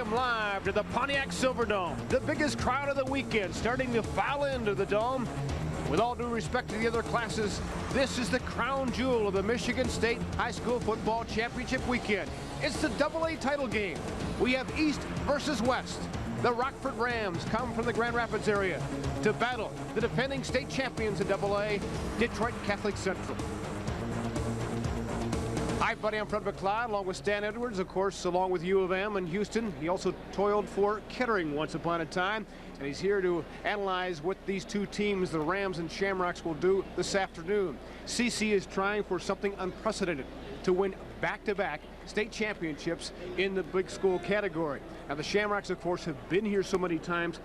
Welcome live to the Pontiac Silverdome, the biggest crowd of the weekend, starting to file into the dome. With all due respect to the other classes, this is the crown jewel of the Michigan State High School Football Championship weekend. It's the AA title game. We have East versus West. The Rockford Rams come from the Grand Rapids area to battle the defending state champions in AA, Detroit Catholic Central. Hi, buddy. I'm Fred McLeod, along with Stan Edwards, of course, along with U of M in Houston. He also toiled for Kettering once upon a time, and he's here to analyze what these two teams, the Rams and Shamrocks, will do this afternoon. CC is trying for something unprecedented, to win back-to-back state championships in the big school category. Now, the Shamrocks, of course, have been here so many times.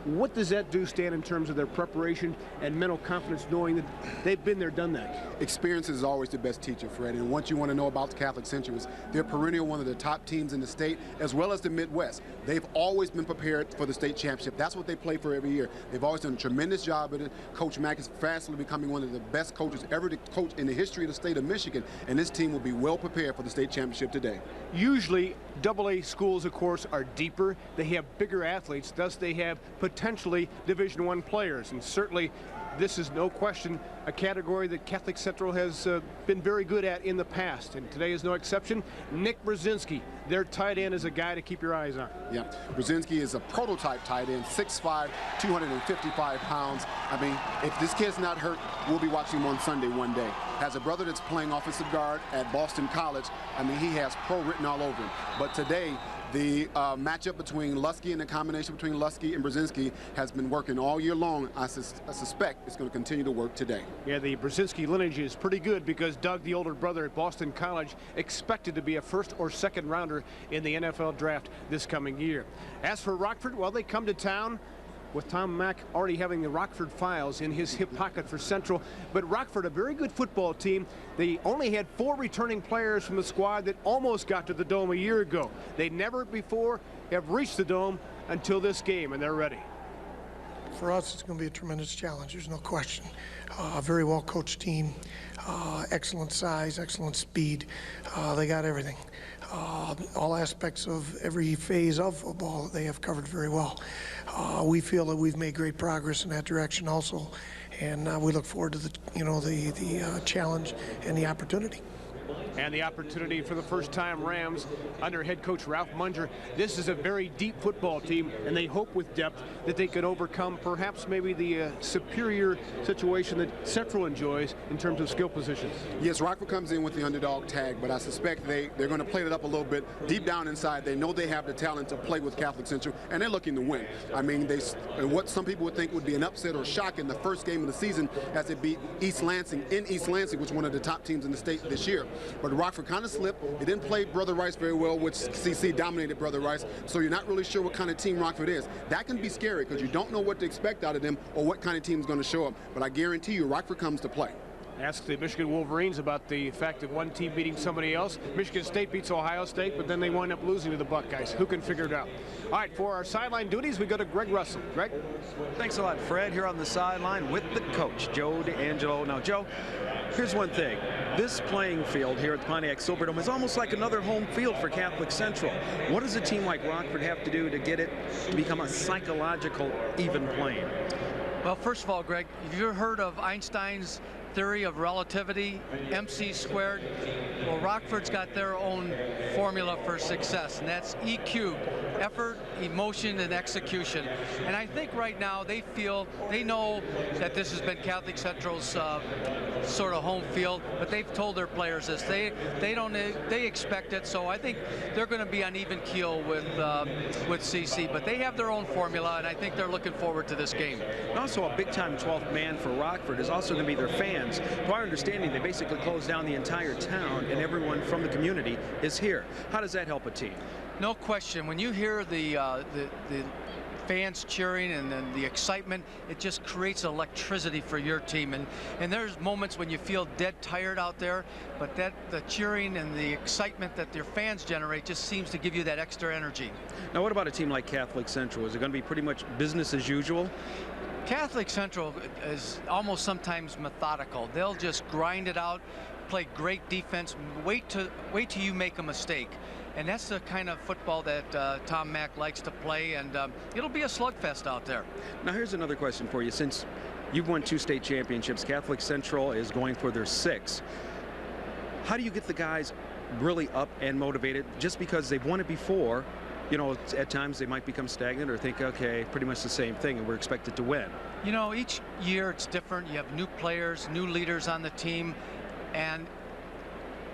What does that do, Stan, in terms of their preparation and mental confidence, knowing that they've been there, done that? Experience is always the best teacher, Fred. And what you want to know about the Catholic Central is they're perennial one of the top teams in the state, as well as the Midwest. They've always been prepared for the state championship. That's what they play for every year. They've always done a tremendous job at it. Coach Mack is fastly becoming one of the best coaches ever to coach in the history of the state of Michigan. And this team will be well prepared for the state championship today. Usually, AA schools, of course, are deeper. They have bigger athletes. Thus, they have potentially Division I players. And certainly, this is no question a category that Catholic Central has been very good at in the past. And today is no exception. Nick Brzezinski, their tight end, is a guy to keep your eyes on. Yeah, Brzezinski is a prototype tight end, 6'5", 255 pounds. I mean, if this kid's not hurt, we'll be watching him on Sunday one day. Has a brother that's playing offensive guard at Boston College. I mean, he has pro written all over him. But today, the matchup between Lusky and the combination between Lusky and Brzezinski has been working all year long. I suspect it's going to continue to work today. Yeah, the Brzezinski lineage is pretty good because Doug, the older brother at Boston College, expected to be a first or second rounder in the NFL draft this coming year. As for Rockford, well, they come to town with Tom Mack already having the Rockford files in his hip pocket for Central. But Rockford, a very good football team. They only had 4 returning players from the squad that almost got to the Dome a year ago. They never before have reached the Dome until this game, and they're ready. For us, it's going to be a tremendous challenge. There's no question. A very well-coached team, excellent size, excellent speed. They got everything. All aspects of every phase of football they have covered very well. We feel that we've made great progress in that direction also, and we look forward to the challenge and the opportunity. And the opportunity for the first time Rams under head coach Ralph Munger. This is a very deep football team, and they hope with depth that they could overcome perhaps maybe the superior situation that Central enjoys in terms of skill positions. Yes, Rockford comes in with the underdog tag, but I suspect they're going to play it up a little bit. Deep down inside, they know they have the talent to play with Catholic Central, and they're looking to win. I mean, what some people would think would be an upset or shock in the first game of the season as they beat East Lansing in East Lansing, which is one of the top teams in the state this year. But Rockford kind of slipped. They didn't play Brother Rice very well, which CC dominated Brother Rice, so you're not really sure what kind of team Rockford is. That can be scary because you don't know what to expect out of them or what kind of team is going to show up. But I guarantee you, Rockford comes to play. Ask the Michigan Wolverines about the fact of one team beating somebody else. Michigan State beats Ohio State, but then they wind up losing to the Buckeyes. Who can figure it out? All right, for our sideline duties, we go to Greg Russell. Greg? Thanks a lot, Fred. Here on the sideline with the coach, Joe D'Angelo. Now, Joe, here's one thing. This playing field here at the Pontiac Silverdome is almost like another home field for Catholic Central. What does a team like Rockford have to do to get it to become a psychological even plane? Well, first of all, Greg, have you heard of Einstein's theory of relativity, MC squared? Well, Rockford's got their own formula for success, and that's E cubed, effort, emotion, and execution. And I think right now they know that this has been Catholic Central's sort of home field, but they've told their players this. They expect it, so I think they're going to be on even keel with CC, but they have their own formula, and I think they're looking forward to this game. And also a big-time 12th man for Rockford is also going to be their fans. To our understanding, they basically closed down the entire town, and everyone from the community is here. How does that help a team? No question. When you hear the fans cheering and then the excitement, it just creates electricity for your team. And there's moments when you feel dead tired out there, but the cheering and the excitement that your fans generate just seems to give you that extra energy. Now, what about a team like Catholic Central? Is it going to be pretty much business as usual? Catholic Central is almost sometimes methodical. They'll just grind it out, play great defense, wait till you make a mistake. And that's the kind of football that Tom Mack likes to play, and it'll be a slugfest out there. Now here's another question for you. Since you've won 2 state championships, Catholic Central is going for their 6th. How do you get the guys really up and motivated? Just because they've won it before, you know, at times they might become stagnant or think, okay, pretty much the same thing, and we're expected to win. You know, each year it's different. You have new players, new leaders on the team, and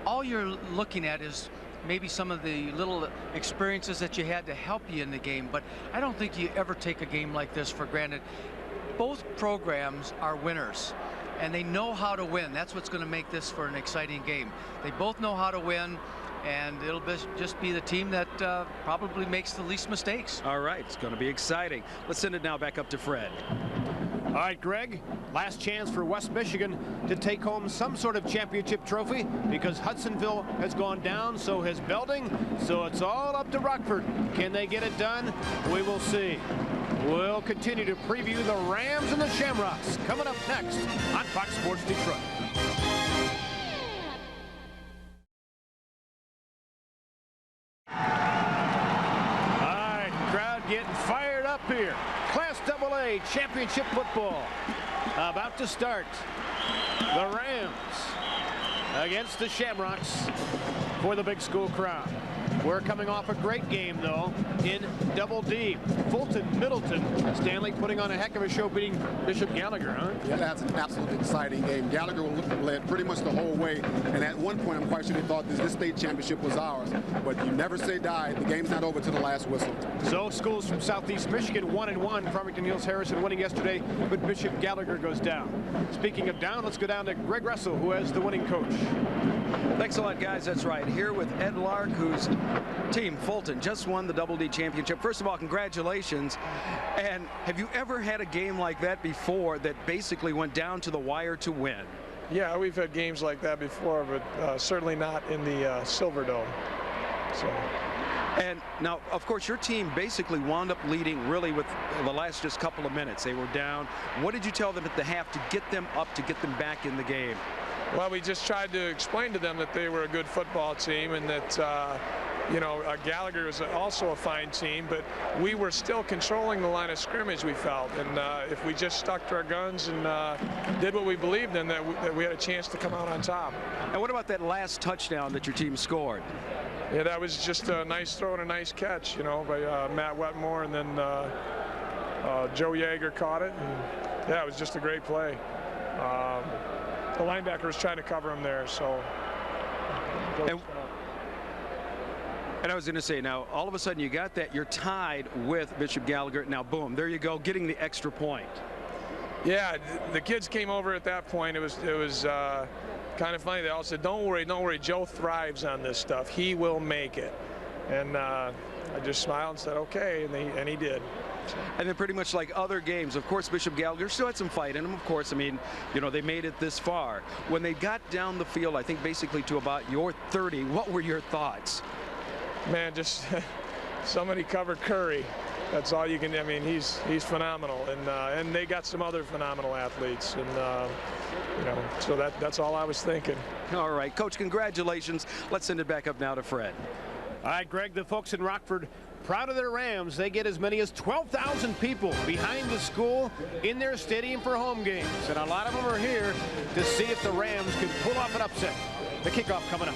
all you're looking at is maybe some of the little experiences that you had to help you in the game. But I don't think you ever take a game like this for granted. Both programs are winners, and they know how to win. That's what's going to make this for an exciting game. They both know how to win, and it'll just be the team that probably makes the least mistakes. All right, it's going to be exciting. Let's send it now back up to Fred. All right, Greg, last chance for West Michigan to take home some sort of championship trophy, because Hudsonville has gone down, so has Belding, so it's all up to Rockford. Can they get it done? We will see. We'll continue to preview the Rams and the Shamrocks coming up next on Fox Sports Detroit. All right, crowd getting fired up here. Class AA championship football about to start. The Rams against the Shamrocks for the big school crowd. We're coming off a great game, though, in Double D. Fulton, Middleton, Stanley putting on a heck of a show, beating Bishop Gallagher, huh? Yeah, that's an absolutely exciting game. Gallagher led pretty much the whole way, and at one point I'm quite sure they thought this state championship was ours. But you never say die. The game's not over to the last whistle. So schools from Southeast Michigan 1-1. Farmington Hills Harrison winning yesterday, but Bishop Gallagher goes down. Speaking of down, let's go down to Greg Russell, who has the winning coach. Thanks a lot, guys. That's right. Here with Ed Lark, whose team, Fulton, just won the Double D championship. First of all, congratulations. And have you ever had a game like that before that basically went down to the wire to win? Yeah, we've had games like that before, but certainly not in the Silver Dome. So. And now, of course, your team basically wound up leading really with the last just couple of minutes. They were down. What did you tell them at the half to get them up, to get them back in the game? Well, we just tried to explain to them that they were a good football team, and that you know, Gallagher was also a fine team, but we were still controlling the line of scrimmage, we felt. And if we just stuck to our guns and did what we believed in, that we had a chance to come out on top. And what about that last touchdown that your team scored? Yeah, that was just a nice throw and a nice catch, you know, by Matt Wetmore, and then Joe Yeager caught it. And, yeah, it was just a great play. The linebacker was trying to cover him there, so. And I was going to say, now, all of a sudden you got that, you're tied with Bishop Gallagher. Now, boom, there you go, getting the extra point. Yeah, the kids came over at that point. It was kind of funny. They all said, don't worry, Joe thrives on this stuff. He will make it. And I just smiled and said, okay, and he did. And then pretty much like other games, of course, Bishop Gallagher still had some fight in them, of course. I mean, you know, they made it this far. When they got down the field, I think basically to about your 30, what were your thoughts? Man, just somebody covered Curry. That's all you can. I mean, he's phenomenal, and they got some other phenomenal athletes, and you know, so that's all I was thinking. All right, Coach, congratulations. Let's send it back up now to Fred. All right, Greg, the folks in Rockford proud of their Rams. They get as many as 12,000 people behind the school in their stadium for home games, and a lot of them are here to see if the Rams can pull off an upset. The kickoff coming up.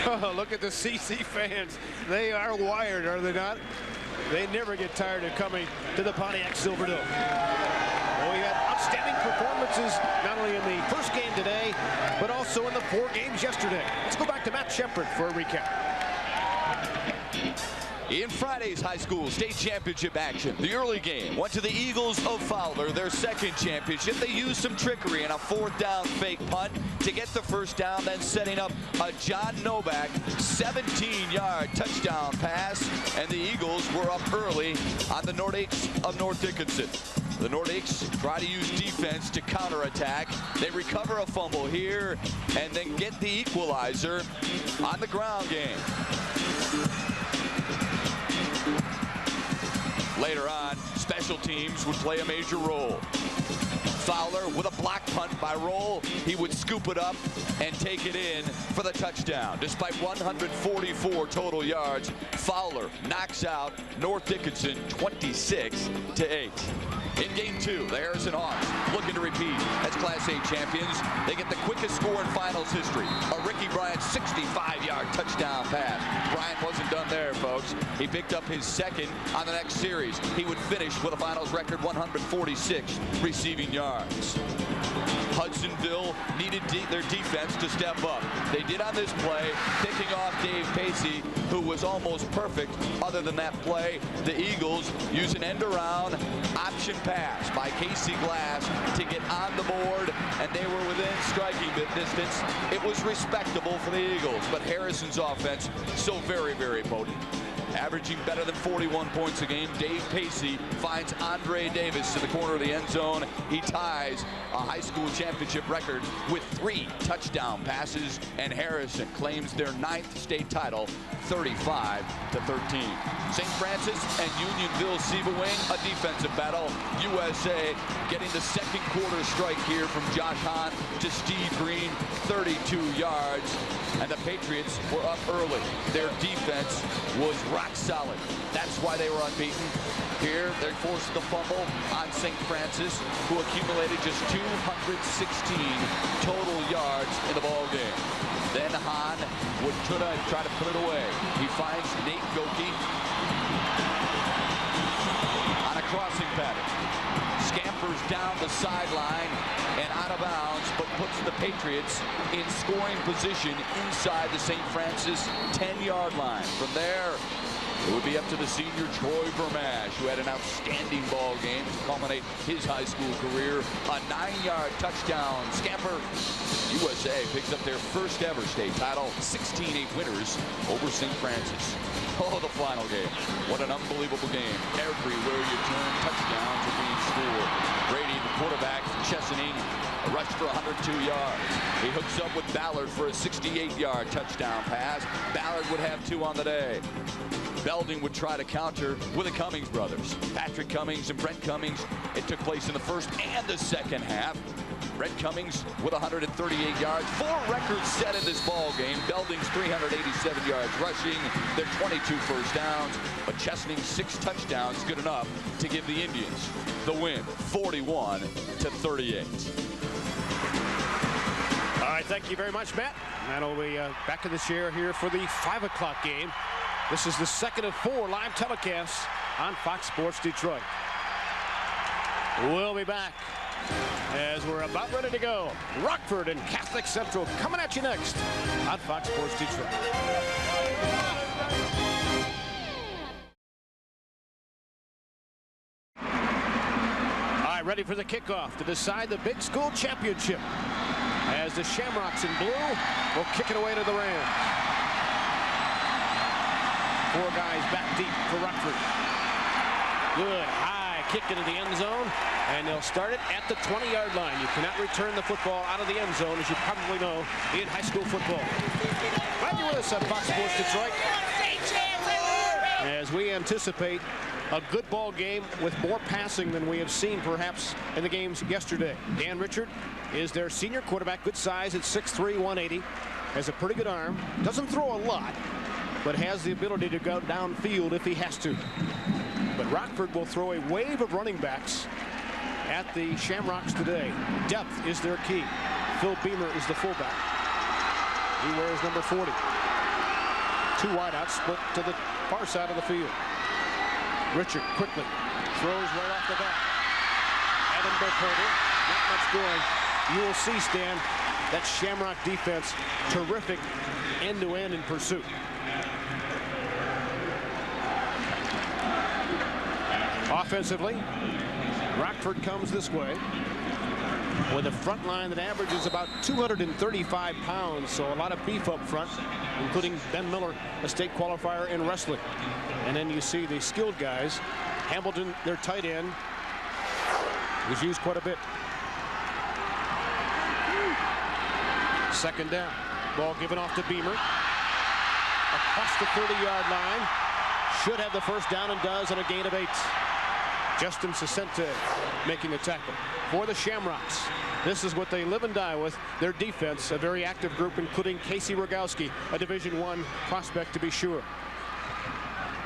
Oh, look at the CC fans. They are wired, are they not? They never get tired of coming to the Pontiac Silverdome. Well, we had outstanding performances not only in the first game today, but also in the 4 games yesterday. Let's go back to Matt Shepard for a recap. In Friday's high school state championship action, the early game went to the Eagles of Fowler, their second championship. They used some trickery and a 4th down fake punt to get the first down, then setting up a John Novak 17-yard touchdown pass, and the Eagles were up early on the Nordiques of North Dickinson. The Nordiques try to use defense to counterattack. They recover a fumble here and then get the equalizer on the ground game. Later on, special teams would play a major role. Fowler with a block punt by Roll. He would scoop it up and take it in for the touchdown. Despite 144 total yards, Fowler knocks out North Dickinson 26-8. In game 2, the Harrison Hawks looking to repeat as Class A champions. They get the quickest score in finals history. A Ricky Bryant 65-yard touchdown pass. Bryant wasn't done there, folks. He picked up his second on the next series. He would finish with a finals record 146 receiving yards. Hudsonville needed their defense to step up. They did on this play, picking off Dave Pacey, who was almost perfect. Other than that play, the Eagles use an end-around option pass by Casey Glass to get on the board, and they were within striking distance. It was respectable for the Eagles, but Harrison's offense so very, very potent. Averaging better than 41 points a game, Dave Pacey finds Andre Davis in the corner of the end zone. He ties a high school championship record with 3 touchdown passes, and Harrison claims their 9th state title, 35-13. St. Francis and Unionville Siva Wing, a defensive battle. USA getting the second quarter strike here from Josh Hahn to Steve Green, 32 yards. And the Patriots were up early. Their defense was rock solid. That's why they were unbeaten. Here, they forced the fumble on St. Francis, who accumulated just 216 total yards in the ball game. Then Hahn would try to put it away. He finds Nate Goki on a crossing pattern. Scampers down the sideline and out of bounds, but puts the Patriots in scoring position inside the St. Francis 10-yard line. From there, it would be up to the senior Troy Vermash, who had an outstanding ball game to culminate his high school career. A 9-yard touchdown scamper. USA picks up their first ever state title, 16-8 winners over St. Francis. Oh, the final game. What an unbelievable game. Everywhere you turn, touchdowns are being scored. Brady, the quarterback from Chesaning, a rush for 102 yards. He hooks up with Ballard for a 68-yard touchdown pass. Ballard would have 2 on the day. Belding would try to counter with the Cummings brothers. Patrick Cummings and Brent Cummings. It took place in the first and the second half. Brent Cummings with 138 yards. 4 records set in this ball game. Belding's 387 yards rushing. Their 22 first downs. But Chesaning's 6 touchdowns good enough to give the Indians the win, 41-38. All right, thank you very much, Matt. Matt will be back in the chair here for the 5 o'clock game. This is the second of 4 live telecasts on Fox Sports Detroit. We'll be back as we're about ready to go. Rockford and Catholic Central coming at you next on Fox Sports Detroit. All right, ready for the kickoff to decide the Big School Championship as the Shamrocks in blue will kick it away to the Rams. 4 guys back deep for Rockford. Good high kick into the end zone, and they'll start it at the 20-yard line. You cannot return the football out of the end zone, as you probably know, in high school football. Glad you're with us on Fox Sports Detroit, as we anticipate a good ball game with more passing than we have seen perhaps in the games yesterday. Dan Richard is their senior quarterback, good size at 6'3", 180, has a pretty good arm, doesn't throw a lot, but has the ability to go downfield if he has to. But Rockford will throw a wave of running backs at the Shamrocks today. Depth is their key. Phil Beamer is the fullback. He wears number 40. 2 wideouts split to the far side of the field. Richard quickly throws right off the bat. Evan Burkholder, not much doing. You will see, Stan, that Shamrock defense terrific end-to-end in pursuit. Offensively, Rockford comes this way with a front line that averages about 235 pounds, so a lot of beef up front, including Ben Miller, a state qualifier in wrestling. And then you see the skilled guys. Hamilton, their tight end, was used quite a bit. Second down. Ball given off to Beamer. Across the 30-yard line. Should have the first down and does on a gain of 8. Justin Sacente making the tackle. for the Shamrocks. This is what they live and die with, their defense, a very active group, including Casey Rogowski, a Division I prospect to be sure.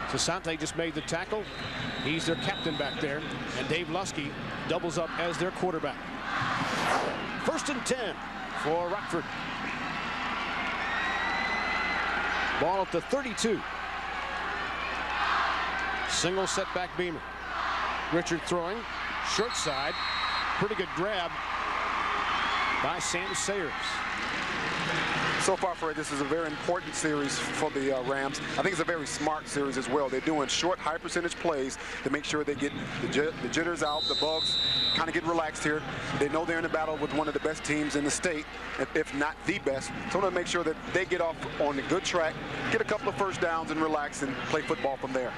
Sasante just made the tackle. He's their captain back there, and Dave Lusky doubles up as their quarterback. 1st and 10 for Rockford. Ball at the 32. Single setback Beamer. Richard throwing, short side. Pretty good grab by Sam Sayers. So far, Fred, this is a very important series for the Rams. I think it's a very smart series as well. They're doing short, high-percentage plays to make sure they get the jitters out, the bugs kind of get relaxed here. They know they're in a battle with one of the best teams in the state, if not the best. So I want to make sure that they get off on a good track, get a couple of first downs, and relax and play football from there.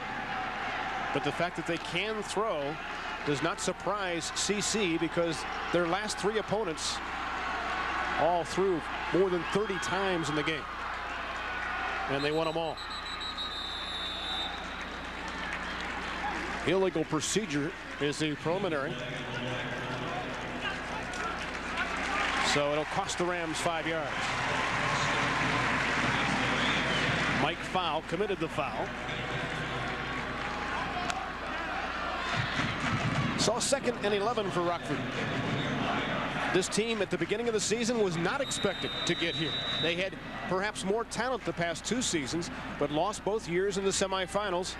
But the fact that they can throw does not surprise CC, because their last 3 opponents all threw more than 30 times in the game, and they won them all. Illegal procedure is the preliminary, so it'll cost the Rams 5 yards. Mike Fowl committed the foul. So 2nd and 11 for Rockford. This team at the beginning of the season was not expected to get here. They had perhaps more talent the past 2 seasons, but lost both years in the semifinals.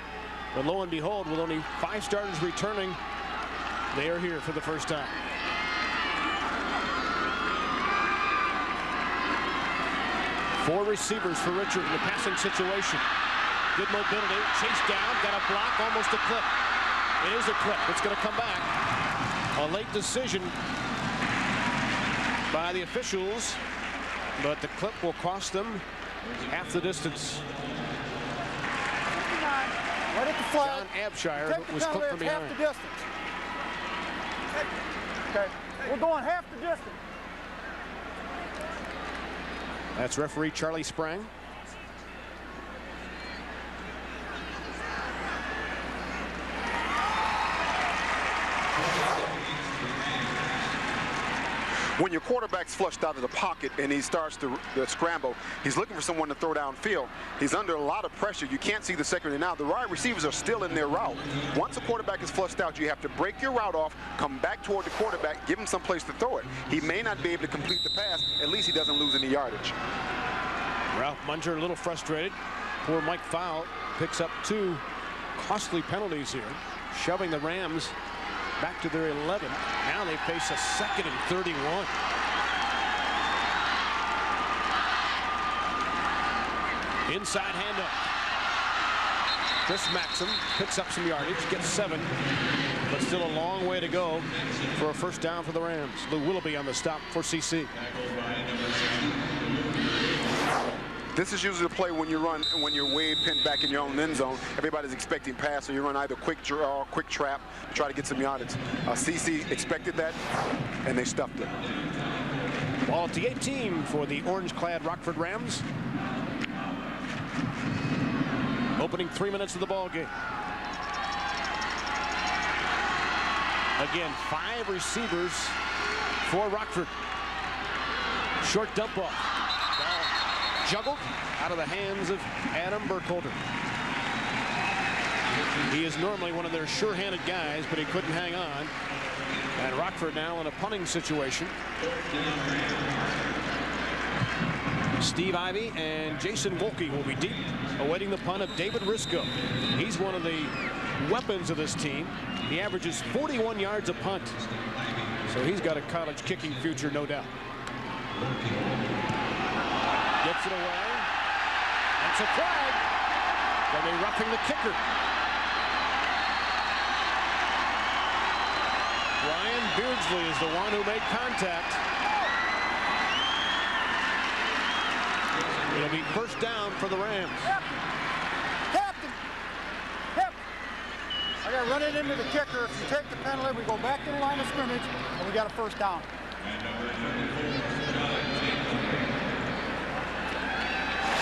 But lo and behold, with only 5 starters returning, they are here for the first time. Four receivers for Richard in the passing situation. Good mobility, chased down, got a block, almost a clip. It is a clip. It's going to come back. A late decision by the officials, but the clip will cost them half the distance. Right at the flag. John Abshire was clipped from behind. Half the distance. Okay, we're going half the distance. That's referee Charlie Sprang. When your quarterback's flushed out of the pocket and he starts to scramble, he's looking for someone to throw downfield. He's under a lot of pressure. You can't see the secondary now. The wide receivers are still in their route. Once a quarterback is flushed out, you have to break your route off, come back toward the quarterback, give him some place to throw it. He may not be able to complete the pass. At least he doesn't lose any yardage. Ralph Munger a little frustrated. Poor Mike Fowl picks up 2 costly penalties here, shoving the Rams back to their 11. Now they face a 2nd and 31. Inside handoff. Chris Maxim picks up some yardage, gets 7, but still a long way to go for a first down for the Rams. Lou Willoughby on the stop for CC. This is usually the play when you run, when you're way pinned back in your own end zone. Everybody's expecting pass, so you run either quick draw or quick trap to try to get some yardage. CC expected that, and they stuffed it. Ball at the 18 for the orange-clad Rockford Rams. Opening 3 minutes of the ball game. Again, 5 receivers for Rockford. Short dump off. Juggled out of the hands of Adam Burkholder. He is normally one of their sure-handed guys, but he couldn't hang on. And Rockford now in a punting situation. Steve Ivey and Jason Wolke will be deep, awaiting the punt of David Risco. He's one of the weapons of this team. He averages 41 yards a punt. So he's got a college kicking future, no doubt. Gets it away. That's a flag. Then they roughing the kicker. Ryan Beardsley is the one who made contact. It'll be first down for the Rams. Captain! I got to run it into the kicker. If you take the penalty, we go back to the line of scrimmage, and we got a first down.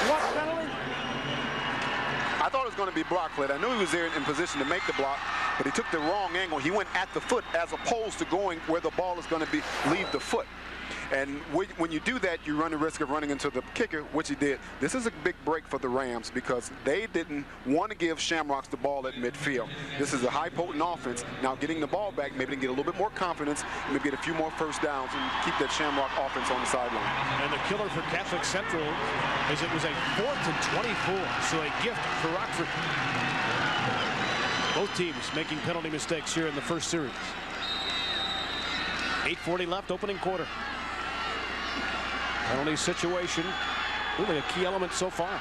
What penalty? I thought it was going to be block, Fled. I knew he was there in position to make the block, but he took the wrong angle. He went at the foot as opposed to going where the ball is going to be, leave the foot. And when you do that, you run the risk of running into the kicker, which he did. This is a big break for the Rams because they didn't want to give Shamrocks the ball at midfield. This is a high potent offense. Now getting the ball back, maybe they can get a little bit more confidence, maybe get a few more first downs and keep that Shamrock offense on the sideline. And the killer for Catholic Central is it was a 4th and 24, so a gift for Rockford. Both teams making penalty mistakes here in the first series. 8:40 left, opening quarter. Penalty situation, really a key element so far.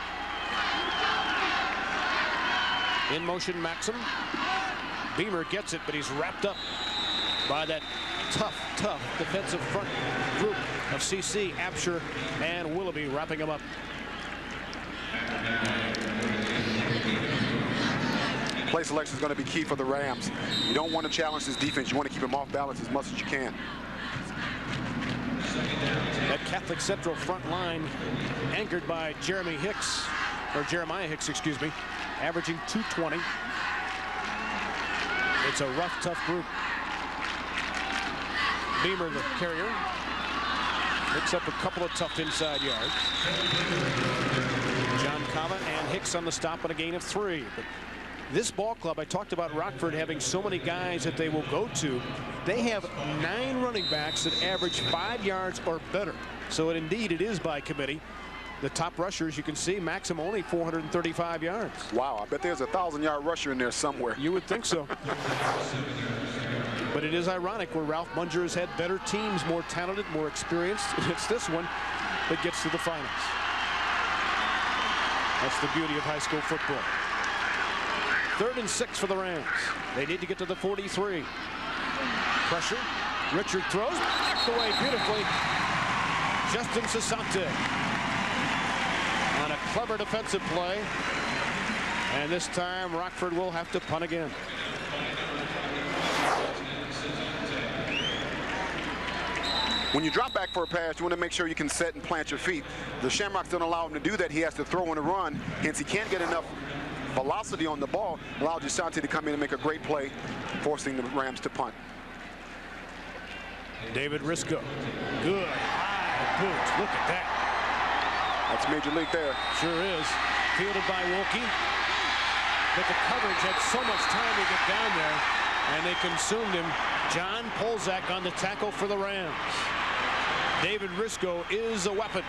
In motion, Maxim. Beamer gets it, but he's wrapped up by that tough defensive front group of CC, Absher, and Willoughby wrapping him up. Play selection is going to be key for the Rams. You don't want to challenge this defense. You want to keep them off balance as much as you can. That Catholic Central front line anchored by Jeremiah Hicks, excuse me, averaging 220. It's a rough, tough group. Beamer, the carrier, picks up a couple of tough inside yards. John Cava and Hicks on the stop and a gain of 3. But this ball club, I talked about Rockford having so many guys that they will go to. They have 9 running backs that average 5 yards or better. So indeed, it is by committee. The top rushers, you can see, Maxim only 435 yards. Wow, I bet there's a 1,000-yard rusher in there somewhere. You would think so. But it is ironic where Ralph Munger has had better teams, more talented, more experienced. It's this one that gets to the finals. That's the beauty of high school football. 3rd and 6 for the Rams. They need to get to the 43. Pressure. Richard throws. Backed away beautifully. Justin Sassante on a clever defensive play. And this time Rockford will have to punt again. When you drop back for a pass, you want to make sure you can set and plant your feet. The Shamrocks don't allow him to do that. He has to throw on a run. Hence, he can't get enough velocity on the ball. Allowed Jasante to come in and make a great play, forcing the Rams to punt. David Risco. Good high boots. Look at that. That's major league there. Sure is. Fielded by Wilkie. But the coverage had so much time to get down there, and they consumed him. John Polzak on the tackle for the Rams. David Risco is a weapon,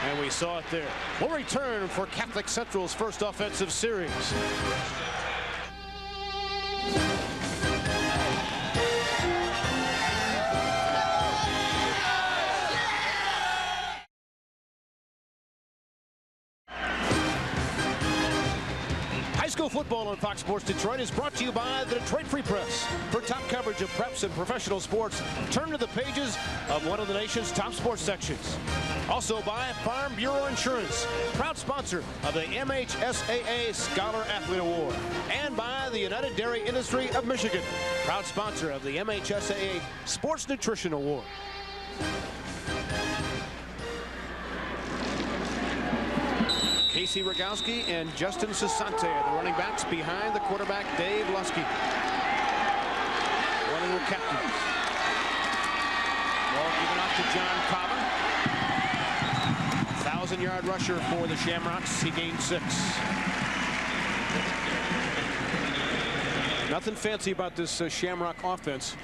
and we saw it there. We'll return for Catholic Central's first offensive series. High school football on Fox Sports Detroit is brought to you by the Detroit Free Press. For top coverage of preps and professional sports, turn to the pages of one of the nation's top sports sections. Also by Farm Bureau Insurance, proud sponsor of the MHSAA Scholar Athlete Award. And by the United Dairy Industry of Michigan, proud sponsor of the MHSAA Sports Nutrition Award. Casey Rogowski and Justin Sassante are the running backs behind the quarterback, Dave Lusky. One of their captains. Ball given off to John Cava. 1,000-yard rusher for the Shamrocks. He gained 6. Nothing fancy about this Shamrock offense.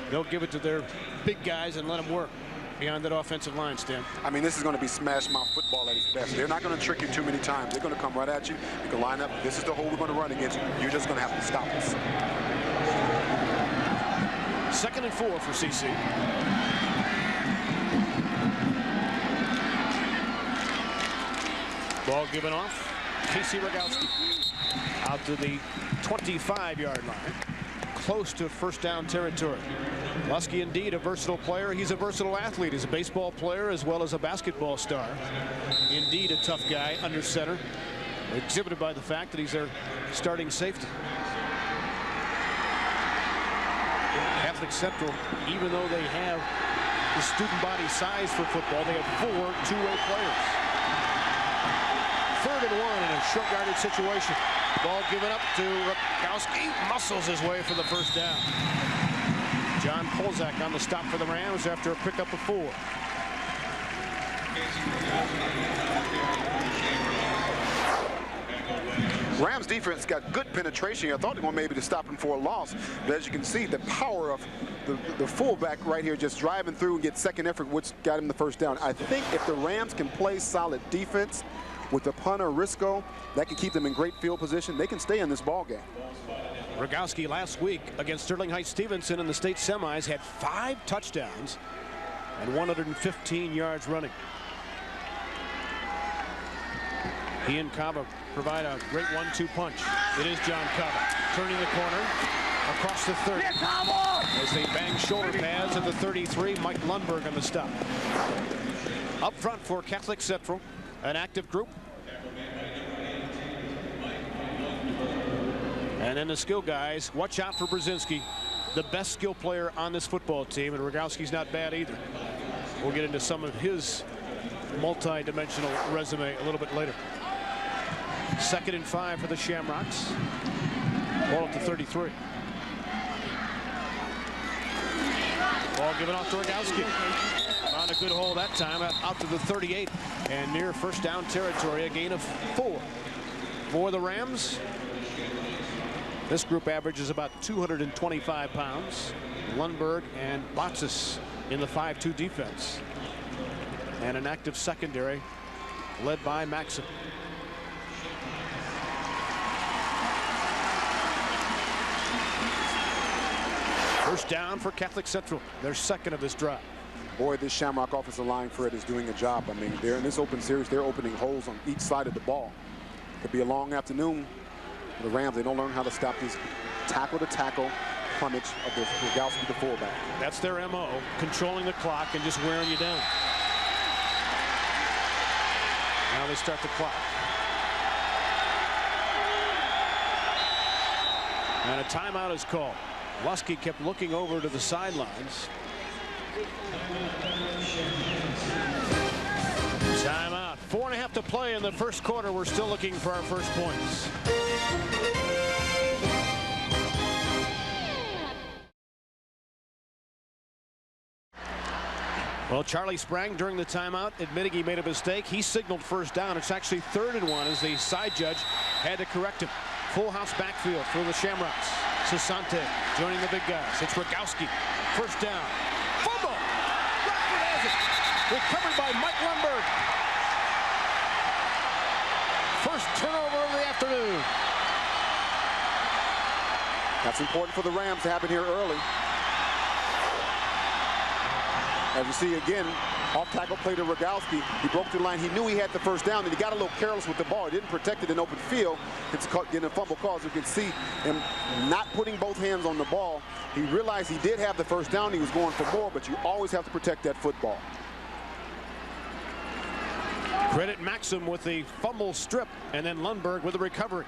They'll give it to their big guys and let them work beyond that offensive line, Stan. I mean, this is going to be smash mouth football at its best. They're not going to trick you too many times. They're going to come right at you. You can line up. This is the hole we're going to run against you. You're just going to have to stop us. 2nd and 4 for CC. Ball given off. Casey Rogowski out to the 25-yard line. Close to first down territory. Lusky indeed a versatile player. He's a versatile athlete. He's a baseball player as well as a basketball star. Indeed a tough guy under center, exhibited by the fact that he's their starting safety. Catholic Central, even though they have the student body size for football, they have 4 two-way players. 3rd 3rd and 1 in a short yardage situation. Ball given up to Rogowski. Muscles his way for the first down. John Polzak on the stop for the Rams after a pickup of 4. Rams defense got good penetration. I thought they were maybe to stop him for a loss. But as you can see, the power of the fullback right here just driving through and get second effort, which got him the first down. I think if the Rams can play solid defense with the punter Risco, that can keep them in great field position. They can stay in this ball game. Rogowski last week against Sterling Heights Stevenson in the state semis had 5 touchdowns and 115 yards running. He and Cava provide a great 1-2 punch. It is John Cava turning the corner across the 30. As they bang shoulder pads at the 33, Mike Lundberg on the stop. Up front for Catholic Central, an active group. And then the skill guys, watch out for Brzezinski, the best skill player on this football team, and Rogowski's not bad either. We'll get into some of his multi-dimensional resume a little bit later. 2nd and 5 for the Shamrocks. Ball at the 33. Ball given off to Rogowski. Found a good hole that time out to the 38 and near first down territory. A gain of 4 for the Rams. This group averages about 225 pounds. Lundberg and Botsis in the 5-2 defense. And an active secondary led by Maxim. First down for Catholic Central, their 2nd of this drive. Boy, this Shamrock offensive line, Fred, is doing a job. I mean, they're in this open series, they're opening holes on each side of the ball. Could be a long afternoon for the Rams. They don't learn how to stop these tackle-to-tackle plumage of the Rogowski, the fullback. That's their MO, controlling the clock and just wearing you down. Now they start the clock. And a timeout is called. Lusky kept looking over to the sidelines. Timeout. 4.5 to play in the first quarter. We're still looking for our first points. Well, Charlie sprang during the timeout, admitting he made a mistake. He signaled first down. It's actually 3rd and 1 as the side judge had to correct him. Full house backfield for the Shamrocks. Sasante joining the big guys. It's Rogowski. First down. Fumble! Rockford has it. Recovered by Mike Lundberg. First turnover of the afternoon. That's important for the Rams to happen here early. As you see again, off tackle play to Rogowski. He broke the line. He knew he had the first down, and he got a little careless with the ball. He didn't protect it in open field. It's getting a fumble call. As you can see him not putting both hands on the ball. He realized he did have the first down. He was going for more, but you always have to protect that football. Credit Maxim with the fumble strip, and then Lundberg with the recovery.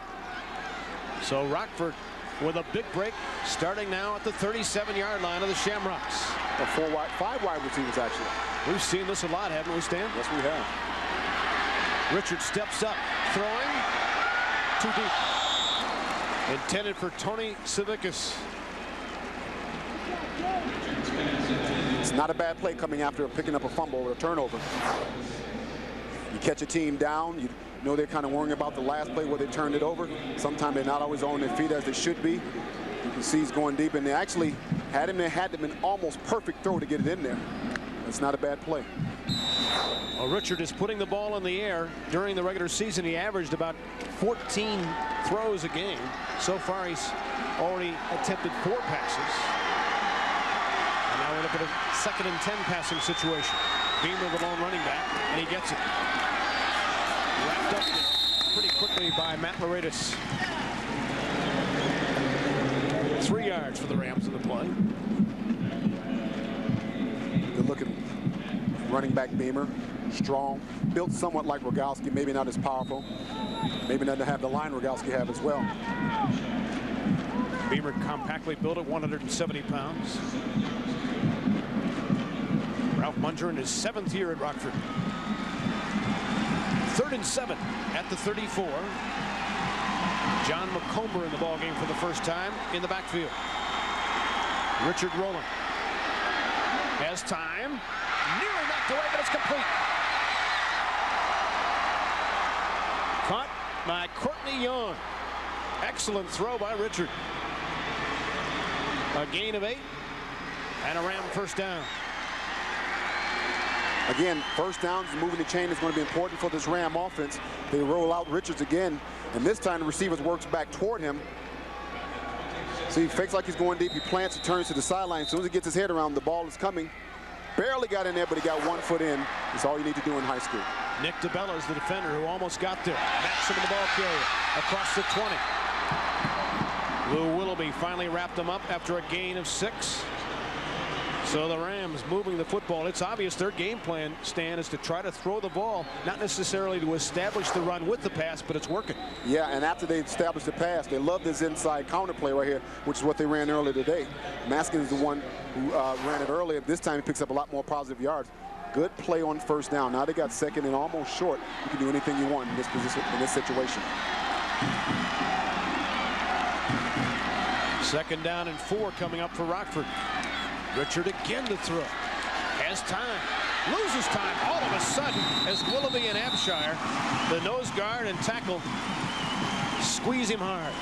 So Rockford with a big break, starting now at the 37-yard line of the Shamrocks. 5 wide receivers, actually. We've seen this a lot, haven't we, Stan? Yes, we have. Richard steps up, throwing too deep. Intended for Tony Savickas. It's not a bad play coming after picking up a fumble or a turnover. You catch a team down, you know they're kind of worrying about the last play where they turned it over. Sometimes they're not always on their feet as they should be. You can see he's going deep, and they actually had him there, had him an almost perfect throw to get it in there. That's not a bad play. Well, Richard is putting the ball in the air. During the regular season, he averaged about 14 throws a game. So far, he's already attempted 4 passes. And now we look at a 2nd and 10 passing situation. Beamer, the lone running back, and he gets it. Wrapped up pretty quickly by Matt Loredas. 3 yards for the Rams in the play. Good looking running back Beamer. Strong, built somewhat like Rogowski, maybe not as powerful. Maybe not to have the line Rogowski have as well. Beamer compactly built at 170 pounds. Ralph Munger in his 7th year at Rockford. 3rd and 7 at the 34. John McComber in the ball game for the first time in the backfield. Richard Rowland has time. Nearly knocked away, but it's complete. Caught by Courtney Young. Excellent throw by Richard. A gain of 8 and a Ram first down. Again, first downs, moving the chain is going to be important for this Ram offense. They roll out Richards again, and this time the receiver works back toward him. See, he fakes like he's going deep. He plants, he turns to the sideline. As soon as he gets his head around, the ball is coming. Barely got in there, but he got 1 foot in. That's all you need to do in high school. Nick DeBella is the defender who almost got there. Maximum the ball carrier across the 20. Lou Willoughby finally wrapped him up after a gain of 6. So the Rams moving the football. It's obvious their game plan, Stan, is to try to throw the ball, not necessarily to establish the run with the pass, but it's working. Yeah, and after they established the pass, they love this inside counter play right here, which is what they ran earlier today. Maskin is the one who ran it earlier. This time he picks up a lot more positive yards. Good play on first down. Now they got second and almost short. You can do anything you want in this position, in this situation. 2nd down and 4 coming up for Rockford. Richard again to throw. Has time. Loses time all of a sudden as Willoughby and Abshire, the nose guard and tackle, squeeze him hard.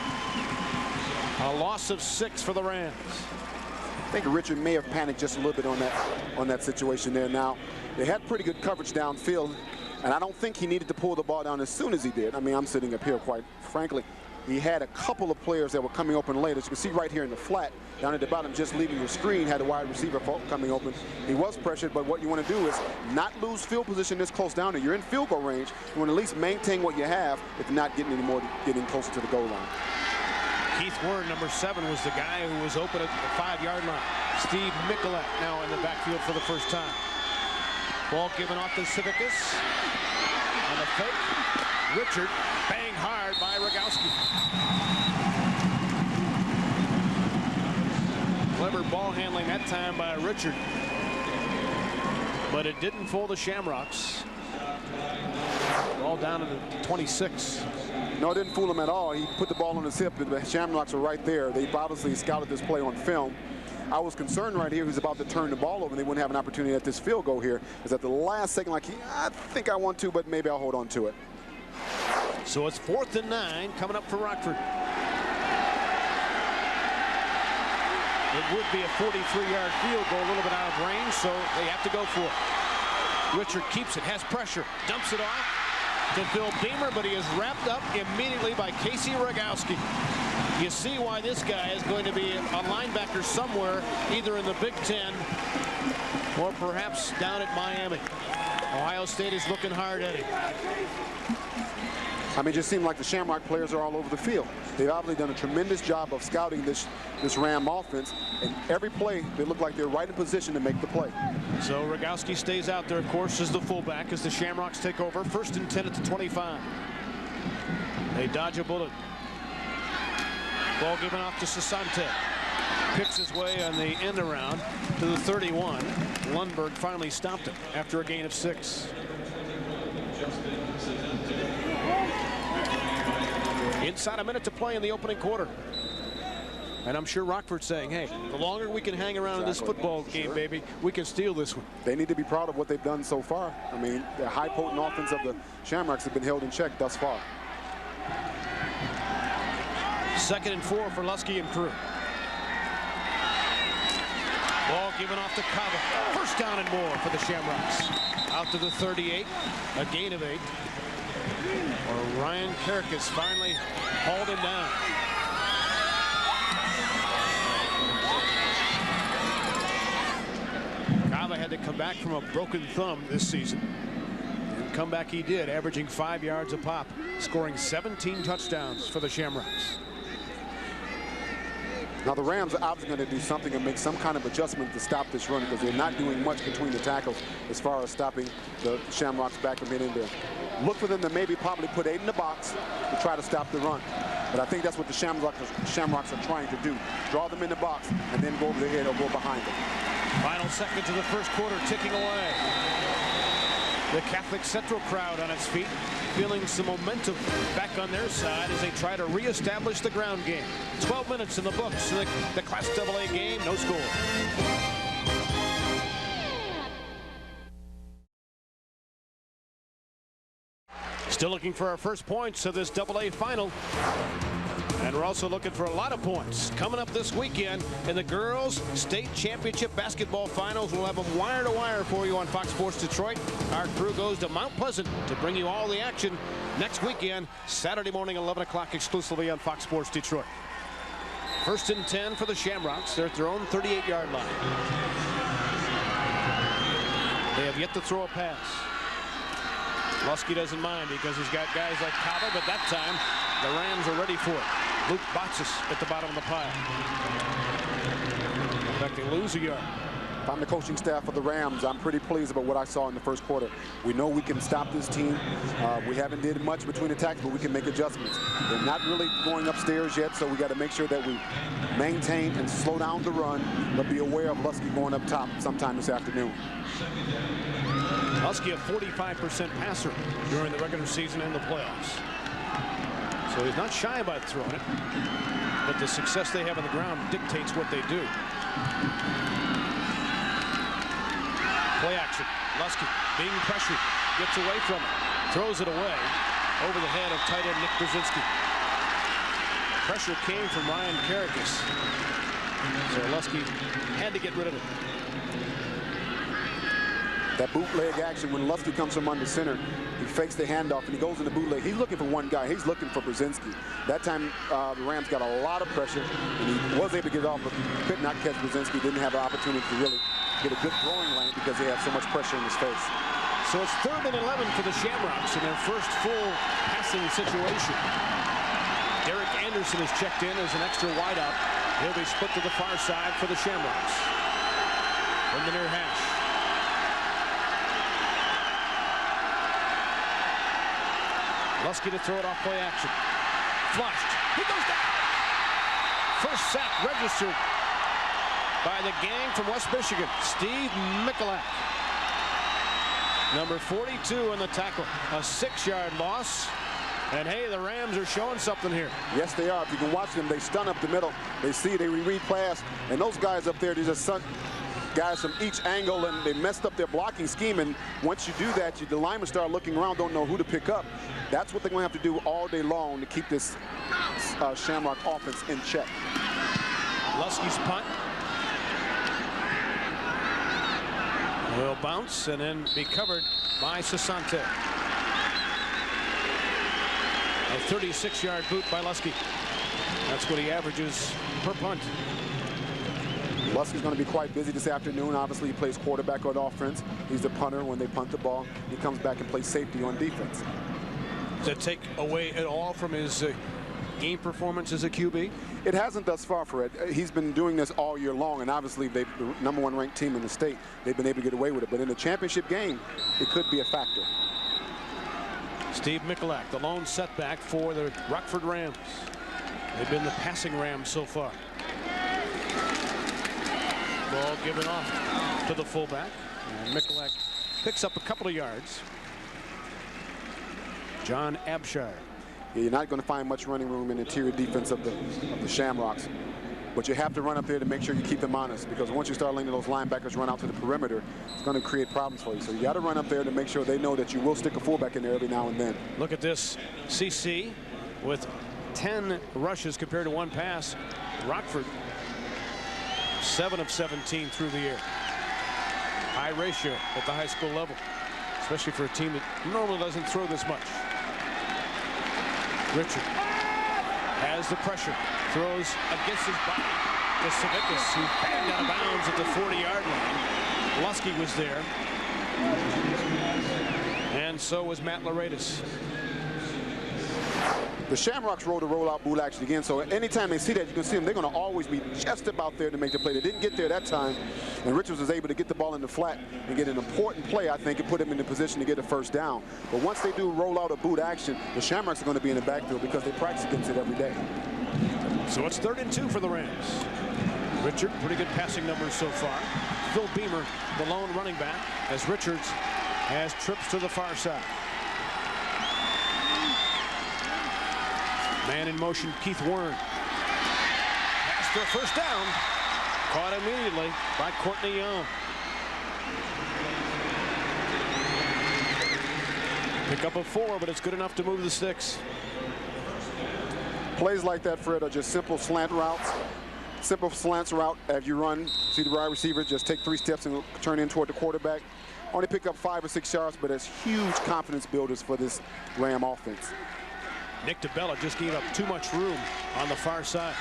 A loss of 6 for the Rams. I think Richard may have panicked just a little bit on that situation there. Now, they had pretty good coverage downfield, and I don't think he needed to pull the ball down as soon as he did. I mean, I'm sitting up here, quite frankly. He had a couple of players that were coming open late. As you can see right here in the flat, down at the bottom, just leaving the screen, had a wide receiver coming open. He was pressured, but what you want to do is not lose field position this close down there. You're in field goal range. You want to at least maintain what you have, if not getting getting closer to the goal line. Keith Warren, number 7, was the guy who was open at the 5-yard line. Steve Michalak now in the backfield for the first time. Ball given off to Civicus. On the fake, Richard banged hard by Rogowski. Clever ball handling that time by Richard, but it didn't fool the Shamrocks. Ball down to the 26. No, it didn't fool him at all. He put the ball on his hip, and the Shamrocks are right there. They've obviously scouted this play on film. I was concerned right here. He was about to turn the ball over, and they wouldn't have an opportunity at this field goal here. Is at the last second, like, I think I want to, but maybe I'll hold on to it. So it's 4th and 9 coming up for Rockford. It would be a 43-yard field goal, a little bit out of range, so they have to go for it. Richard keeps it, has pressure, dumps it off to Phil Beamer, but he is wrapped up immediately by Casey Rogowski. You see why this guy is going to be a linebacker somewhere, either in the Big Ten or perhaps down at Miami. Ohio State is looking hard at him. I mean, it just seemed like the Shamrock players are all over the field. They've obviously done a tremendous job of scouting this Ram offense, and every play, they look like they're right in position to make the play. So Rogowski stays out there, of course, as the fullback as the Shamrocks take over. 1st and 10 at the 25. They dodge a bullet. Ball given off to Sasante. Picks his way on the end around to the 31. Lundberg finally stopped him after a gain of 6. Inside a minute to play in the opening quarter. And I'm sure Rockford's saying, hey, the longer we can hang around in this football game, baby, we can steal this one. They need to be proud of what they've done so far. I mean, the high potent offense of the Shamrocks have been held in check thus far. 2nd and 4 for Lusky and crew. Ball given off to Cava. 1st down and more for the Shamrocks. Out to the 38, a gain of 8. Or Ryan Kerkis finally hauled him down. Cava had to come back from a broken thumb this season. And come back he did, averaging 5 yards a pop, scoring 17 touchdowns for the Shamrocks. Now the Rams are obviously going to do something and make some kind of adjustment to stop this run, because they're not doing much between the tackles as far as stopping the Shamrocks back from getting in there. Look for them to maybe probably put 8 in the box to try to stop the run. But I think that's what the Shamrocks are trying to do. Draw them in the box and then go over their head or go behind them. Final seconds of the first quarter ticking away. The Catholic Central crowd on its feet, feeling some momentum back on their side as they try to reestablish the ground game. 12 minutes in the books. The Class AA game, no score. Still looking for our first points of this AA final. And we're also looking for a lot of points coming up this weekend in the girls state championship basketball finals. We'll have them wire to wire for you on Fox Sports Detroit. Our crew goes to Mount Pleasant to bring you all the action next weekend, Saturday morning, 11 o'clock, exclusively on Fox Sports Detroit. First and 10 for the Shamrocks. They're at their own 38-yard line. They have yet to throw a pass. Lusky doesn't mind because he's got guys like Kava, but that time the Rams are ready for it. Luke Botsis at the bottom of the pile. In fact, they lose a yard. If I'm the coaching staff of the Rams, I'm pretty pleased about what I saw in the first quarter. We know we can stop this team. We haven't did much between attacks, but we can make adjustments. They're not really going upstairs yet, so we got to make sure that we maintain and slow down the run, but be aware of Lusky going up top sometime this afternoon. Lusky a 45% passer during the regular season and the playoffs. So he's not shy about throwing it, but the success they have on the ground dictates what they do. Play action. Lusky being pressured, gets away from it, throws it away over the head of tight end Nick Brzezinski. Pressure came from Ryan Karakas, so Lusky had to get rid of it. That bootleg action when Lusky comes from under center, he fakes the handoff and he goes in the bootleg. He's looking for one guy. He's looking for Brzezinski. That time the Rams got a lot of pressure and he was able to get it off, but could not catch Brzezinski. Didn't have an opportunity to really get a good throwing lane because they have so much pressure in his face. So it's 3rd and 11 for the Shamrocks in their first full passing situation. Derek Anderson is checked in as an extra wideout. He'll be split to the far side for the Shamrocks. From the near hash. Lusky to throw it off play action. Flushed. He goes down. First sack registered by the gang from West Michigan, Steve Michalak. Number 42 on the tackle. A 6-yard loss. And hey, the Rams are showing something here. Yes, they are. If you can watch them, they stun up the middle. They see, they read pass, and those guys up there, they just sunk guys from each angle, and they messed up their blocking scheme. And once you do that, the linemen start looking around, don't know who to pick up. That's what they're going to have to do all day long to keep this Shamrock offense in check. Lusky's punt will bounce and then be covered by Sasante. A 36-yard boot by Lusky. That's what he averages per punt. Lusky's going to be quite busy this afternoon. Obviously, he plays quarterback on offense. He's the punter when they punt the ball. He comes back and plays safety on defense. Does that take away at all from his game performance as a QB? It hasn't thus far, Fred. He's been doing this all year long, and obviously they're the #1 ranked team in the state. They've been able to get away with it. But in the championship game, it could be a factor. Steve Michalak, the lone setback for the Rockford Rams. They've been the passing Rams so far. Ball given off to the fullback. And Michalak picks up a couple of yards. John Abshire. Yeah, you're not going to find much running room in the interior defense of the Shamrocks. But you have to run up there to make sure you keep them honest, because once you start letting those linebackers run out to the perimeter, it's going to create problems for you. So you got to run up there to make sure they know that you will stick a fullback in there every now and then. Look at this. CC with 10 rushes compared to 1 pass. Rockford 7 of 17 through the air. High ratio at the high school level, especially for a team that normally doesn't throw this much. Richard has the pressure, throws against his body to Savickas, who banged out of bounds at the 40-yard line. Lusky was there, and so was Matt Laredas. The Shamrocks rolled the rollout boot action again, so anytime they see that, you can see them, they're going to always be just about there to make the play. They didn't get there that time, and Richards was able to get the ball in the flat and get an important play, I think, and put him in the position to get a first down. But once they do roll out a boot action, the Shamrocks are going to be in the backfield because they practice against it every day. So it's 3rd and 2 for the Rams. Richard, pretty good passing numbers so far. Phil Beamer, the lone running back, as Richards as trips to the far side. Man in motion, Keith Wern. Pass for a first down. Caught immediately by Courtney Young. Pick up a 4, but it's good enough to move the sticks. Plays like that, Fred, are just simple slant routes. Simple slants route as you run. See the wide receiver just take 3 steps and turn in toward the quarterback. Only pick up 5 or 6 yards, but it's huge confidence builders for this Ram offense. Nick DeBella just gave up too much room on the far side.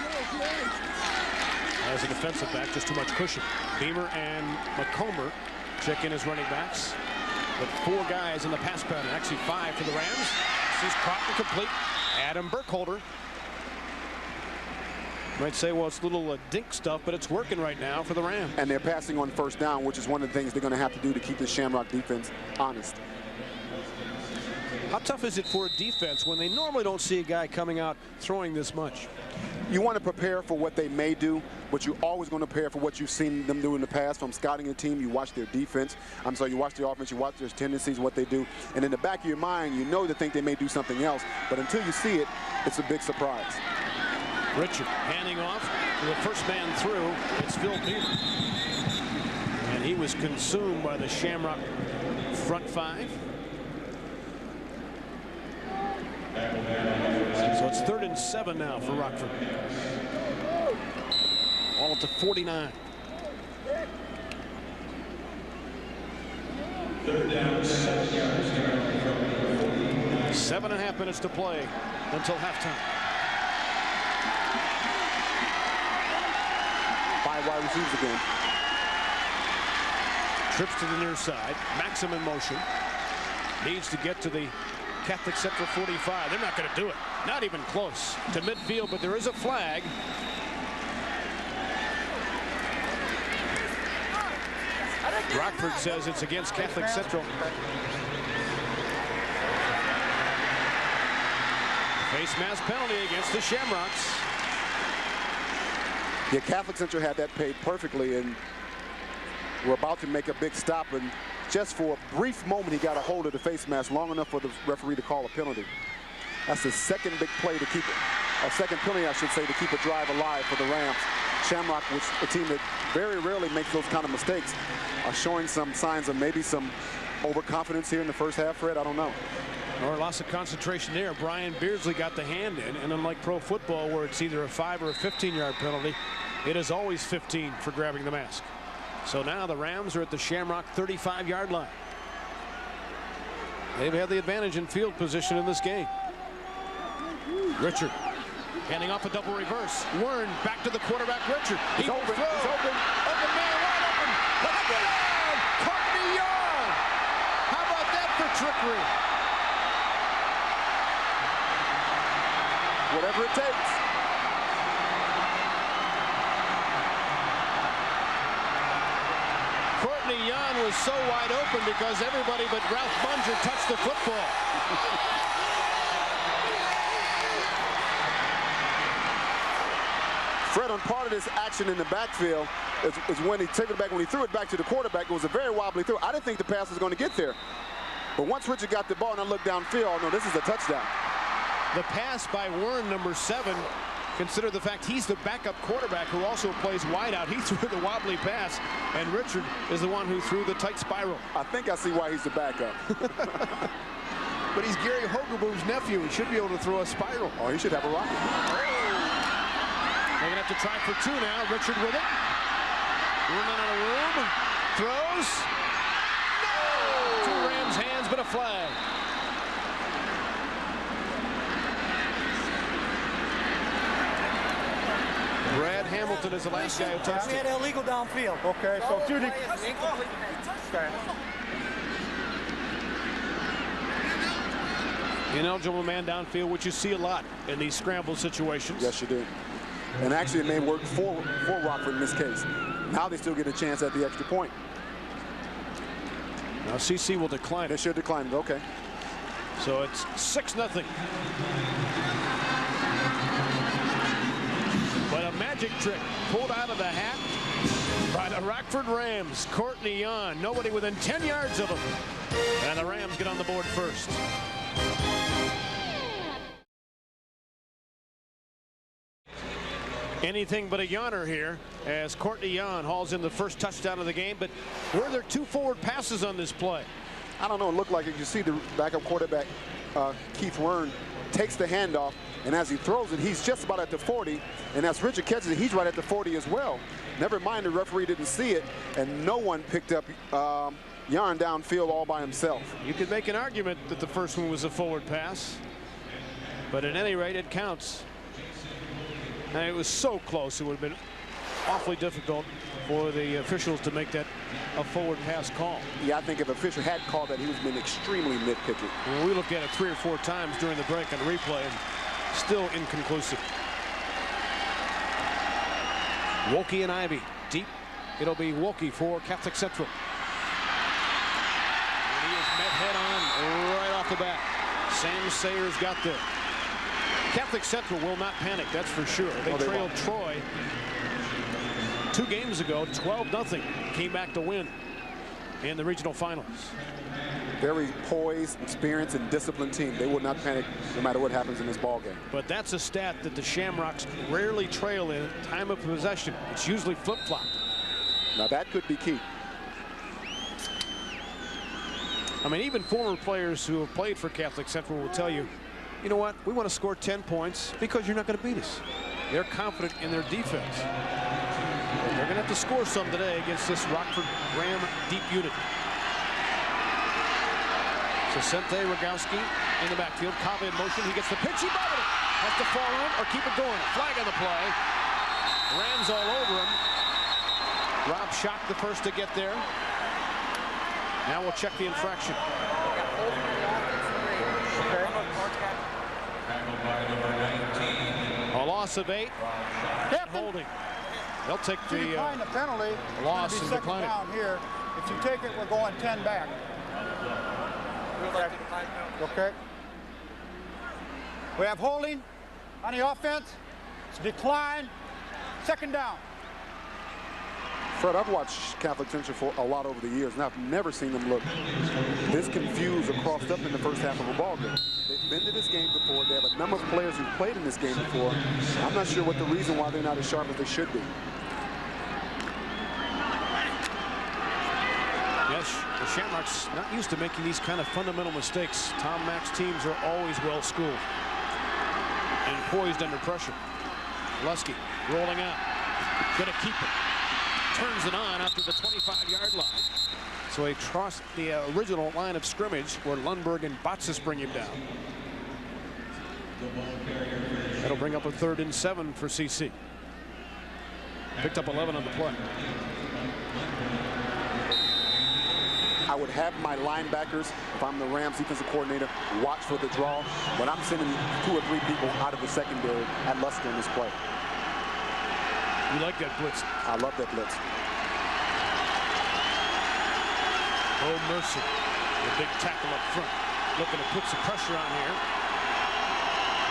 As a defensive back, just too much cushion. Beamer and McComber check in as running backs. With 4 guys in the pass pattern, actually 5 for the Rams. This is caught and complete. Adam Burkholder. Might say, well, it's a little dink stuff, but it's working right now for the Rams. And they're passing on first down, which is one of the things they're going to have to do to keep the Shamrock defense honest. How tough is it for a defense when they normally don't see a guy coming out throwing this much? You want to prepare for what they may do, but you're always going to prepare for what you've seen them do in the past. From scouting a team, you watch their defense. You watch their offense, you watch their tendencies, what they do. And in the back of your mind, you know they think they may do something else. But until you see it, it's a big surprise. Richard handing off to the first man through. It's Phil Beamer. And he was consumed by the Shamrock front 5. So it's 3rd and 7 now for Rockford. All up to 49. 7.5 minutes to play until halftime. 5 wide receivers again. Trips to the near side. Maxim in motion. Needs to get to the Catholic Central 45. They're not going to do it. Not even close to midfield, but there is a flag. Rockford says it's against Catholic Central. Face mask penalty against the Shamrocks. Yeah, Catholic Central had that paid perfectly, and we're about to make a big stop, and just for a brief moment he got a hold of the face mask long enough for the referee to call a penalty. That's the second big play to keep it, or second penalty I should say, to keep a drive alive for the Rams. Shamrock, which a team that very rarely makes those kind of mistakes, are showing some signs of maybe some overconfidence here in the first half, Fred. I don't know. Or loss of concentration there. Brian Beardsley got the hand in, and unlike pro football where it's either a 5 or a 15-yard penalty, it is always 15 for grabbing the mask. So now the Rams are at the Shamrock 35-yard line. They've had the advantage in field position in this game. Richard handing off a double reverse. Wern back to the quarterback. Richard. He's open. He's open. Open man, wide open. Touchdown! Courtney Young. How about that for trickery? Whatever it takes. Courtney Young was so wide open because everybody but Ralph Bunger touched the football. Fred, on part of this action in the backfield is when he took it back, when he threw it back to the quarterback, it was a very wobbly throw. I didn't think the pass was going to get there. But once Richard got the ball and I looked downfield, oh no, this is a touchdown. The pass by Wern, number 7, consider the fact he's the backup quarterback who also plays wide out. He threw the wobbly pass, and Richard is the one who threw the tight spiral. I think I see why he's the backup. But he's Gary Hogaboom's nephew. He should be able to throw a spiral. Oh, he should have a rocket. They're going to have to try for 2 now. Richard with it. Running out of room. Throws. No! 2 Rams hands, but a flag. Brad Hamilton is the last guy who touched We it. had illegal downfield. Okay, so Judy. Ineligible man downfield, which you see a lot in these scramble situations. Yes, you do. And actually it may work for Rockford in this case. Now they still get a chance at the extra point. Now CC will decline it. They should decline it, okay. So it's 6-0. But a magic trick pulled out of the hat by the Rockford Rams. Courtney Young, nobody within 10 yards of him. And the Rams get on the board first. Anything but a yawner here as Courtney Yon hauls in the first touchdown of the game. But were there 2 forward passes on this play? I don't know. It looked like it. You see the backup quarterback, Keith Wern, takes the handoff, and as he throws it, he's just about at the 40. And as Richard catches it, he's right at the 40 as well. Never mind, the referee didn't see it, and no one picked up Yarn downfield all by himself. You could make an argument that the first one was a forward pass, but at any rate, it counts. And it was so close, it would have been awfully difficult for the officials to make that a forward pass call. Yeah, I think if official had called that, he would have been extremely nitpicky. Well, we looked at it 3 or 4 times during the break on replay, and still inconclusive. Wilkie and Ivy deep. It'll be Wilkie for Catholic Central. And he is met head on right off the bat. Sam Sayers got there. Catholic Central will not panic, that's for sure. They trailed Troy 2 games ago, 12-0. Came back to win in the regional finals. Very poised, experienced, and disciplined team. They will not panic no matter what happens in this ball game. But that's a stat that the Shamrocks rarely trail in time of possession. It's usually flip-flop. Now that could be key. I mean, even former players who have played for Catholic Central will tell you, you know what, we want to score 10 points because you're not going to beat us. They're confident in their defense. But they're going to have to score some today against this Rockford Ram deep unit. Vicente Rogowski in the backfield. Kava in motion. He gets the pitch. He bobbled it. Has to fall on or keep it going. Flag on the play. Rams all over him. Rob Schock the first to get there. Now we'll check the infraction. A loss of 8. Holding. They'll take the penalty. Loss and decline it. Down here. If you take it, we're going 10 back. Okay. We have holding on the offense. It's decline. 2nd down. Fred, I've watched Catholic Central for a lot over the years, and I've never seen them look this confused or crossed up in the first half of a ball game. They've been to this game before. They have a number of players who've played in this game before. I'm not sure what the reason why they're not as sharp as they should be. Yes, the Shamrocks not used to making these kind of fundamental mistakes. Tom Mack's teams are always well schooled and poised under pressure. Lusky rolling out. Going to keep it. Turns it on after the 25-yard line. So he crossed the original line of scrimmage where Lundberg and Botsis bring him down. That'll bring up a 3rd and 7 for CC. Picked up 11 on the play. I would have my linebackers, if I'm the Rams defensive coordinator, watch for the draw, but I'm sending 2 or 3 people out of the secondary at Luster in this play. You like that blitz? I love that blitz. Oh, Mercer, the big tackle up front, looking to put some pressure on here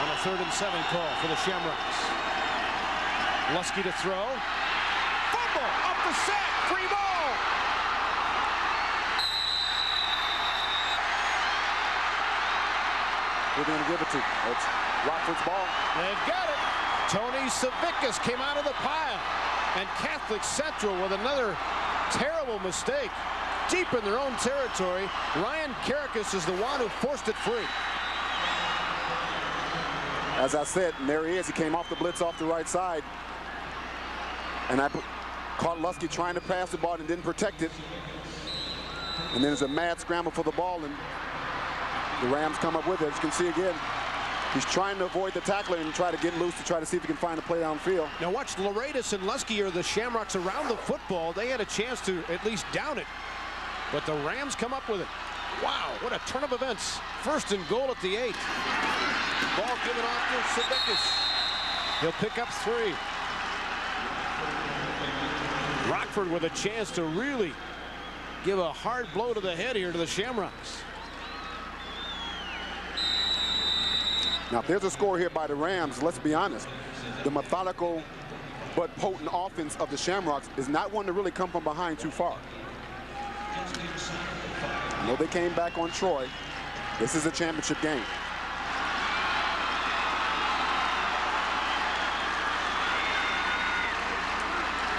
on a 3rd and 7 call for the Shamrocks. Lusky to throw. Fumble off the sack, free ball. We're going to give it to. It's Rockford's ball. They've got it. Tony Savickas came out of the pile. And Catholic Central with another terrible mistake. Deep in their own territory. Ryan Karakas is the one who forced it free. As I said, and there he is. He came off the blitz off the right side. And I caught Lusky trying to pass the ball and didn't protect it. And then there's a mad scramble for the ball, and the Rams come up with it. As you can see again, he's trying to avoid the tackler and try to get loose to try to see if he can find a play downfield. Now watch Loredas and Lusky are the Shamrocks around the football. They had a chance to at least down it. But the Rams come up with it. Wow, what a turn of events. 1st and goal at the 8. Ball given off to Savickas. He'll pick up 3. Rockford with a chance to really give a hard blow to the head here to the Shamrocks. Now, if there's a score here by the Rams, let's be honest, the methodical but potent offense of the Shamrocks is not one to really come from behind too far. I know they came back on Troy. This is a championship game.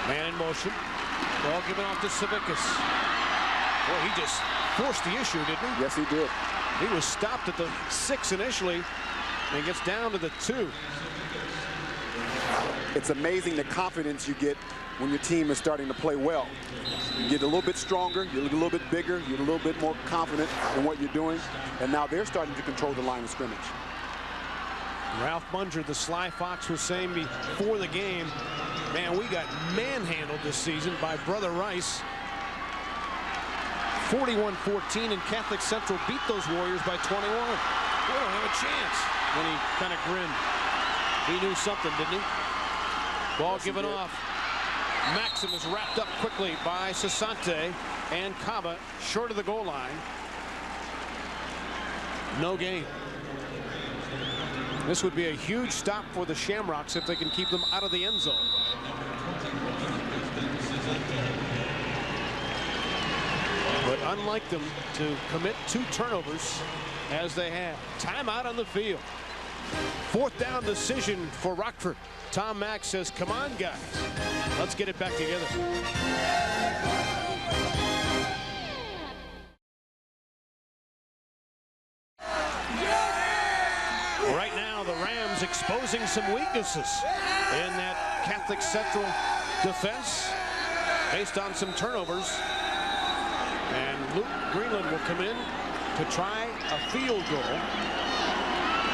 Man in motion. Ball given off to Savickas. Boy, he just forced the issue, didn't he? Yes, he did. He was stopped at the 6 initially and gets down to the 2. It's amazing the confidence you get when your team is starting to play well. You get a little bit stronger, you look a little bit bigger, you're a little bit more confident in what you're doing, and now they're starting to control the line of scrimmage. Ralph Munger, the Sly Fox, was saying before the game, man, we got manhandled this season by Brother Rice. 41-14, and Catholic Central beat those Warriors by 21. We don't have a chance. When he kind of grinned. He knew something, didn't he? Ball given off. Maxim is wrapped up quickly by Sassante, and Kaba short of the goal line. No gain. This would be a huge stop for the Shamrocks if they can keep them out of the end zone. But unlike them to commit 2 turnovers as they have. Timeout on the field. 4th down decision for Rockford. Tom Mack says, come on, guys. Let's get it back together. Right now, the Rams exposing some weaknesses in that Catholic Central defense based on some turnovers. And Luke Greenland will come in to try a field goal.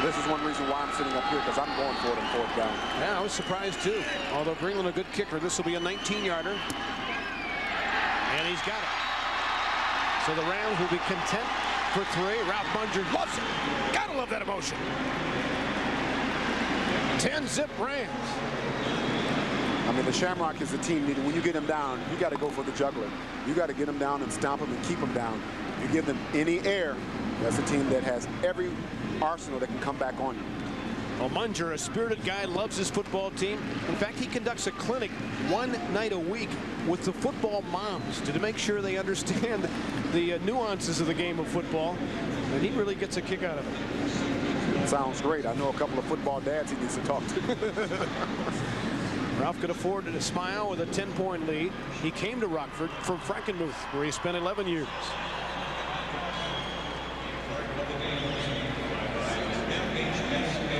This is one reason why I'm sitting up here, because I'm going for it on 4th down. Yeah, I was surprised too. Although Greenland a good kicker, this will be a 19-yarder. And he's got it. So the Rams will be content for 3. Ralph Munger loves it. Gotta love that emotion. 10-zip Rams. I mean, the Shamrock is a team that when you get them down, you got to go for the juggler. You got to get them down and stomp them and keep them down. You give them any air, that's a team that has every arsenal that can come back on you. Well, Munger, a spirited guy, loves his football team. In fact, he conducts a clinic 1 night a week with the football moms to make sure they understand the nuances of the game of football. And he really gets a kick out of it. Sounds great. I know a couple of football dads he needs to talk to. Ralph could afford to smile with a 10-point lead. He came to Rockford from Frankenmuth, where he spent 11 years.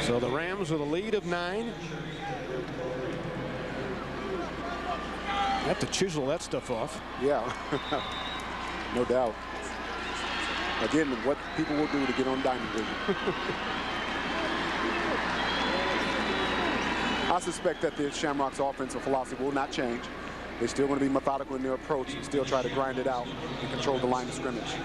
So the Rams with a lead of 9. Have to chisel that stuff off. Yeah, no doubt. Again, what people will do to get on dining vision. I suspect that the Shamrocks' offensive philosophy will not change. They're still going to be methodical in their approach and still try to grind it out and control the line of scrimmage.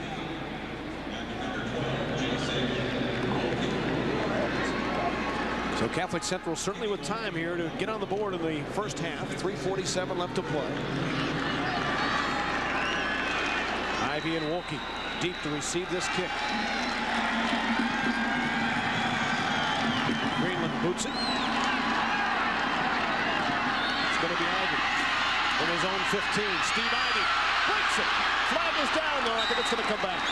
So Catholic Central certainly with time here to get on the board in the first half. 3:47 left to play. Ivy and Wolke deep to receive this kick. Greenland boots it. It's going to be Ivy in his own 15. Steve Ivy breaks it. Flag is down, though. I think it's going to come back.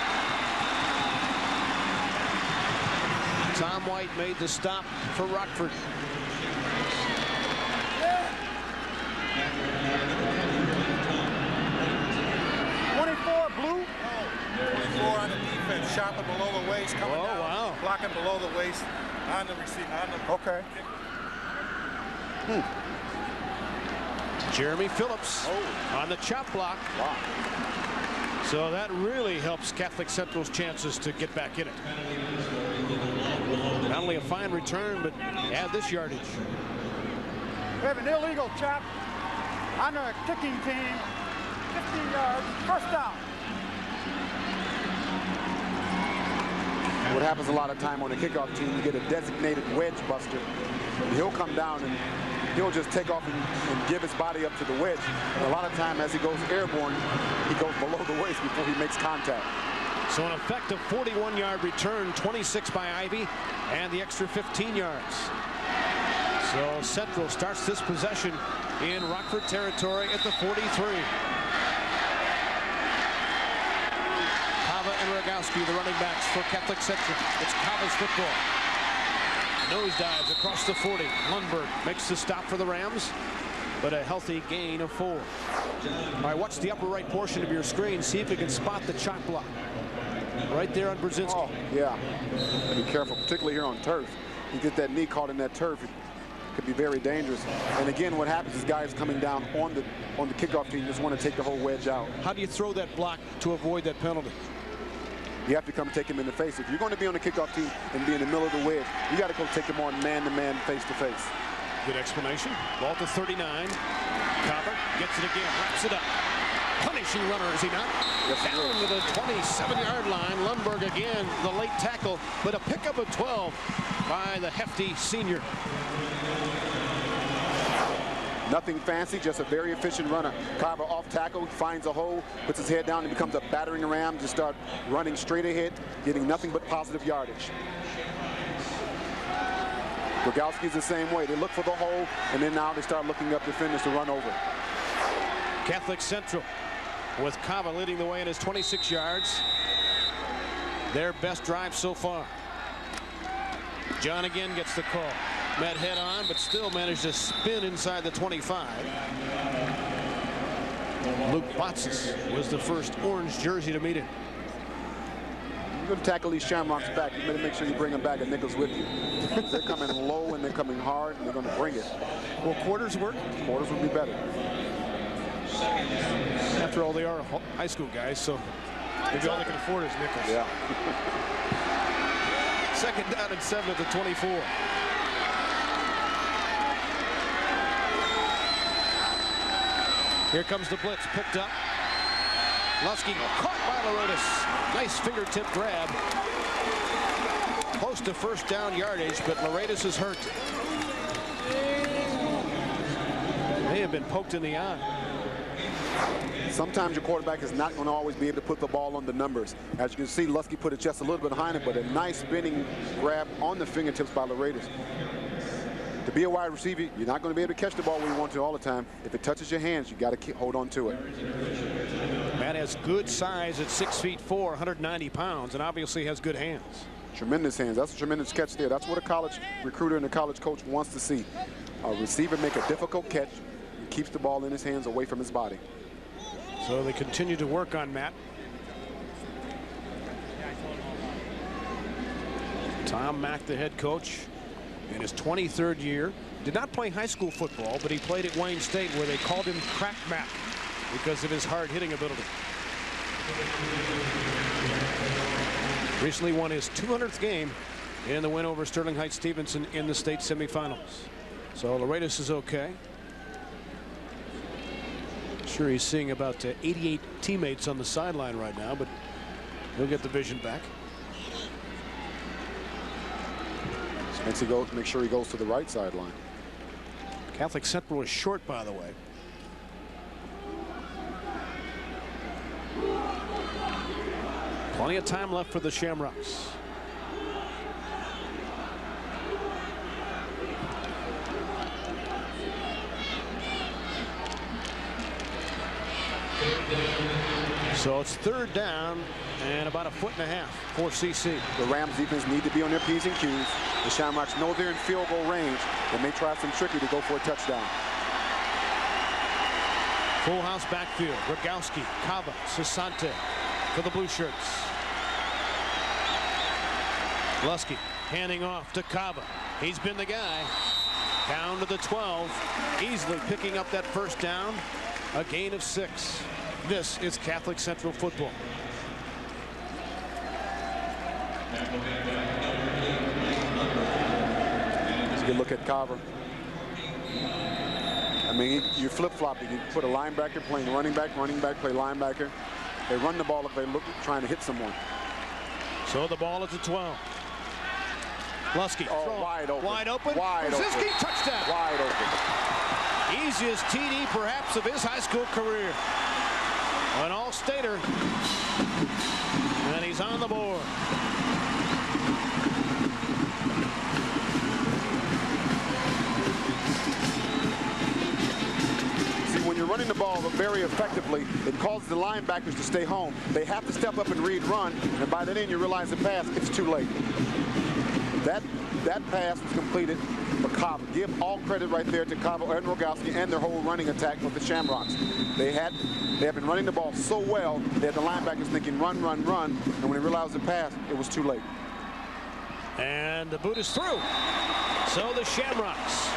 Tom White made the stop for Rockford. Blue. 24 on the defense, shopping below the waist, coming down, wow. blocking below the waist on the receiver. Okay. Jeremy Phillips on the chop block. Wow. So that really helps Catholic Central's chances to get back in it. Not only a fine return, but add this yardage. We have an illegal chop on the kicking team. 15 yards, first down. What happens a lot of time on the kickoff team, you get a designated wedge buster. He'll come down and he'll just take off and give his body up to the wedge. And a lot of time as he goes airborne, he goes below the waist before he makes contact. So an effective 41-yard return, 26 by Ivy, and the extra 15 yards. So Central starts this possession in Rockford territory at the 43. Kava and Rogowski, the running backs for Catholic Central. It's Cava's football. Nosedives across the 40. Lundberg makes the stop for the Rams, but a healthy gain of 4. All right, watch the upper right portion of your screen. See if you can spot the chop block. Right there on Brzezinski. Oh, yeah. Be careful, particularly here on turf. You get that knee caught in that turf, it could be very dangerous. And again, what happens is guys coming down on the kickoff team just want to take the whole wedge out. How do you throw that block to avoid that penalty? You have to come take him in the face. If you're going to be on the kickoff team and be in the middle of the wedge, you got to go take him on man-to-man, face-to-face. Good explanation. Ball to 39. Cava gets it again, wraps it up. Punishing runner, is he not? Yes, down to the 27-yard line. Lundberg again, the late tackle, but a pickup of 12 by the hefty senior. Nothing fancy, just a very efficient runner. Carver off tackle, finds a hole, puts his head down, and becomes a battering ram to start running straight ahead, getting nothing but positive yardage. Rogowski's the same way. They look for the hole, and then now they start looking up defenders to run over. Catholic Central with Cava leading the way in his 26 yards. Their best drive so far. John again gets the call. Met head on, but still managed to spin inside the 25. Luke Botsis was the first orange jersey to meet him. You're going to tackle these Shamrocks back. You better make sure you bring them back and nickels with you. They're coming low and they're coming hard, and they're going to bring it. Will quarters work? Quarters would be better. After all, they are high school guys, so maybe all they can afford is nickels. Yeah. Second down and 7 at the 24. Here comes the blitz, picked up. Lusky caught by Loretis. Nice fingertip grab. Close to first down yardage, but Loretis is hurt. May have been poked in the eye. Sometimes your quarterback is not going to always be able to put the ball on the numbers. As you can see, Lusky put it just a little bit behind it, but a nice spinning grab on the fingertips by Loretis. To be a wide receiver, you're not going to be able to catch the ball where you want to all the time. If it touches your hands, you got to hold on to it. Matt has good size at 6'4", 190 pounds, and obviously has good hands. Tremendous hands. That's a tremendous catch there. That's what a college recruiter and a college coach wants to see. A receiver make a difficult catch and keeps the ball in his hands away from his body. So they continue to work on Matt. Tom Mack, the head coach, in his 23rd year. Did not play high school football, but he played at Wayne State, where they called him Crack Mack because of his hard-hitting ability. Recently won his 200th game in the win over Sterling Heights Stevenson in the state semifinals. So Loretis is okay. Sure, he's seeing about 88 teammates on the sideline right now, but he'll get the vision back. Makes he go, make sure he goes to the right sideline. Catholic Central is short, by the way. Plenty of time left for the Shamrocks. So it's third down and about 1.5 feet for CC. The Rams defense need to be on their P's and Q's. The Shamrocks know they're in field goal range. They may try some trickery to go for a touchdown. Full house backfield. Rogowski, Cava, Sasante for the blue shirts. Lusky handing off to Cava. He's been the guy. Down to the 12. Easily picking up that first down. A gain of 6. This is Catholic Central football. Let's get a look at Carver. I mean, you flip-flop. You put a linebacker playing running back play linebacker. They run the ball if they look trying to hit someone. So the ball is at 12. Lusky, wide open. Wide open. Wide Brzezinski, open. touchdown. Wide open. Easiest TD perhaps of his high school career. An all-stater. And he's on the board. See, when you're running the ball very effectively. It causes the linebackers to stay home. They have to step up and read run, and by that end you realize the pass, it's too late. That pass was completed for Cava. Give all credit right there to Cava and Rogowski and their whole running attack with the Shamrocks. They have been running the ball so well that the linebackers thinking run, run, run, and when they realized the pass, it was too late. And the boot is through. So the Shamrocks,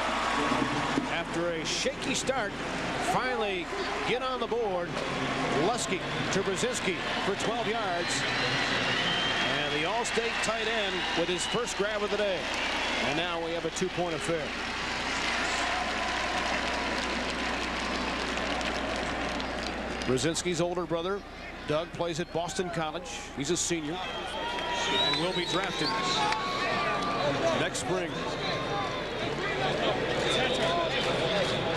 after a shaky start, finally get on the board. Lusky to Brzezinski for 12 yards. And the All-State tight end with his first grab of the day. And now we have a two-point affair. Brzezinski's older brother, Doug, plays at Boston College. He's a senior and will be drafted next spring.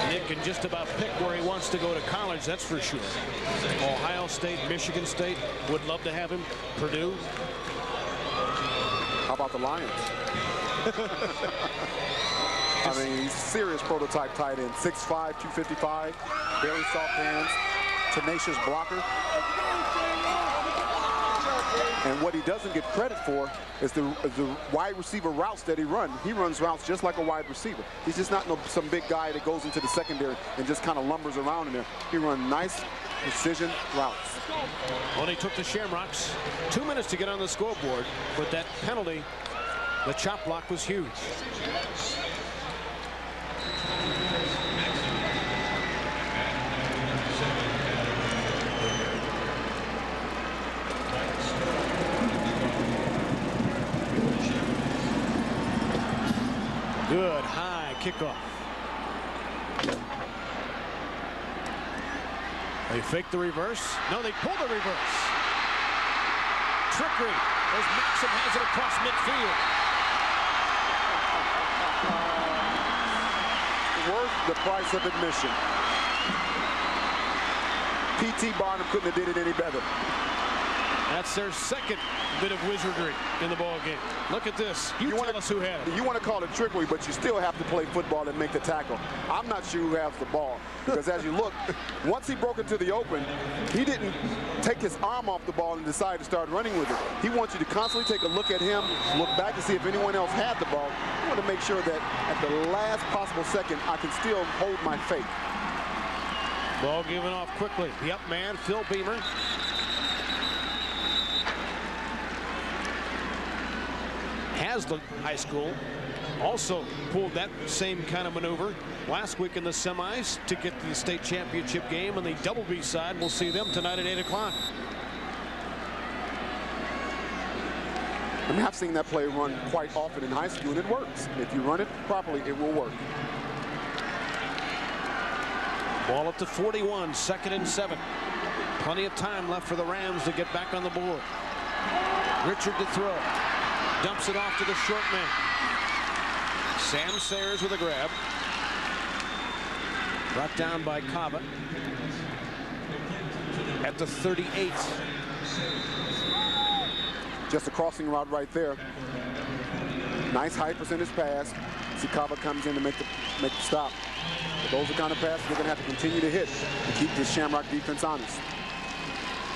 Nick can just about pick where he wants to go to college, that's for sure. Ohio State, Michigan State, would love to have him. Purdue. How about the Lions? I mean, he's serious prototype tight end. 6'5", 255, very soft hands, tenacious blocker. And what he doesn't get credit for is the wide receiver routes that he runs. He runs routes just like a wide receiver. He's just not some big guy that goes into the secondary and just kind of lumbers around in there. He runs nice precision routes. Well, he took the Shamrocks 2 minutes to get on the scoreboard, but that penalty, the chop block, was huge. Good high kickoff. They fake the reverse. No, they pull the reverse. Trickery as Maxim has it across midfield. Worth the price of admission. P.T. Barnum couldn't have did it any better. That's their second bit of wizardry in the ball game. Look at this. You tell us who had it. You want to call it trickery, but you still have to play football and make the tackle. I'm not sure who has the ball, because as you look, once he broke into the open, he didn't take his arm off the ball and decide to start running with it. He wants you to constantly take a look at him, look back to see if anyone else had the ball. I want to make sure that at the last possible second, I can still hold my faith. Ball given off quickly. The up man, Phil Beamer. Haslam High School also pulled that same kind of maneuver last week in the semis to get to the state championship game, and the double B side, we'll see them tonight at 8 o'clock. I mean, I've seen that play run quite often in high school, and it works. If you run it properly, it will work. Ball up to 41, 2nd and 7. Plenty of time left for the Rams to get back on the board. Richard to throw. Dumps it off to the short man. Sam Sayers with a grab. Brought down by Cava at the 38. Just a crossing route right there. Nice high percentage pass. See, Cava comes in to make the stop. But those are the kind of passes they're going to have to continue to hit to keep this Shamrock defense honest.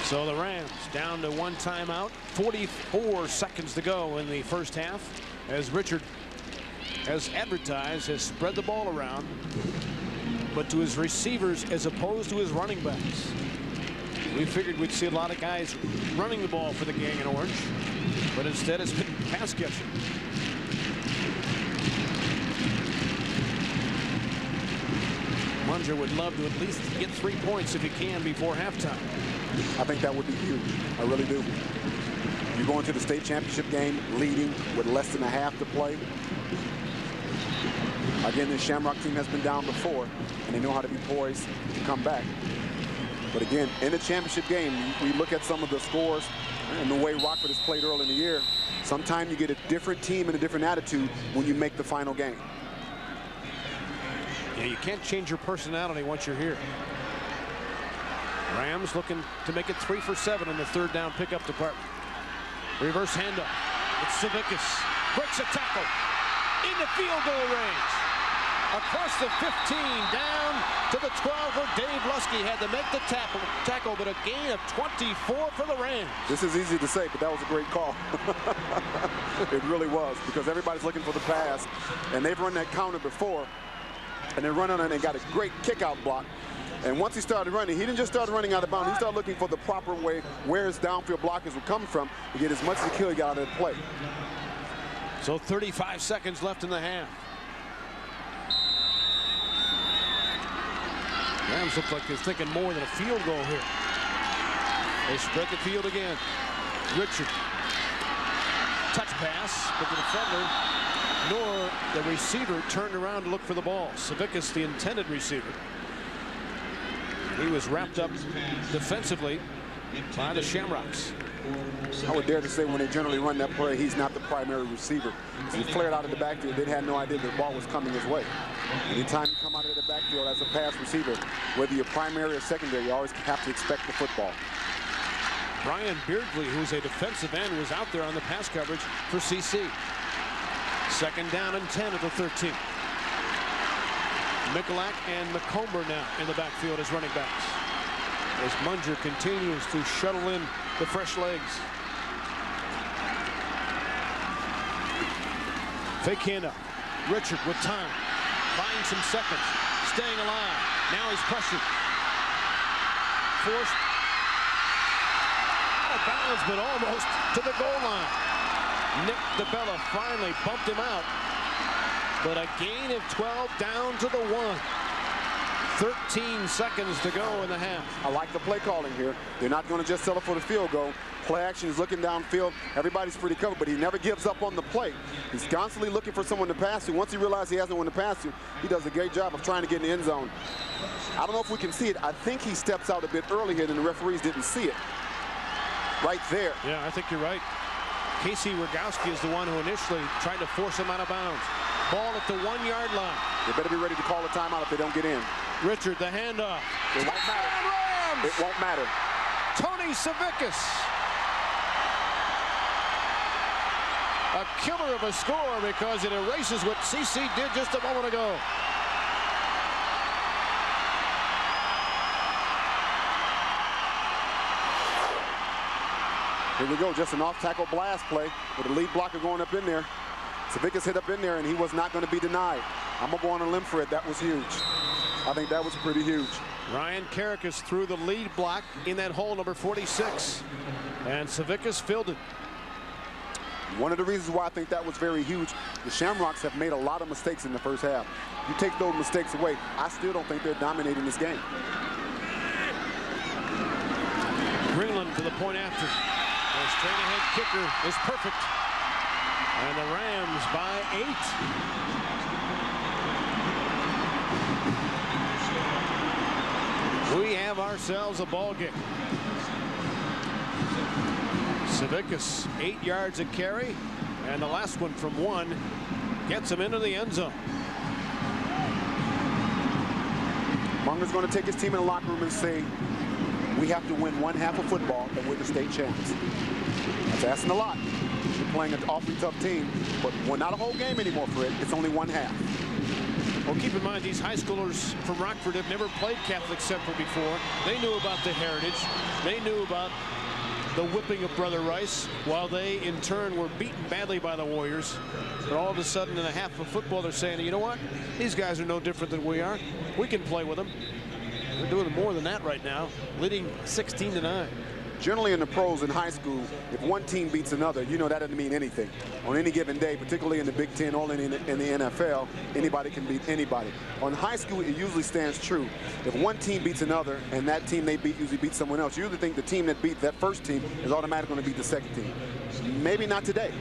So the Rams down to one timeout. 44 seconds to go in the first half, as Richard, as advertised, has spread the ball around, but to his receivers as opposed to his running backs. We figured we'd see a lot of guys running the ball for the Gang in Orange, but instead it's been pass catching. Munger would love to at least get 3 points if he can before halftime. I think that would be huge. I really do. You go into the state championship game leading with less than a half to play. Again, this Shamrock team has been down before, and they know how to be poised to come back. But again, in the championship game, we look at some of the scores and the way Rockford has played early in the year. Sometimes you get a different team and a different attitude when you make the final game. Yeah, you can't change your personality once you're here. Rams looking to make it 3 for 7 in the third down pickup department. Reverse handoff. It's Savickas. Breaks a tackle. In the field goal range. across the 15, down to the 12 where Dave Lusky had to make the tackle, but a gain of 24 for the Rams. This is easy to say, but that was a great call. It really was, because everybody's looking for the pass, and they've run that counter before, and they run on it and got a great kick-out block. And once he started running, he didn't just start running out of bounds. He started looking for the proper way where his downfield blockers would come from to get as much as he could out of that play. So 35 seconds left in the half. Rams look like they're thinking more than a field goal here. They spread the field again. Richard. Touch pass, but the defender nor the receiver turned around to look for the ball. Savickas, the intended receiver. He was wrapped up defensively by the Shamrocks. I would dare to say when they generally run that play, he's not the primary receiver. So he flared out of the backfield. They had no idea the ball was coming his way. Anytime you come out of the backfield as a pass receiver, whether you're primary or secondary, you always have to expect the football. Brian Beardsley, who's a defensive end, was out there on the pass coverage for CC. Second down and 10 at the 13. Michalak and McComber now in the backfield as running backs, as Munger continues to shuttle in the fresh legs. Fake handoff. Richard with time, buying some seconds, staying alive. Now he's pressured. Forced out of bounds, but almost to the goal line. Nick DeBella finally bumped him out, but a gain of 12 down to the 1. 13 seconds to go in the half. I like the play calling here. They're not going to just settle for the field goal. Play action is looking downfield. Everybody's pretty covered, but he never gives up on the play. He's constantly looking for someone to pass to. Once he realizes he has no one to pass to, he does a great job of trying to get in the end zone. I don't know if we can see it. I think he steps out a bit earlier than the referees didn't see it. Right there. Yeah, I think you're right. Casey Rogowski is the one who initially tried to force him out of bounds. Ball at the 1 yard line. They better be ready to call a timeout if they don't get in. Richard, the handoff. It won't matter. Rams! It won't matter. Tony Savickas. A killer of a score because it erases what CC did just a moment ago. Here we go, just an off-tackle blast play with the lead blocker going up in there. Savickas hit up in there, and he was not going to be denied. I'm going to go on a limb for it. That was huge. I think that was pretty huge. Ryan Carrick is through the lead block in that hole, number 46. And Savickas filled it. One of the reasons why I think that was very huge, the Shamrocks have made a lot of mistakes in the first half. You take those mistakes away, I still don't think they're dominating this game. Greenland for the point after. The straight ahead kicker is perfect. And the Rams by 8. We have ourselves a ball game. Savickas, 8 yards a carry, and the last one from 1 gets him into the end zone. Munger's going to take his team in the locker room and say, we have to win one half of football and we're the state champs. That's asking a lot. You're playing an awfully tough team, but we're not a whole game anymore, Fred. It's only one half. Well, keep in mind, these high schoolers from Rockford have never played Catholic Central before. They knew about the heritage. They knew about the whipping of Brother Rice, while they, in turn, were beaten badly by the Warriors. But all of a sudden, in a half of football, they're saying, you know what? These guys are no different than we are. We can play with them. They're doing more than that right now, leading 16-9. Generally in the pros in high school, if one team beats another, you know that doesn't mean anything. On any given day, particularly in the Big Ten or in the NFL, anybody can beat anybody. On high school, it usually stands true. If one team beats another and that team they beat usually beats someone else, you usually think the team that beat that first team is automatically going to beat the second team. Maybe not today.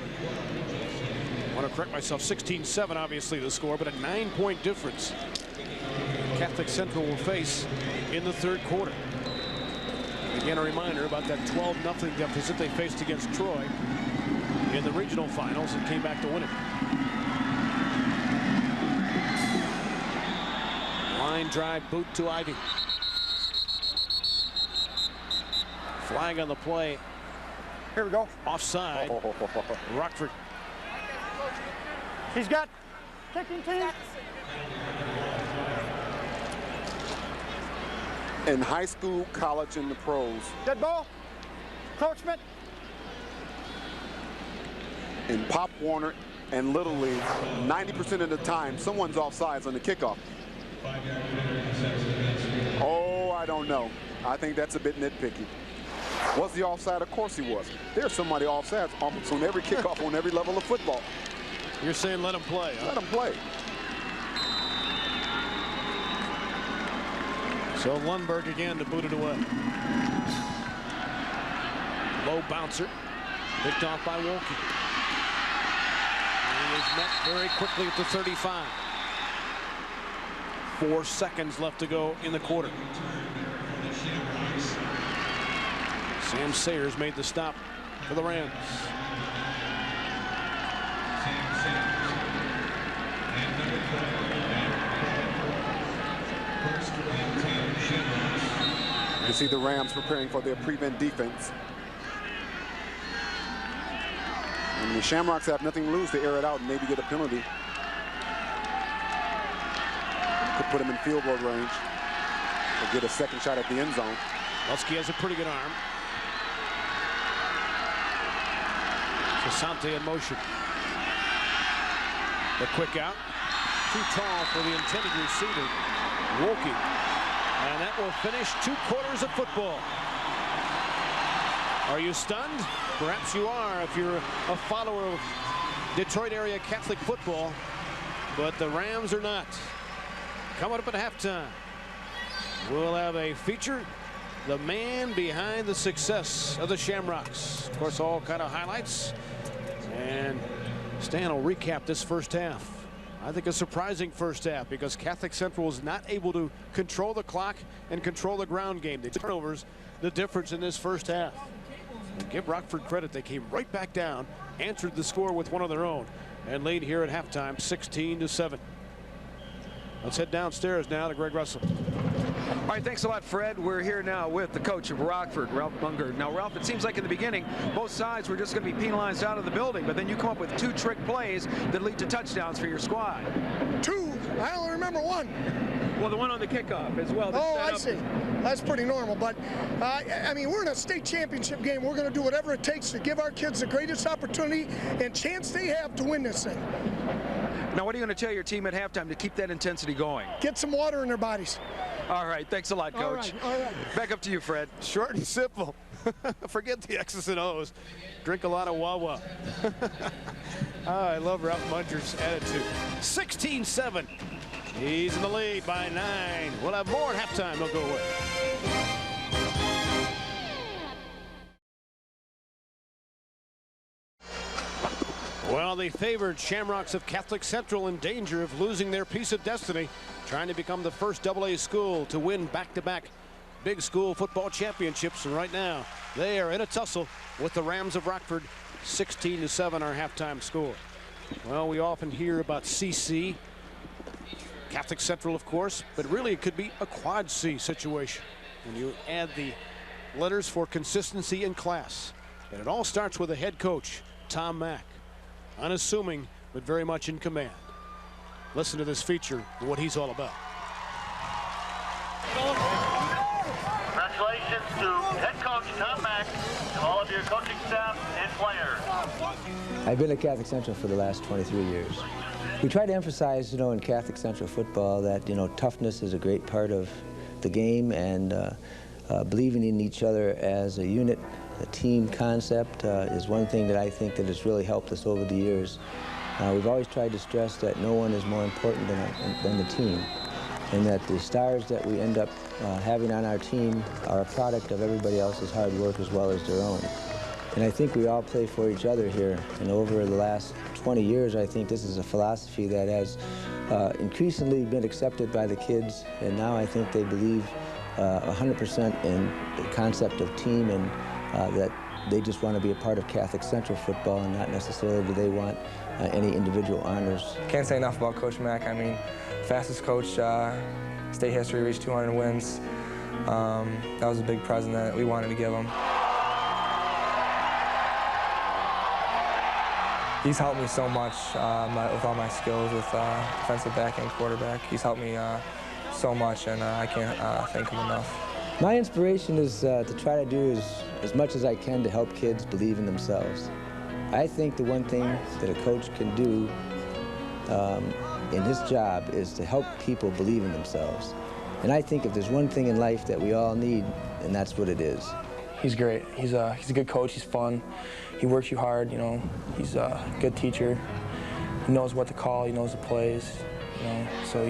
I want to correct myself, 16-7 obviously the score, but a 9-point difference Catholic Central will face in the third quarter. Again, a reminder about that 12-0 deficit they faced against Troy in the regional finals and came back to win it. Line drive boot to Ivy. Flag on the play. Here we go. Offside. Rockford. He's got kicking team. In high school, college, and the pros. Dead ball. Coachman. In Pop Warner and Little League, 90% of the time, someone's offsides on the kickoff. Oh, I don't know. I think that's a bit nitpicky. Was he offside? Of course he was. There's somebody offside almost on every kickoff on every level of football. You're saying let him play, huh? Let him play. So Lundberg again to boot it away. Low bouncer. Picked off by Wolke. He is met very quickly at the 35. 4 seconds left to go in the quarter. Sam Sayers made the stop for the Rams. You see the Rams preparing for their prevent defense. And the Shamrocks have nothing to lose to air it out and maybe get a penalty. Could put him in field goal range or get a second shot at the end zone. Lusky has a pretty good arm. Sasante in motion. The quick out. Too tall for the intended receiver, Wolke. And that will finish 2 quarters of football. Are you stunned? Perhaps you are if you're a follower of Detroit area Catholic football. But the Rams are not. Coming up at halftime, we'll have a feature. The man behind the success of the Shamrocks. Of course, all kind of highlights. And Stan will recap this first half. I think a surprising first half because Catholic Central was not able to control the clock and control the ground game. The turnovers, the difference in this first half. And give Rockford credit. They came right back down, answered the score with one of their own, and lead here at halftime 16-7. Let's head downstairs now to Greg Russell. All right, thanks a lot, Fred. We're here now with the coach of Rockford, Ralph Munger. Now, Ralph, it seems like in the beginning, both sides were just going to be penalized out of the building, but then you come up with 2 trick plays that lead to touchdowns for your squad. 2? I only remember 1. Well, the one on the kickoff as well. Oh, I see. That's pretty normal. But, I mean, we're in a state championship game. We're going to do whatever it takes to give our kids the greatest opportunity and chance they have to win this thing. Now, what are you going to tell your team at halftime to keep that intensity going? Get some water in their bodies. All right. Thanks a lot, Coach. All right. Back up to you, Fred. Short and simple. Forget the X's and O's. Drink a lot of Wawa. I love Ralph Munger's attitude. 16-7. He's in the lead by 9. We'll have more at halftime. Don't go away. Well, the favored Shamrocks of Catholic Central in danger of losing their piece of destiny, trying to become the first AA school to win back-to-back big school football championships. And right now, they are in a tussle with the Rams of Rockford. 16-7 our halftime score. Well, we often hear about CC, Catholic Central, of course, but really it could be a quad C situation when you add the letters for consistency in class. And it all starts with a head coach, Tom Mack. Unassuming, but very much in command. Listen to this feature and what he's all about. Congratulations to head coach Tom Mack and all of your coaching staff and players. I've been at Catholic Central for the last 23 years. We try to emphasize, in Catholic Central football that, toughness is a great part of the game, and believing in each other as a unit. The team concept is one thing that I think that has really helped us over the years. We've always tried to stress that no one is more important than the team, and that the stars that we end up having on our team are a product of everybody else's hard work as well as their own. And I think we all play for each other here. And over the last 20 years, I think this is a philosophy that has increasingly been accepted by the kids, and now I think they believe 100% in the concept of team, and that they just want to be a part of Catholic Central football, and not necessarily do they want any individual honors. Can't say enough about Coach Mack. I mean, fastest coach, state history, reached 200 wins. That was a big present that we wanted to give him. He's helped me so much with all my skills with defensive back and quarterback. He's helped me so much, and I can't thank him enough. My inspiration is to try to do as much as I can to help kids believe in themselves. I think the one thing that a coach can do in his job is to help people believe in themselves. And I think if there's one thing in life that we all need, and that's what it is. He's great. He's a good coach. He's fun. He works you hard. You know, he's a good teacher. He knows what to call. He knows the plays. You know, so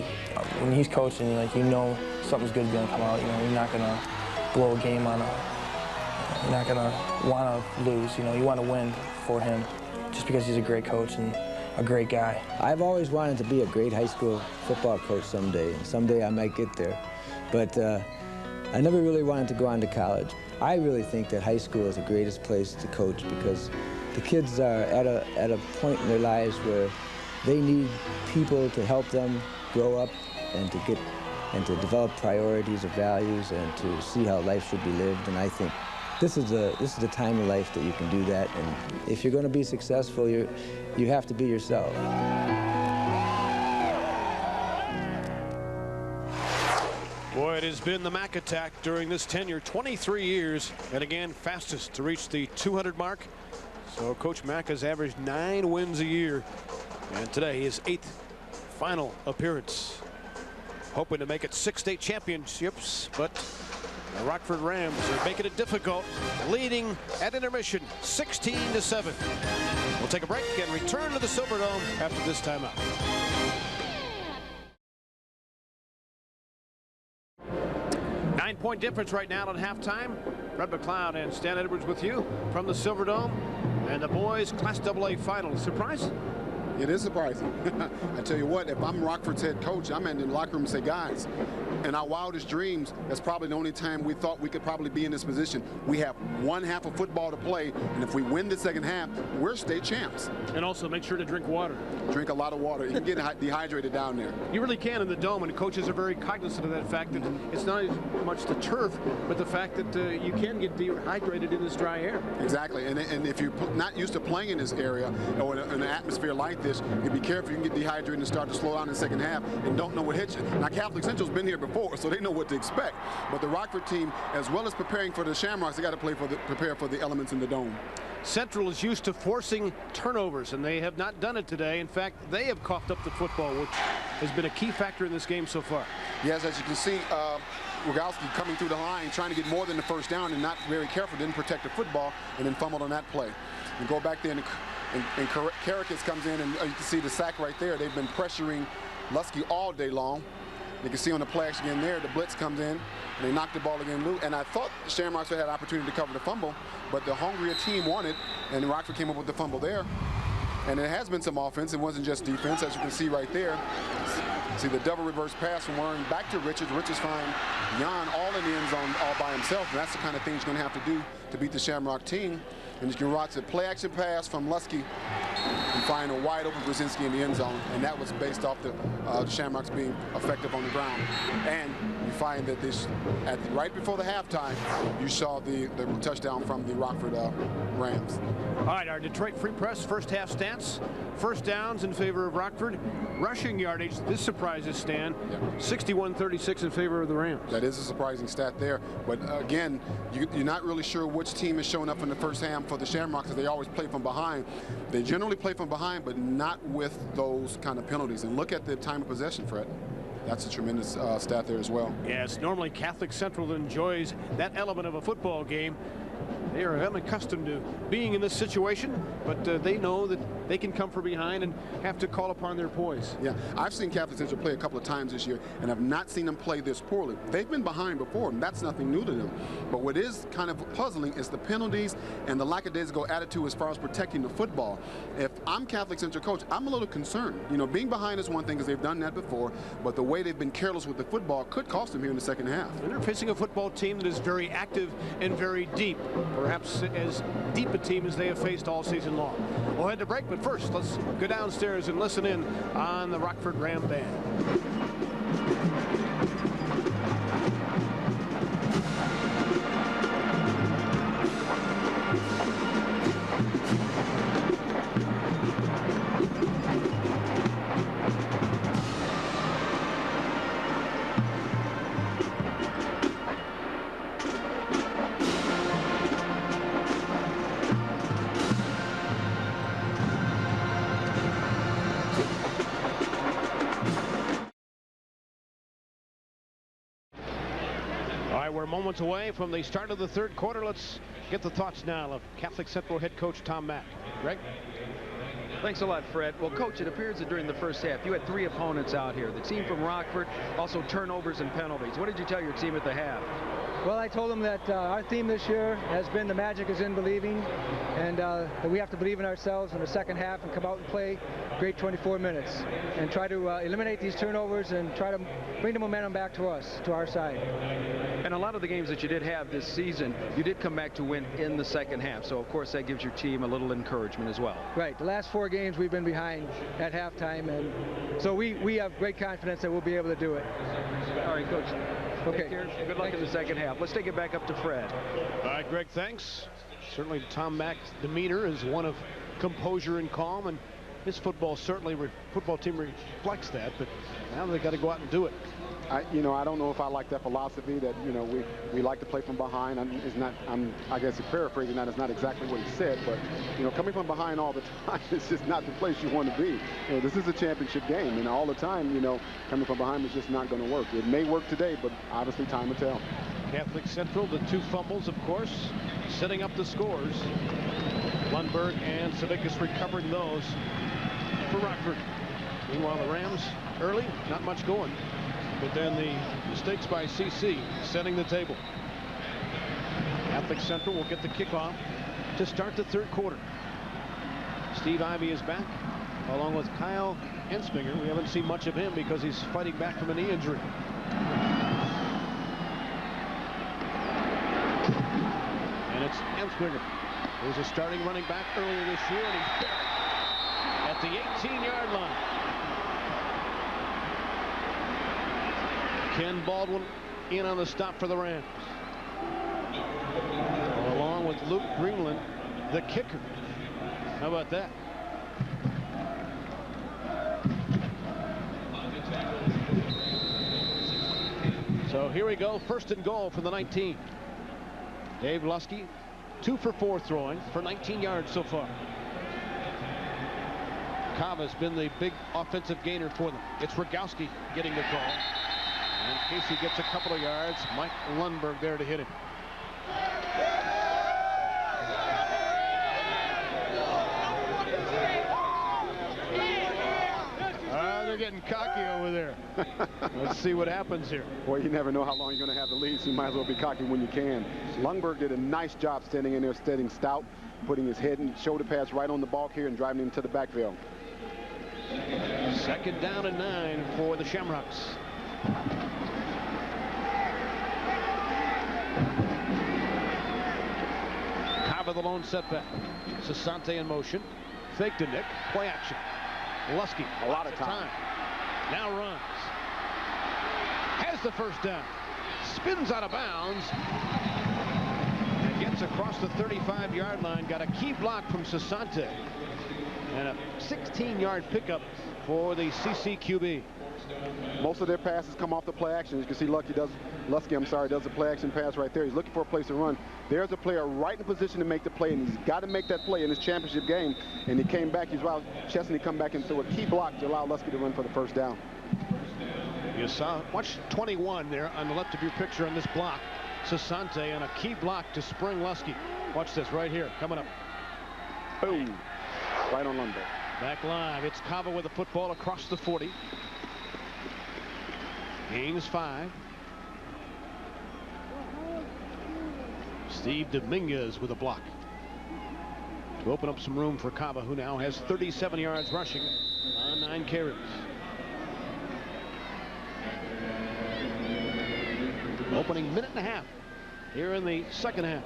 when he's coaching, like, you know something's good is going to come out. You know, you're not going to blow a game on you're not going to want to lose. You know, you want to win for him just because he's a great coach and a great guy. I've always wanted to be a great high school football coach someday, and someday I might get there. But I never really wanted to go on to college. I really think that high school is the greatest place to coach because the kids are at a point in their lives where they need people to help them grow up and to develop priorities or values and to see how life should be lived. And I think this is the time in life that you can do that. And if you're going to be successful, you have to be yourself. Boy, it has been the Mack attack during this tenure, 23 years, and again, fastest to reach the 200 mark. So Coach Mack has averaged 9 wins a year, and today his 8th final appearance. Hoping to make it 6 state championships, but the Rockford Rams are making it difficult, leading at intermission 16-7. We'll take a break and return to the Silverdome after this timeout. Nine-point difference right now at halftime. Fred McLeod and Stan Edwards with you from the Silverdome, and the boys Class AA final. Surprise? It is surprising. I tell you what, if I'm Rockford's head coach, I'm in the locker room and say, guys, in our wildest dreams, that's probably the only time we thought we could probably be in this position. We have one half of football to play, and if we win the second half, we're state champs. And also make sure to drink water. Drink a lot of water. You can get dehydrated down there. You really can in the dome, and coaches are very cognizant of that fact that it's not as much the turf, but the fact that you can get dehydrated in this dry air. Exactly, and if you're not used to playing in this area or in an atmosphere like this, you be careful. You can get dehydrated and start to slow down in the second half and don't know what hits you. Now, Catholic Central's been here before, so they know what to expect. But the Rockford team, as well as preparing for the Shamrocks, they got to prepare for the elements in the dome. Central is used to forcing turnovers, and they have not done it today. In fact, they have coughed up the football, which has been a key factor in this game so far. Yes, as you can see, Rogalski coming through the line, trying to get more than the first down and not very careful, didn't protect the football, and then fumbled on that play. And go back there, and Karakis comes in, and you can see the sack right there. They've been pressuring Lusky all day long. You can see on the play action again there, the blitz comes in, and they knock the ball again loose. And I thought the Shamrocks had an opportunity to cover the fumble, but the hungrier team won it, and Rockford came up with the fumble there. And it has been some offense. It wasn't just defense, as you can see right there. See the double reverse pass from Warren back to Richards. Richards find Jan all in the end zone all by himself, and that's the kind of things you're going to have to do to beat the Shamrock team. And you can watch a play action pass from Lusky and find a wide open Brzezinski in the end zone, and that was based off the Shamrocks being effective on the ground. And you find that right before the halftime, you saw the touchdown from the Rockford Rams. All right, our Detroit Free Press first half stats. First downs in favor of Rockford. Rushing yardage, this surprises Stan. 61-36 in favor of the Rams. That is a surprising stat there. But again, you're not really sure which team is showing up in the first half for the Shamrocks, because they always play from behind. They generally play from behind, but not with those kind of penalties. And look at the time of possession, Fred. That's a tremendous stat there as well. Yes, normally Catholic Central enjoys that element of a football game. They are unaccustomed to being in this situation, but they know that they can come from behind and have to call upon their poise. Yeah, I've seen Catholic Central play a couple of times this year, and I've not seen them play this poorly. They've been behind before, and that's nothing new to them. But what is kind of puzzling is the penalties and the lackadaisical attitude as far as protecting the football. If I'm Catholic Central coach, I'm a little concerned. You know, being behind is one thing because they've done that before, but the way they've been careless with the football could cost them here in the second half. And they're facing a football team that is very active and very deep, perhaps as deep a team as they have faced all season long. We'll head to break, but first, let's go downstairs and listen in on the Rockford Ram Band. right, we're moments away from the start of the third quarter. Let's get the thoughts now of Catholic Central head coach Tom Mack. Greg? Thanks a lot, Fred. Well, Coach, it appears that during the first half, you had 3 opponents out here. The team from Rockford, also turnovers and penalties. What did you tell your team at the half? Well, I told them that our theme this year has been the magic is in believing, and that we have to believe in ourselves in the second half and come out and play great 24 minutes and try to eliminate these turnovers and try to bring the momentum back to us, to our side. And a lot of the games that you did have this season, you did come back to win in the second half. So, of course, that gives your team a little encouragement as well. Right. The last 4 games we've been behind at halftime, and so we have great confidence that we'll be able to do it. All right, Coach. Okay. Take care. Good luck in the second half. Let's take it back up to Fred. All right, Greg, thanks. Certainly Tom Mack's demeanor is one of composure and calm, and his football team reflects that, but now they got to go out and do it. I don't know if I like that philosophy that, we like to play from behind. I guess paraphrasing that is not exactly what he said, but, coming from behind all the time is just not the place you want to be. This is a championship game, and all the time, coming from behind is just not going to work. It may work today, but obviously time will tell. Catholic Central, the 2 fumbles, of course, setting up the scores. Lundberg and Savickas recovering those for Rockford. Meanwhile, the Rams early, not much going. But then the mistakes by CC setting the table. Catholic Central will get the kickoff to start the third quarter. Steve Ivey is back, along with Kyle Ensminger. We haven't seen much of him because he's fighting back from a knee injury. And it's Ensminger, who's a starting running back earlier this year, and he's at the 18-yard line. Ken Baldwin in on the stop for the Rams. Along with Luke Greenland, the kicker. How about that? So here we go, 1st and goal from the 19. Dave Lusky, 2 for 4 throwing for 19 yards so far. Kava's been the big offensive gainer for them. It's Rogowski getting the call. And Casey gets a couple of yards. Mike Lundberg there to hit him. They're getting cocky over there. Let's see what happens here. Boy, you never know how long you're going to have the lead, so you might as well be cocky when you can. Lundberg did a nice job standing in there, standing stout, putting his head and shoulder pads right on the ball here and driving him to the backfield. 2nd down and 9 for the Shamrocks. Kava the lone setback. Sasante in motion. Fake to Nick. Play action. Lusky. A lot of time. Now runs. Has the first down. Spins out of bounds. And gets across the 35-yard line. Got a key block from Sasante. And a 16-yard pickup for the CCQB. Most of their passes come off the play action. You can see Lusky does a play action pass right there. He's looking for a place to run. There's a player right in position to make the play, and he's got to make that play in this championship game. And he came back. He's allowed Chesney to come back and throw a key block to allow Lusky to run for the first down. You saw, watch 21 there on the left of your picture on this block. Sasante on a key block to spring Lusky. Watch this right here, coming up. Boom. Right on Lundberg. Back live. It's Kava with the football across the 40. Gains 5. Steve Dominguez with a block to open up some room for Kava, who now has 37 yards rushing on 9 carries. Opening minute and a half here in the second half.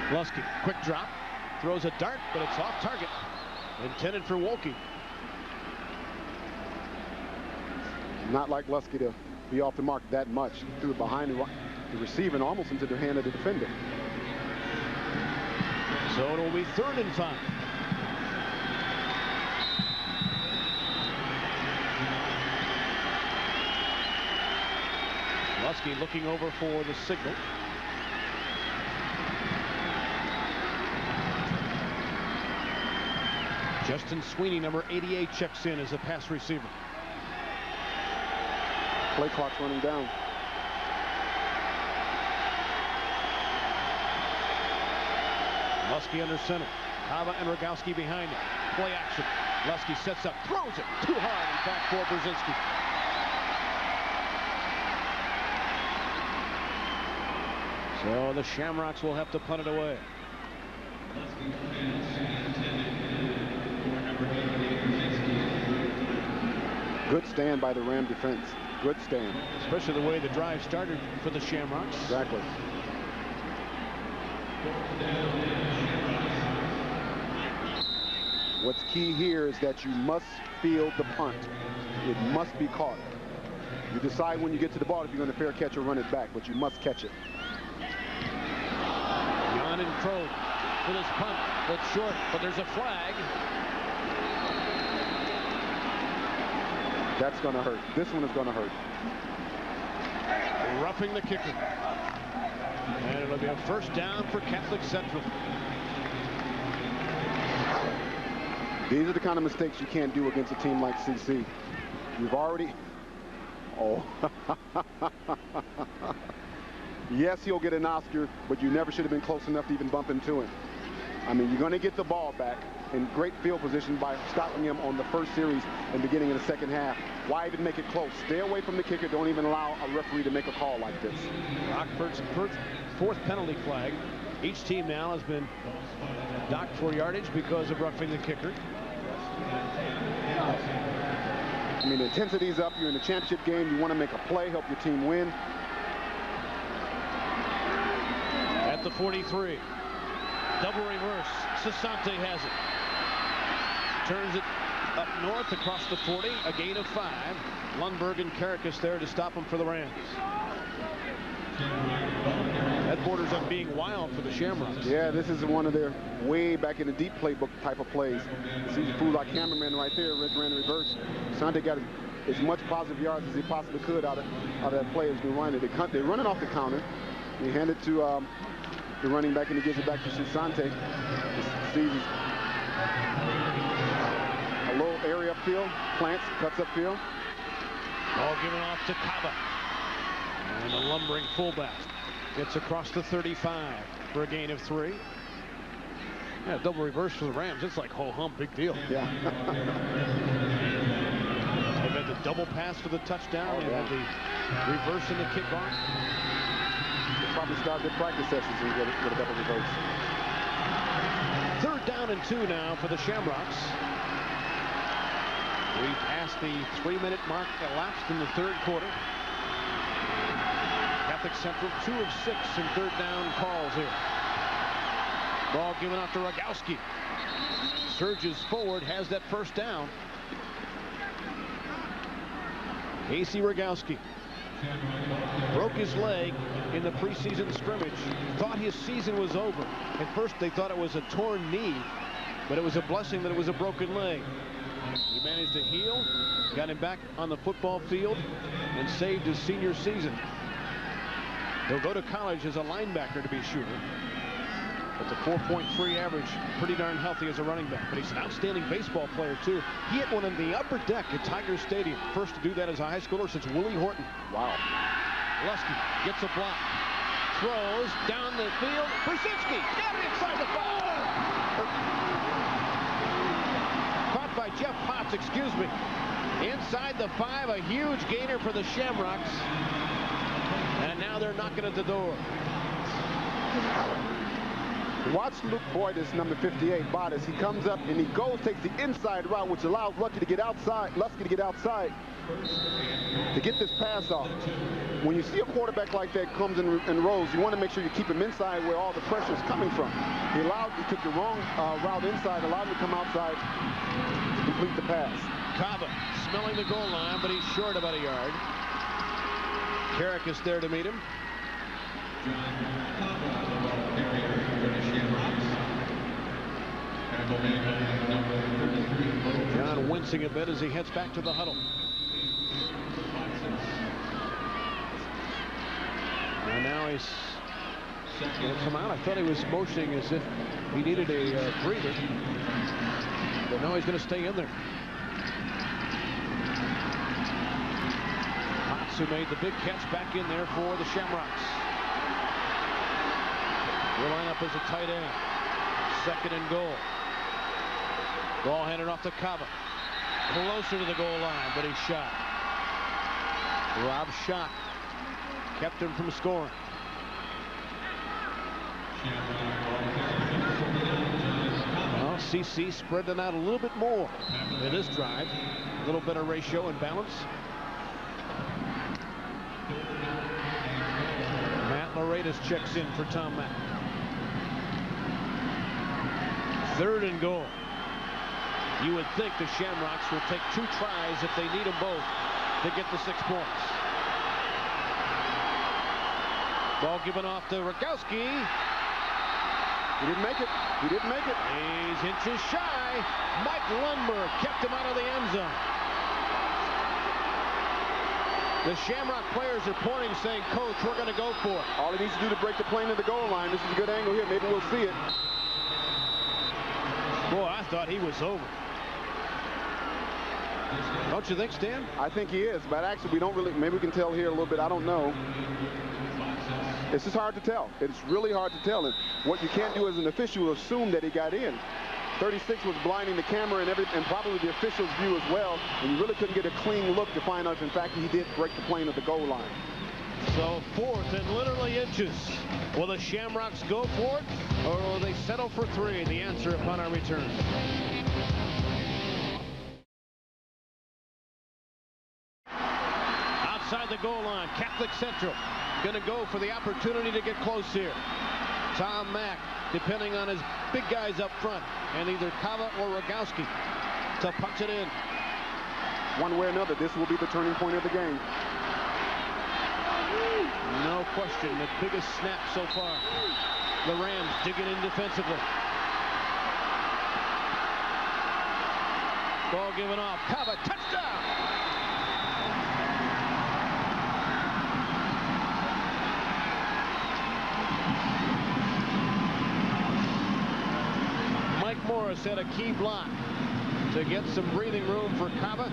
Lusky, quick drop, throws a dart, but it's off target. Intended for Wolke. Not like Lusky to be off the mark that much. Threw it behind the receiver and almost into the hand of the defender. So it'll be 3rd and 5. Lusky looking over for the signal. Justin Sweeney, number 88, checks in as a pass receiver. Play clock's running down. Lusky under center. Kava and Rogowski behind him. Play action. Lusky sets up, throws it too hard, and back for Brzezinski. So the Shamrocks will have to punt it away. Good stand by the Ram defense. Good stand. Especially the way the drive started for the Shamrocks. Exactly. What's key here is that you must field the punt. It must be caught. You decide when you get to the ball if you're going to fair catch or run it back, but you must catch it. Jan and Crow for this punt. That's short, but there's a flag. That's going to hurt. This one is going to hurt. Roughing the kicker. And it'll be a first down for Catholic Central. These are the kind of mistakes you can't do against a team like CC. You've already... Oh. Yes, he'll get an Oscar, but you never should have been close enough to even bump into him. I mean, you're going to get the ball back in great field position by stopping him on the first series and beginning of the second half. Why even make it close? Stay away from the kicker. Don't even allow a referee to make a call like this. Rockford's fourth penalty flag. Each team now has been docked for yardage because of roughing the kicker. I mean, the intensity's up. You're in the championship game. You want to make a play, help your team win. At the 43. Double reverse. Sassante has it. Turns it up north across the 40. A gain of 5. Lundberg and Caracas there to stop him for the Rams. That borders on being wild for the Shamrocks. Yeah, this is one of their way back in the deep playbook type of plays. See the fool like cameraman right there, ran reverse. Sante got as much positive yards as he possibly could out of that play as been running. They're running off the counter. They hand it to the running back, and he gives it back to Sante. Sees a little area upfield, plants, cuts upfield. Ball given off to Kaba. And the lumbering fullback gets across the 35 for a gain of 3. Yeah, double reverse for the Rams. It's like ho-hum, big deal. Yeah. They've had the double pass for the touchdown. They've had the reverse in the kickoff. They probably started their practice sessions with a double reverse. 3rd down and 2 now for the Shamrocks. We've passed the 3-minute mark elapsed in the 3rd quarter. Catholic Central 2 of 6 in 3rd down calls here. Ball given out to Rogowski. Surges forward, has that first down. Casey Rogowski broke his leg in the preseason scrimmage. Thought his season was over. At first they thought it was a torn knee, but it was a blessing that it was a broken leg. He managed to heal, got him back on the football field, and saved his senior season. He'll go to college as a linebacker, to be sure. But the 4.3 average, pretty darn healthy as a running back. But he's an outstanding baseball player, too. He hit one in the upper deck at Tiger Stadium. First to do that as a high schooler since Willie Horton. Wow. Lusky gets a block. Throws down the field. Brzezinski got it inside the 5. Caught by Jeff Potts, excuse me. Inside the 5, a huge gainer for the Shamrocks. And now they're knocking at the door. Watch Luke Boyd, this number 58, Bottas. He comes up and he takes the inside route, which allows Lusky to get outside to get this pass off. When you see a quarterback like that comes in rolls, you want to make sure you keep him inside where all the pressure is coming from. He took the wrong route inside, allowed him to come outside to complete the pass. Kava smelling the goal line, but he's short about a yard. Caracas there to meet him. John wincing a bit as he heads back to the huddle. And now he's going to come out. I thought he was motioning as if he needed a breather. But no, he's going to stay in there. Potts, who made the big catch, back in there for the Shamrocks. He'll line up as a tight end. 2nd and goal. Ball handed off to Cava. Closer to the goal line, but he's shot. Rob shot. Kept him from scoring. Well, CC spread it out a little bit more in this drive. A little better ratio and balance. Matt Loredas checks in for Tom Mack. 3rd and goal. You would think the Shamrocks will take 2 tries if they need them both to get the 6 points. Ball given off to Rogowski. He didn't make it. He didn't make it. He's inches shy. Mike Lundberg kept him out of the end zone. The Shamrock players are pointing, saying, "Coach, we're going to go for it." All he needs to do to break the plane to the goal line. This is a good angle here. Maybe we'll see it. Boy, I thought he was over. Don't you think, Stan? I think he is, but actually we don't really, maybe we can tell here a little bit. I don't know. It's just hard to tell. It's really hard to tell. And what you can't do as an official is assume that he got in. 36 was blinding the camera and probably the official's view as well, and you really couldn't get a clean look to find out if in fact he did break the plane of the goal line. So 4th and literally inches. Will the Shamrocks go for it, or will they settle for 3? The answer upon our return. Outside the goal line, Catholic Central going to go for the opportunity to get close here. Tom Mack, depending on his big guys up front, and either Cava or Rogowski to punch it in. One way or another, this will be the turning point of the game. No question, the biggest snap so far. The Rams digging in defensively. Ball given off. Cava, touchdown! Mike Morris had a key block to get some breathing room for Cava.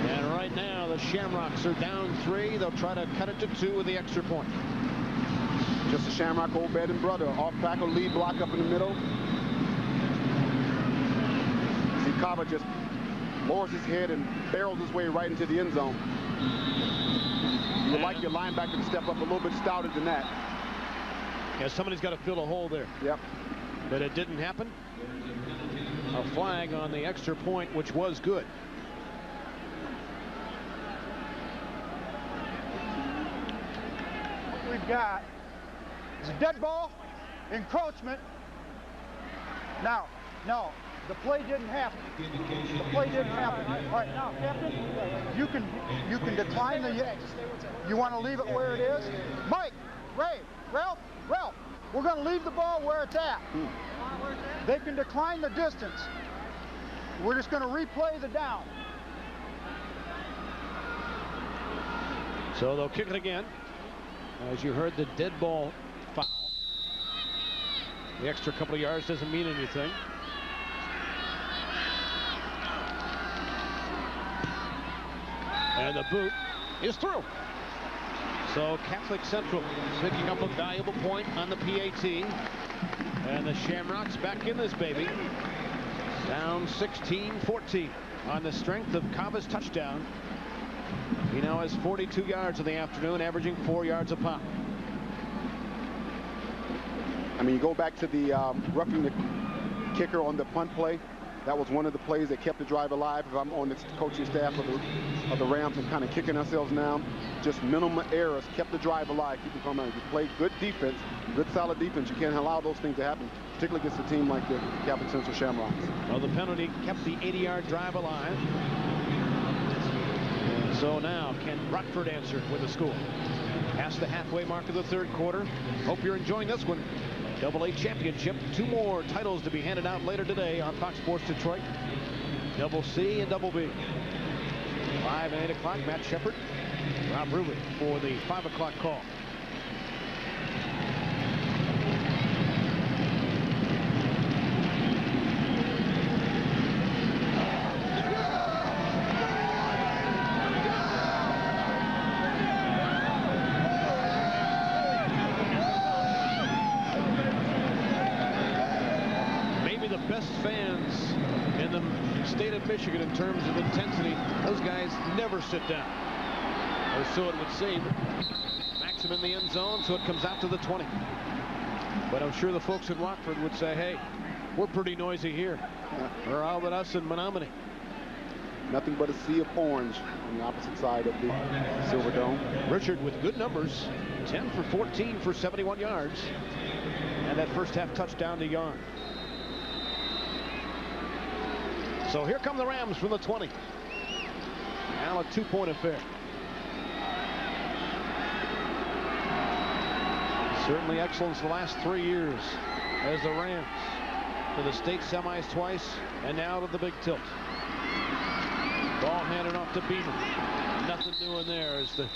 And right now, the Shamrocks are down 3. They'll try to cut it to 2 with the extra point. Just a Shamrock old bed and brother. Off tackle lead block up in the middle. See Cava just lowers his head and barrels his way right into the end zone. You would like your linebacker to step up a little bit stouter than that. Yeah, somebody's got to fill a hole there. Yep. But it didn't happen. A flag on the extra point, which was good. What we've got is a dead ball, encroachment. Now, no, the play didn't happen. The play didn't happen. All right, now, Captain, you can decline the. You want to leave it where it is? Mike, Ray, Ralph, we're going to leave the ball where it's at. They can decline the distance. We're just going to replay the down. So they'll kick it again. As you heard, the dead ball foul. The extra couple of yards doesn't mean anything. And the boot is through. So Catholic Central picking up a valuable point on the PAT. And the Shamrocks back in this baby. Down 16-14 on the strength of Cava's touchdown. He now has 42 yards in the afternoon, averaging 4 yards a pop. I mean, you go back to the roughing the kicker on the punt play. That was one of the plays that kept the drive alive. If I'm on the coaching staff of the Rams, I'm kind of kicking ourselves now. Just minimum errors kept the drive alive. Keep it coming. You play good defense, good solid defense. You can't allow those things to happen, particularly against a team like the Catholic Central Shamrocks. Well, the penalty kept the 80-yard drive alive. And so now, can Rockford answer with a score? Past the halfway mark of the 3rd quarter. Hope you're enjoying this one. AA Championship. 2 more titles to be handed out later today on Fox Sports Detroit. Double C and Double B. 5 and 8 o'clock. Matt Shepard, Rob Rubin for the 5 o'clock call. state of Michigan in terms of intensity. Those guys never sit down. Or so it would seem. Maxim in the end zone, so it comes out to the 20. But I'm sure the folks in Rockford would say, hey, we're pretty noisy here. Or how about us in Menominee? Nothing but a sea of orange on the opposite side of the Silver Dome. Richard with good numbers. 10 for 14 for 71 yards. And that first half touchdown to Yarn. So here come the Rams from the 20. Now a 2-point affair. Certainly excellence the last 3 years as the Rams to the state semis twice and now to the Big Tilt. Ball handed off to Beamer. Nothing doing there as the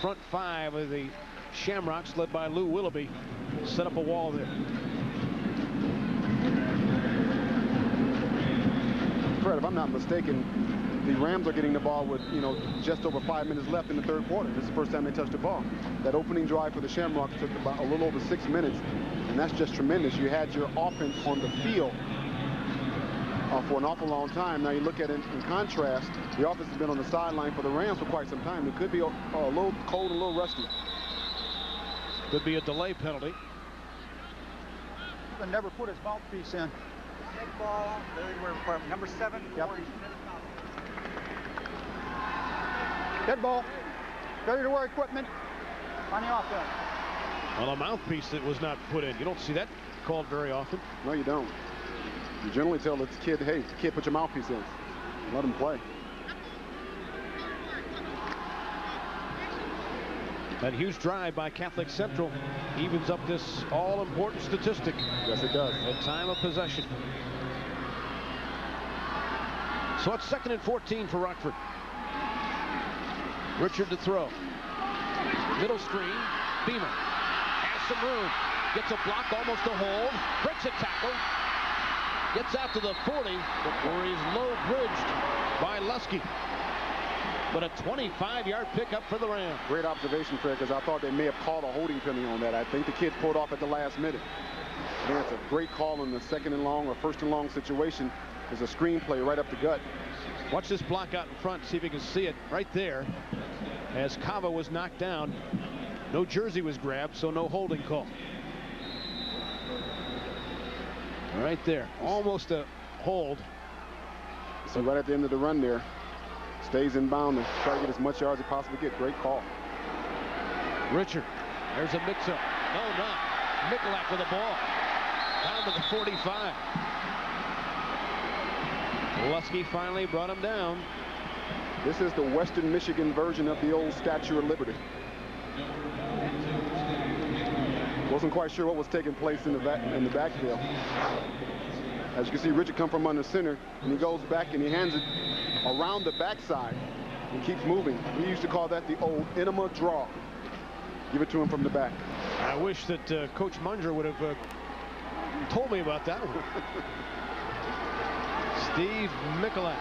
front five of the Shamrocks, led by Lou Willoughby, set up a wall there. Fred, if I'm not mistaken, the Rams are getting the ball with, just over 5 minutes left in the third quarter. This is the first time they touched the ball. That opening drive for the Shamrocks took about a little over 6 minutes, and that's just tremendous. You had your offense on the field for an awful long time. Now you look at it in contrast, the offense has been on the sideline for the Rams for quite some time. It could be a little cold, a little rusty. Could be a delay penalty. He never put his mouthpiece in. Next ball, number 7. Yep. Dead ball. Ready to wear equipment on the offense. Well, a mouthpiece that was not put in. You don't see that called very often. No, you don't. You generally tell the kid, hey, kid, put your mouthpiece in. Let him play. That huge drive by Catholic Central evens up this all-important statistic. Yes, it does. At time of possession. So it's 2nd and 14 for Rockford. Richard to throw. Middle screen. Beamer has some room. Gets a block, almost a hold. Breaks a tackle. Gets out to the 40, where he's low bridged by Lusky. But a 25-yard pickup for the Rams. Great observation, Fred, because I thought they may have called a holding penalty on that. I think the kid pulled off at the last minute. And it's a great call in the 2nd and long or 1st and long situation. There's a screenplay right up the gut. Watch this block out in front, see if you can see it right there. As Cava was knocked down, no jersey was grabbed, so no holding call. Right there, almost a hold. So right at the end of the run there, stays in bound and try to get as much yards as he possibly get. Great call. Richard, there's a mix-up. No, not. Michalak with the ball. Down to the 45. Lusky finally brought him down. This is the Western Michigan version of the old Statue of Liberty. Wasn't quite sure what was taking place in the backfield. As you can see, Richard come from under center, and he goes back and he hands it around the backside and keeps moving. We used to call that the old enema draw. Give it to him from the back. I wish that Coach Munger would have told me about that one. Steve Michalak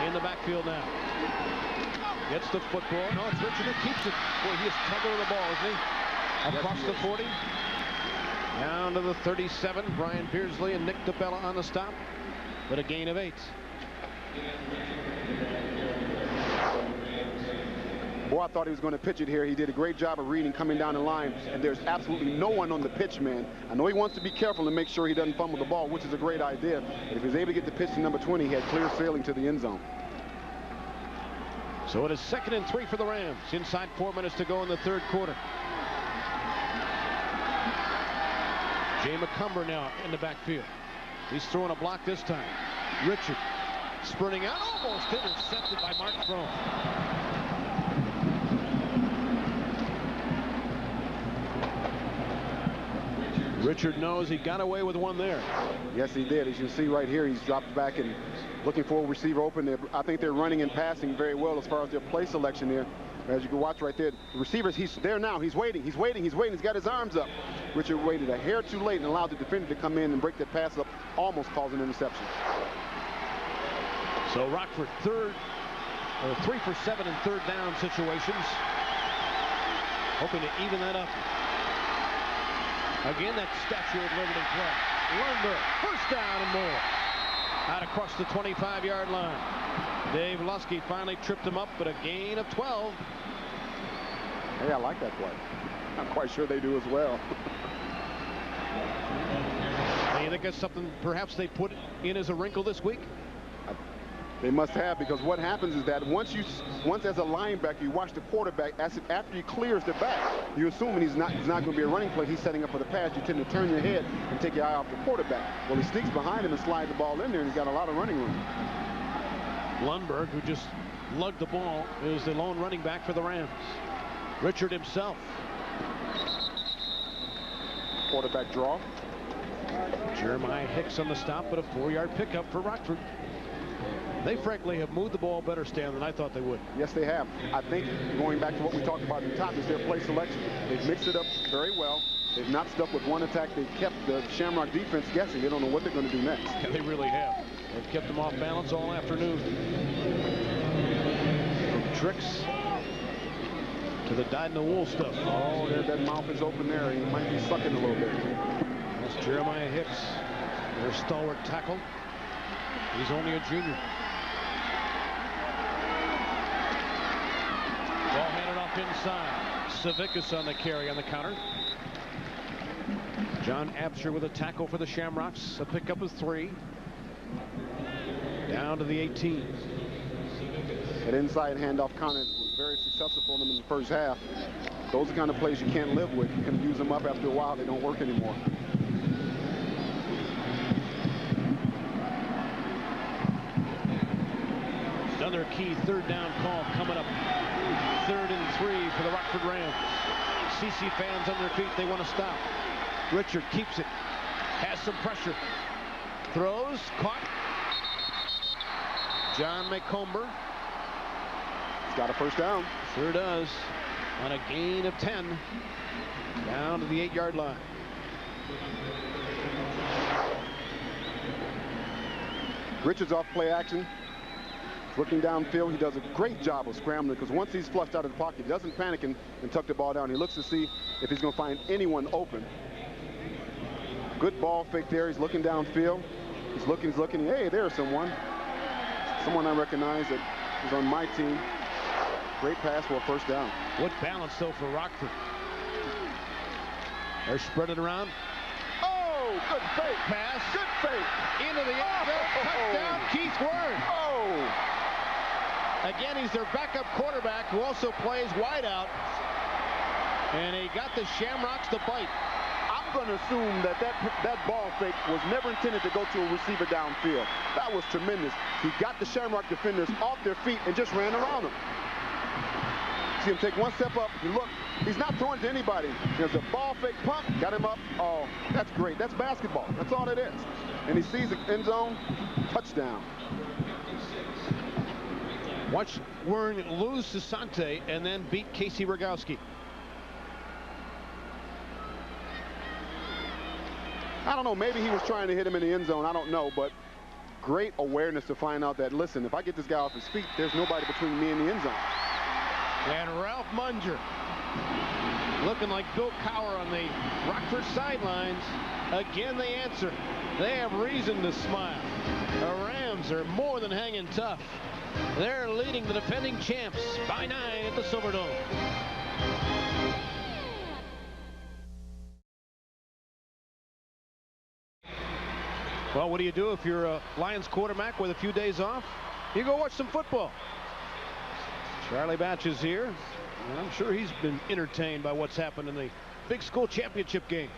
in the backfield now. Gets the football. No, it's Richard who keeps it. Boy, he is tugging the ball, isn't he? Across the 40. Down to the 37. Brian Beardsley and Nick DeBella on the stop. But a gain of 8. Boy, I thought he was going to pitch it here. He did a great job of reading coming down the line, and there's absolutely no one on the pitch, man. I know he wants to be careful and make sure he doesn't fumble the ball, which is a great idea. But if he's able to get the pitch to number 20, he had clear sailing to the end zone. So it is 2nd and 3 for the Rams. Inside 4 minutes to go in the third quarter. Jay McCumber now in the backfield. He's throwing a block this time. Richard spurting out, almost intercepted by Mark Throne. Richard knows he got away with one there. Yes, he did. As you see right here, he's dropped back and looking for a receiver open. I think they're running and passing very well as far as their play selection there. As you can watch right there, the receivers, he's there now. He's waiting. He's waiting. He's waiting. He's got his arms up. Richard waited a hair too late and allowed the defender to come in and break that pass up, almost causing an interception. So Rockford 3 for 7 in third down situations. Hoping to even that up. Again, that Statue of Liberty play. Lundberg, first down and more. Out across the 25-yard line. Dave Lusky finally tripped him up, but a gain of 12. Hey, I like that play. I'm quite sure they do as well. Do you think that's something perhaps they put in as a wrinkle this week? They must have, because what happens is that once as a linebacker you watch the quarterback, after he clears the back, you assume he's not going to be a running play. He's setting up for the pass. You tend to turn your head and take your eye off the quarterback. Well, he sneaks behind him and slides the ball in there, and he's got a lot of running room. Lundberg, who just lugged the ball, is the lone running back for the Rams. Richard himself. Quarterback draw. Jeremiah Hicks on the stop, but a 4-yard pickup for Rockford. They frankly have moved the ball better, Stan, than I thought they would. Yes, they have. I think going back to what we talked about at the top is their play selection. They've mixed it up very well. They've not stuck with one attack. They've kept the Shamrock defense guessing. They don't know what they're going to do next. Yeah, they really have. They've kept them off balance all afternoon. From tricks to the dyed-in-the-wool stuff. Oh, that mouth is open there. He might be sucking a little bit. That's Jeremiah Hicks, their stalwart tackle. He's only a junior. Ball handed off inside. Savickas on the carry on the counter. John Absher with a tackle for the Shamrocks. A pickup of 3. Down to the 18. That inside handoff counter was very successful for them in the first half. Those are the kind of plays you can't live with. You can use them up after a while. They don't work anymore. Another key 3rd down call coming up. 3rd and 3 for the Rockford Rams. CC fans on their feet. They want to stop. Richard keeps it. Has some pressure. Throws. Caught. John McComber. He's got a first down. Sure does. On a gain of 10. Down to the 8-yard line. Richard's off play action. Looking downfield, he does a great job of scrambling, because once he's flushed out of the pocket, he doesn't panic and tuck the ball down. He looks to see if he's going to find anyone open. Good ball fake there. He's looking downfield. He's looking. Hey, there's someone. Someone I recognize that is on my team. Great pass for a first down. What balance, though, for Rockford. They're spreading around. Oh, good fake. Pass. Good fake. Into the end zone. Touchdown, Keith Word. Oh. Again, he's their backup quarterback who also plays wideout. And he got the Shamrocks to bite. I'm going to assume that ball fake was never intended to go to a receiver downfield. That was tremendous. He got the Shamrock defenders off their feet and just ran around them. See him take one step up. Look, he's not throwing to anybody. There's a ball fake pump. Got him up. Oh, that's great. That's basketball. That's all it is. And he sees the end zone. Touchdown. Watch Wern lose to Sante and then beat Casey Rogowski. I don't know. Maybe he was trying to hit him in the end zone. I don't know. But great awareness to find out that, listen, if I get this guy off his feet, there's nobody between me and the end zone. And Ralph Munger looking like Bill Cowher on the Rockford sidelines. Again, they answer. They have reason to smile. The Rams are more than hanging tough. They're leading the defending champs by 9 at the Silverdome. Well, what do you do if you're a Lions quarterback with a few days off? You go watch some football. Charlie Batch is here, and I'm sure he's been entertained by what's happened in the big school championship game.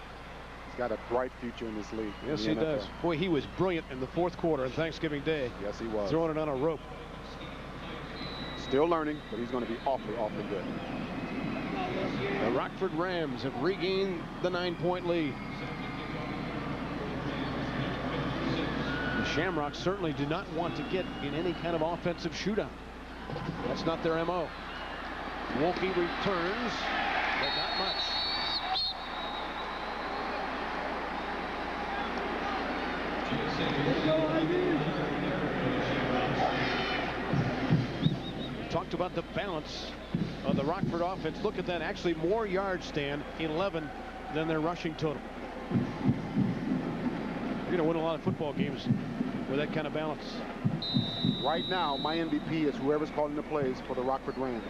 He's got a bright future in this league. Yes, he does. Boy, he was brilliant in the 4th quarter on Thanksgiving Day. Yes, he was. Throwing it on a rope. Still learning, but he's going to be awfully, awfully good. The Rockford Rams have regained the 9-point lead. The Shamrocks certainly do not want to get in any kind of offensive shootout. That's not their MO. Wolke returns, but not much. Talked about the balance of the Rockford offense. Look at that. Actually, more yards, Stan, 11 than their rushing total. You're going to win a lot of football games with that kind of balance. Right now, my MVP is whoever's calling the plays for the Rockford Rams.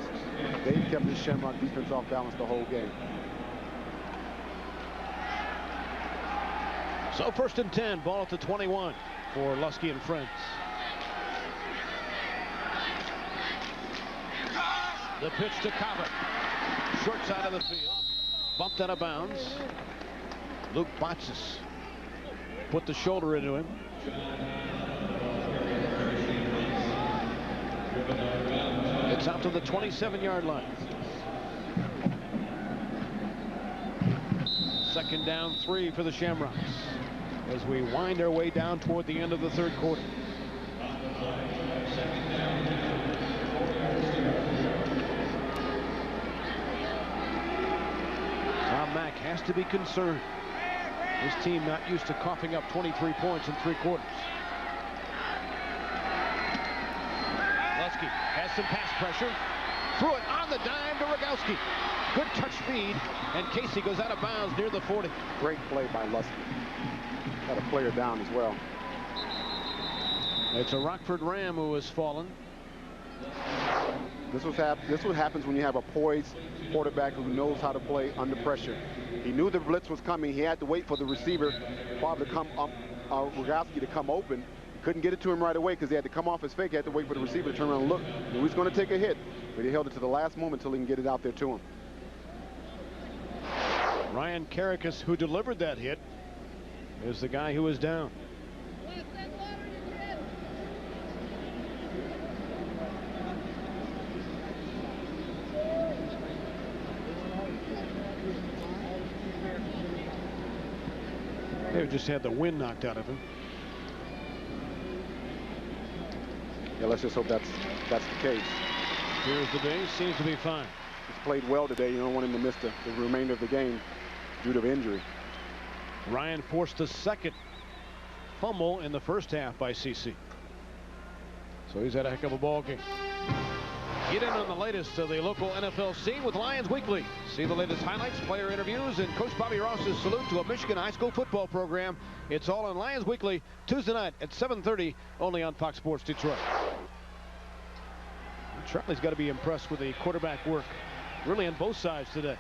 They've kept the Shamrock defense off balance the whole game. So 1st and 10, ball at the 21 for Lusky and friends. The pitch to Cobbett. Short side of the field. Bumped out of bounds. Luke Botsis put the shoulder into him. It's out to the 27-yard line. 2nd down 3 for the Shamrocks as we wind our way down toward the end of the 3rd quarter. Tom Mack has to be concerned. His team not used to coughing up 23 points in 3 quarters. Lusky has some pass pressure. Threw it on the dime to Rogowski. Good touch speed, and Casey goes out of bounds near the 40. Great play by Lusky. Got a player down as well. It's a Rockford Ram who has fallen. This is what happens when you have a poised quarterback who knows how to play under pressure. He knew the blitz was coming. He had to wait for the receiver, probably to come up, Rogowski to come open. Couldn't get it to him right away because he had to come off his fake. He had to wait for the receiver to turn around and look. He was going to take a hit, but he held it to the last moment until he can get it out there to him. Ryan Carricus, who delivered that hit, is the guy who was down. They just had the wind knocked out of him. Yeah, let's just hope that's the case. Here's the base. Seems to be fine. He's played well today. You don't want him to miss the remainder of the game due to injury. Ryan forced the 2nd fumble in the 1st half by CC. So he's had a heck of a ball game. Get in on the latest of the local NFL scene with Lions Weekly. See the latest highlights, player interviews, and Coach Bobby Ross's salute to a Michigan high school football program. It's all on Lions Weekly, Tuesday night at 7:30, only on Fox Sports Detroit. Charlie's got to be impressed with the quarterback work, really on both sides today.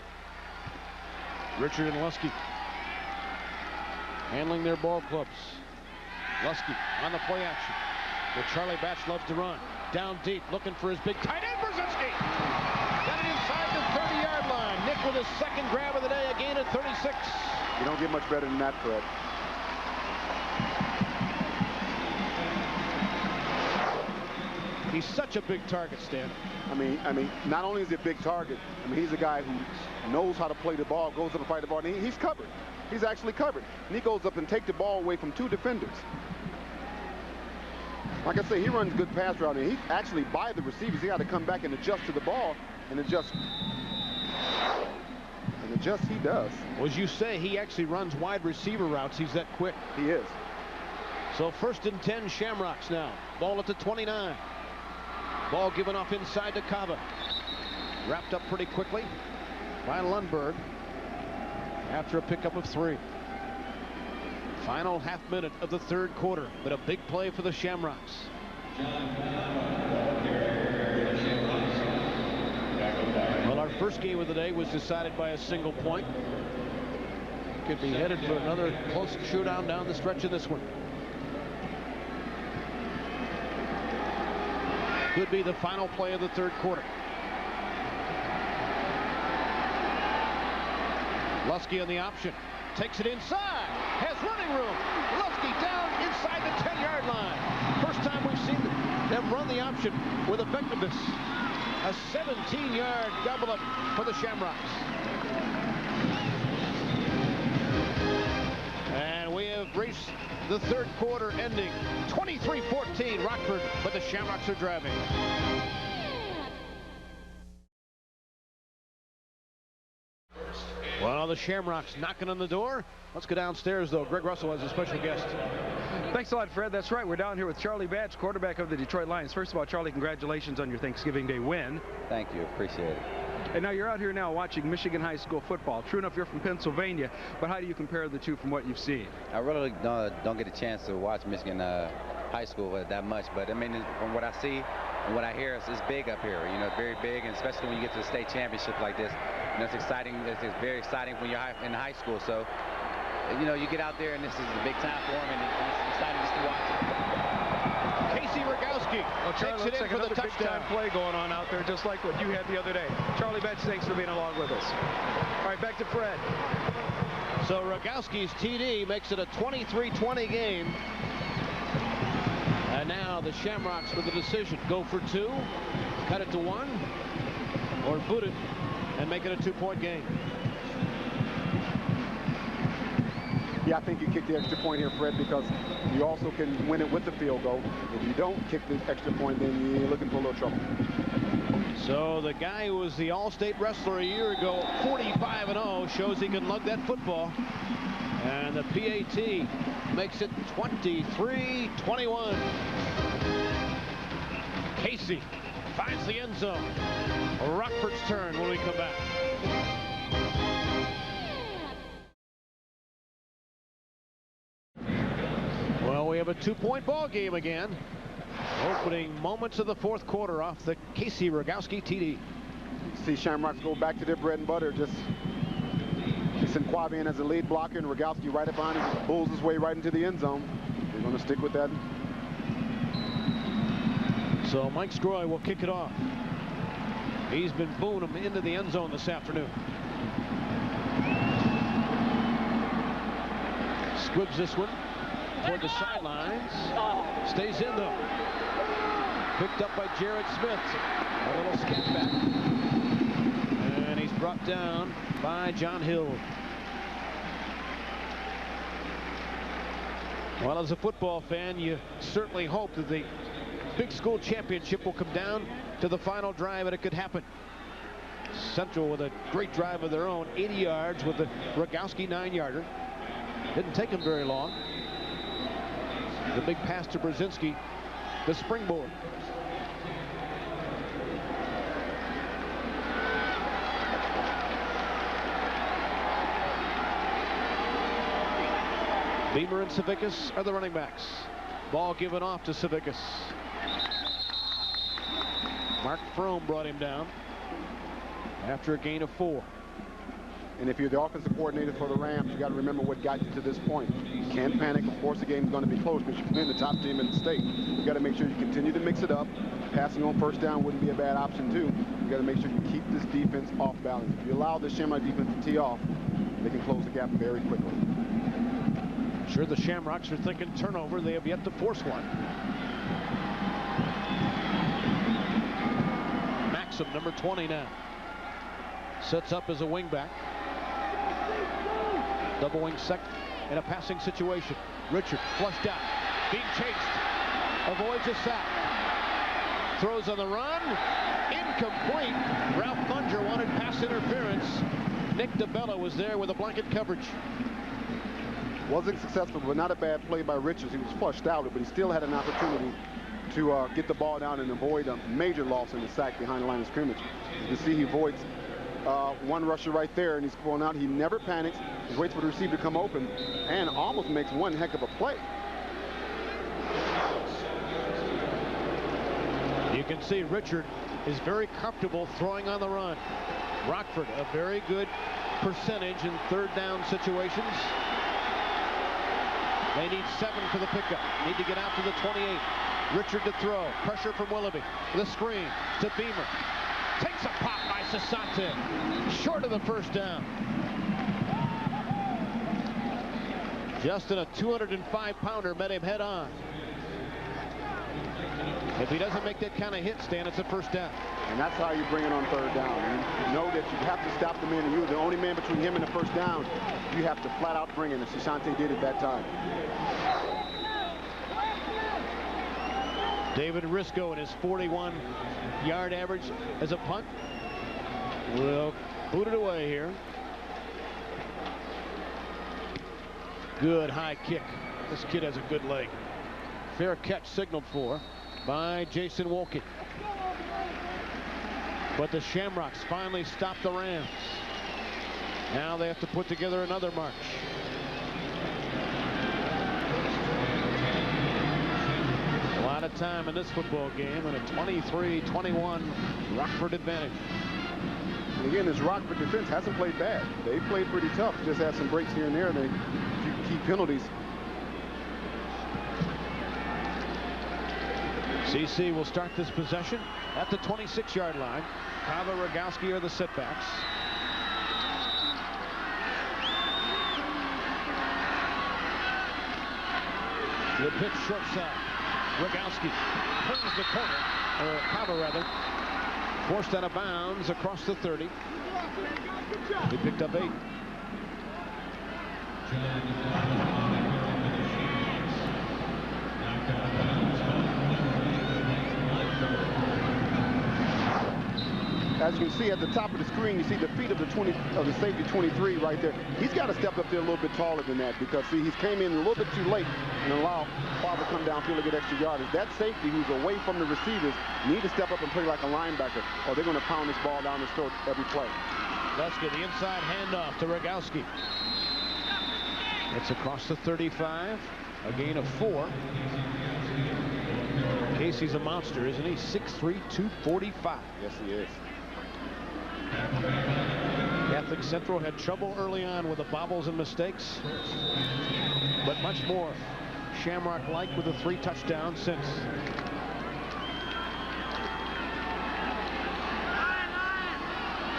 Richard and Lusky handling their ball clubs. Lusky on the play action. Well, Charlie Batch loves to run. Down deep, looking for his big tight end, Brzezinski. Got it inside the 30-yard line. Nick with his 2nd grab of the day, a gain of 36. You don't get much better than that, Fred. He's such a big target, Stan. I mean, not only is he a big target, I mean, he's a guy who knows how to play the ball, goes up and fight the ball, and he's covered. He's actually covered. And he goes up and takes the ball away from 2 defenders. Like I say, he runs good pass route, and he's actually by the receivers. He got to come back and adjust to the ball, and adjust he does. Well, as you say, he actually runs wide receiver routes. He's that quick. He is. So 1st and 10 Shamrocks now. Ball at the 29. Ball given off inside to Kava. Wrapped up pretty quickly by Lundberg after a pickup of 3. Final half minute of the 3rd quarter, but a big play for the Shamrocks. Well, our first game of the day was decided by a single point. Could be headed for another close shootout down the stretch in this one. Could be the final play of the 3rd quarter. Lusky on the option. Takes it inside. Has running room. Lusky down inside the 10-yard line. First time we've seen them run the option with effectiveness. A 17-yard double up for the Shamrocks. And we have reached the 3rd quarter ending. 23-14 Rockford, but the Shamrocks are driving. Well, the Shamrocks knocking on the door. Let's go downstairs, though. Greg Russell has a special guest. Thanks a lot, Fred. That's right. We're down here with Charlie Batch, quarterback of the Detroit Lions. First of all, Charlie, congratulations on your Thanksgiving Day win. Thank you. Appreciate it. And now you're out here now watching Michigan high school football. True enough, you're from Pennsylvania, but how do you compare the two from what you've seen? I really don't get a chance to watch Michigan high school that much, but I mean, from what I see and what I hear, it's big up here. You know, very big, and especially when you get to the state championship like this. You know, it's exciting. It's very exciting when you're in high school. So, you know, you get out there, and this is a big time for them, and it's exciting just to watch. Casey Rogowski takes it in for the touchdown. Big time play going on out there, just like what you had the other day. Charlie Betts, thanks for being along with us. All right, back to Fred. So Rogowski's TD makes it a 23-20 game. And now the Shamrocks with the decision. Go for 2, cut it to 1, or boot it and make it a 2-point game. Yeah, I think you kick the extra point here, Fred, because you also can win it with the field goal. If you don't kick the extra point, then you're looking for a little trouble. So the guy who was the All-State wrestler a year ago, 45-0, shows he can lug that football. And the PAT makes it 23-21. Casey finds the end zone. Rockford's turn when we come back. Well, we have a 2-point ball game again. Opening moments of the fourth quarter off the Casey Rogowski TD. See Shamrocks go back to their bread and butter. Just send Quavi in as a lead blocker, and Rogowski right up behind him, just bulls his way right into the end zone. They're going to stick with that. So Mike Scroy will kick it off. He's been booing him into the end zone this afternoon. Squibs this one toward the sidelines. Stays in though. Picked up by Jared Smith. A little skip back. And he's brought down by John Hill. Well, as a football fan, you certainly hope that the big school championship will come down to the final drive, and it could happen. Central with a great drive of their own, 80 yards with the Rogowski 9-yarder. Didn't take him very long. The big pass to Brzezinski, the springboard. Beamer and Savickas are the running backs. Ball given off to Savickas. Mark Frome brought him down after a gain of 4. And if you're the offensive coordinator for the Rams, you got to remember what got you to this point. You can't panic. Of course, the game's going to be close because you're playing the top team in the state. You got to make sure you continue to mix it up. Passing on first down wouldn't be a bad option too. You got to make sure you keep this defense off balance. If you allow the Shamrock defense to tee off, they can close the gap very quickly. Sure, the Shamrocks are thinking turnover. They have yet to force one. Maxim, number 20 now. Sets up as a wingback. Double wing second in a passing situation. Richard flushed out. Being chased. Avoids a sack. Throws on the run. Incomplete. Ralph Munger wanted pass interference. Nick DeBella was there with a blanket coverage. Wasn't successful, but not a bad play by Richards. He was flushed out, but he still had an opportunity to get the ball down and avoid a major loss in the sack behind the line of scrimmage. You can see he avoids one rusher right there, and he's pulling out. He never panics. He waits for the receiver to come open and almost makes one heck of a play. You can see Richard is very comfortable throwing on the run. Rockford, a very good percentage in third down situations. They need 7 for the pickup. Need to get out to the 28. Richard to throw. Pressure from Willoughby. The screen to Beamer. Takes a pop by Sasante. Short of the first down. Justin, a 205-pounder, met him head on. If he doesn't make that kind of hit, Stan, it's a first down. And that's how you bring it on third down. You know that you have to stop the man, and you're the only man between him and the first down. You have to flat out bring it, and Sasante did at that time. David Risco and his 41-yard average as a punt. Will boot it away here. Good high kick. This kid has a good leg. Fair catch signaled for by Jason Wolke. But the Shamrocks finally stopped the Rams. Now they have to put together another march. lot of time in this football game, and a 23-21 Rockford advantage. And again, this Rockford defense hasn't played bad. They played pretty tough. Just had some breaks here and there, and a few key penalties. CC will start this possession at the 26-yard line. Kava, Rogowski are the setbacks. The pitch short side. Rogowski turns the corner, or Kava rather, forced out of bounds across the 30. He picked up 8. As you can see at the top of the screen, you see the feet of the safety 23 right there. He's got to step up there a little bit taller than that, because see, he's came in a little bit too late and allow Father to come downfield to get extra yardage. That safety, who's away from the receivers, need to step up and play like a linebacker, or they're going to pound this ball down his throat every play. Luskey, the inside handoff to Rogowski. It's across the 35, a gain of 4. Casey's a monster, isn't he? 6'3", 245. Yes, he is. Catholic Central had trouble early on with the bobbles and mistakes, but much more Shamrock-like with the 3 touchdowns since.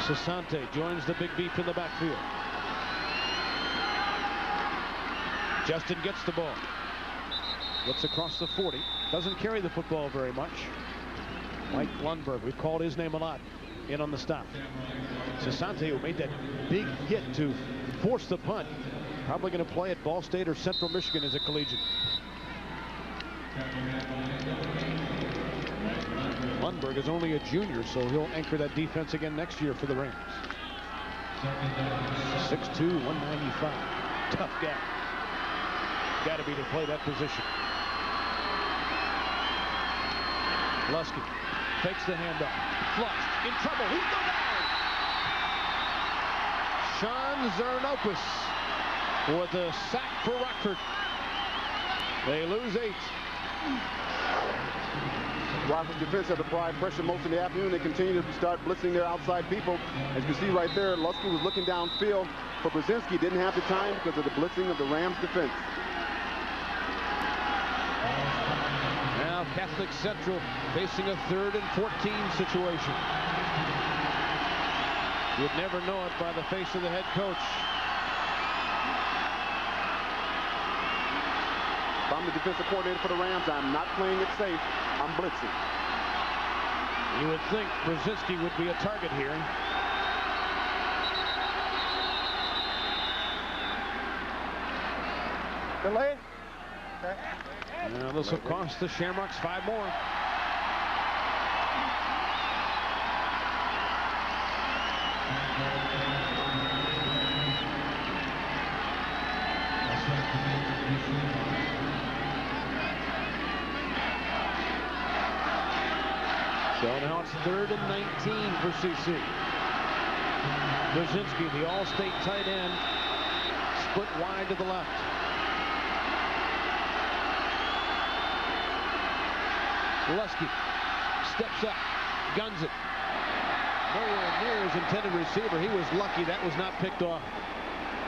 Sassante joins the big beef in the backfield. Justin gets the ball. Gets across the 40. Doesn't carry the football very much. Mike Lundberg, we've called his name a lot, in on the stop. Sassante, who made that big hit to force the punt, probably going to play at Ball State or Central Michigan as a collegiate. Lundberg is only a junior, so he'll anchor that defense again next year for the Rams. 6'2", 195. Tough guy. Got to be to play that position. Luskey fakes the handoff. Flushed. In trouble. He's go down. Sean Zernopoulos with a sack for Rockford. They lose 8. Rockford defense had applied pressure most of the afternoon. They continue to start blitzing their outside people. As you can see right there, Luskey was looking downfield for Brzezinski. Didn't have the time because of the blitzing of the Rams defense. Now Catholic Central facing a 3rd and 14 situation. You'd never know it by the face of the head coach. If I'm the defensive coordinator for the Rams, I'm not playing it safe. I'm blitzing. You would think Brzezinski would be a target here. Delayed. Okay. Now this will cost the Shamrocks 5 more. So now it's 3rd and 19 for CC. Brzezinski, the all-state tight end, split wide to the left. Luskey steps up, guns it. Nowhere near his intended receiver. He was lucky that was not picked off.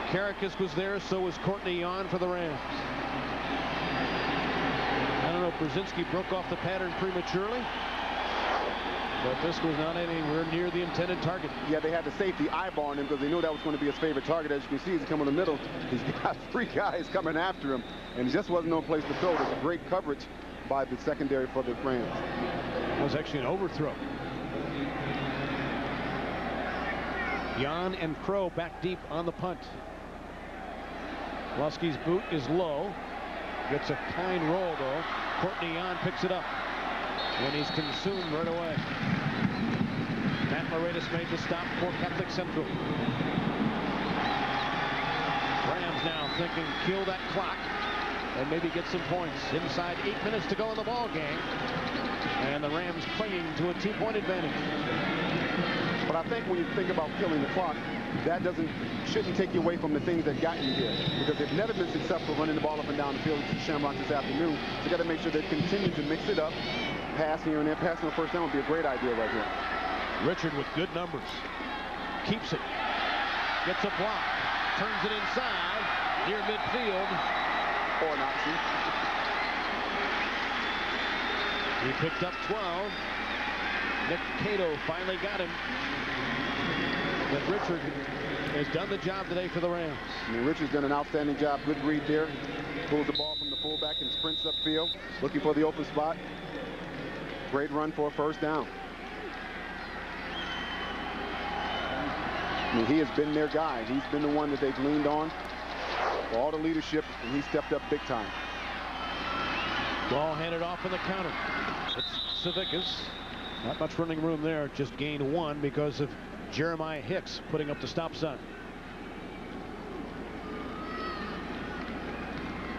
Karakis was there, so was Courtney Yon for the Rams. I don't know if Brzezinski broke off the pattern prematurely, but this was not anywhere near the intended target. Yeah, they had the safety eyeballing him because they knew that was going to be his favorite target. As you can see, he's coming in the middle. He's got 3 guys coming after him, and he just wasn't no place to throw. There's a great coverage by the secondary for the Rams. It was actually an overthrow. Jan and Crow back deep on the punt. Luskey's boot is low. Gets a kind roll, though. Courtney Jan picks it up. And he's consumed right away. Matt Loretas made the stop for Catholic Central. Rams now thinking kill that clock and maybe get some points. Inside 8 minutes to go in the ball game. And the Rams clinging to a 2-point advantage. But I think when you think about killing the clock, that shouldn't take you away from the things that got you here, because they've never been successful running the ball up and down the field with the Shamrocks this afternoon. So you got to make sure they continue to mix it up. Pass here and there, passing on first down would be a great idea right here. Richard with good numbers. Keeps it. Gets a block. Turns it inside. Near midfield. Or not. He picked up 12. Nick Cato finally got him. But Richard has done the job today for the Rams. I mean, Richard's done an outstanding job. Good read there. Pulls the ball from the fullback and sprints upfield, looking for the open spot. Great run for a first down. I mean, he has been their guy. He's been the one that they've leaned on for all the leadership, and he stepped up big time. Ball handed off in the counter. It's Savickas. Not much running room there. Just gained 1 because of Jeremiah Hicks putting up the stop sign.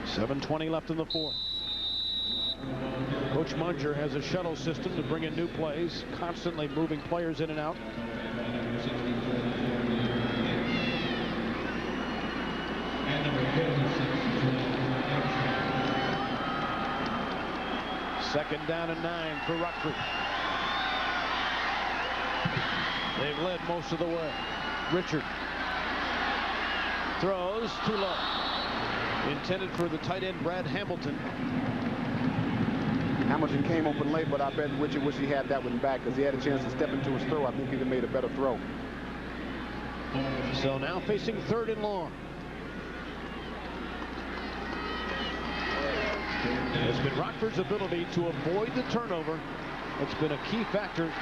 7:20 left in the fourth. Coach Munger has a shuttle system to bring in new plays, constantly moving players in and out. Second down and 9 for Rockford. They've led most of the way. Richard throws too low. Intended for the tight end Brad Hamilton. Hamilton came open late, but I bet Richard wish he had that one back, because he had a chance to step into his throw. I think he'd have made a better throw. So now facing 3rd and long. It's been Rockford's ability to avoid the turnover. It's been a key factor.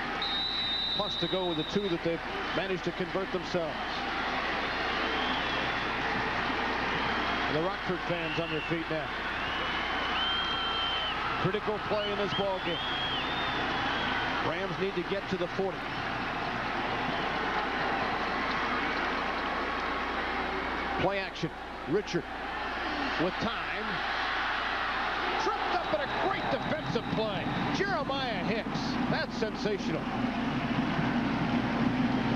Plus to go with the 2 that they've managed to convert themselves. And the Rockford fans on their feet now. Critical play in this ball game. Rams need to get to the 40. Play action. Richard with time. Tripped up in a great defensive play. Jeremiah Hicks. That's sensational.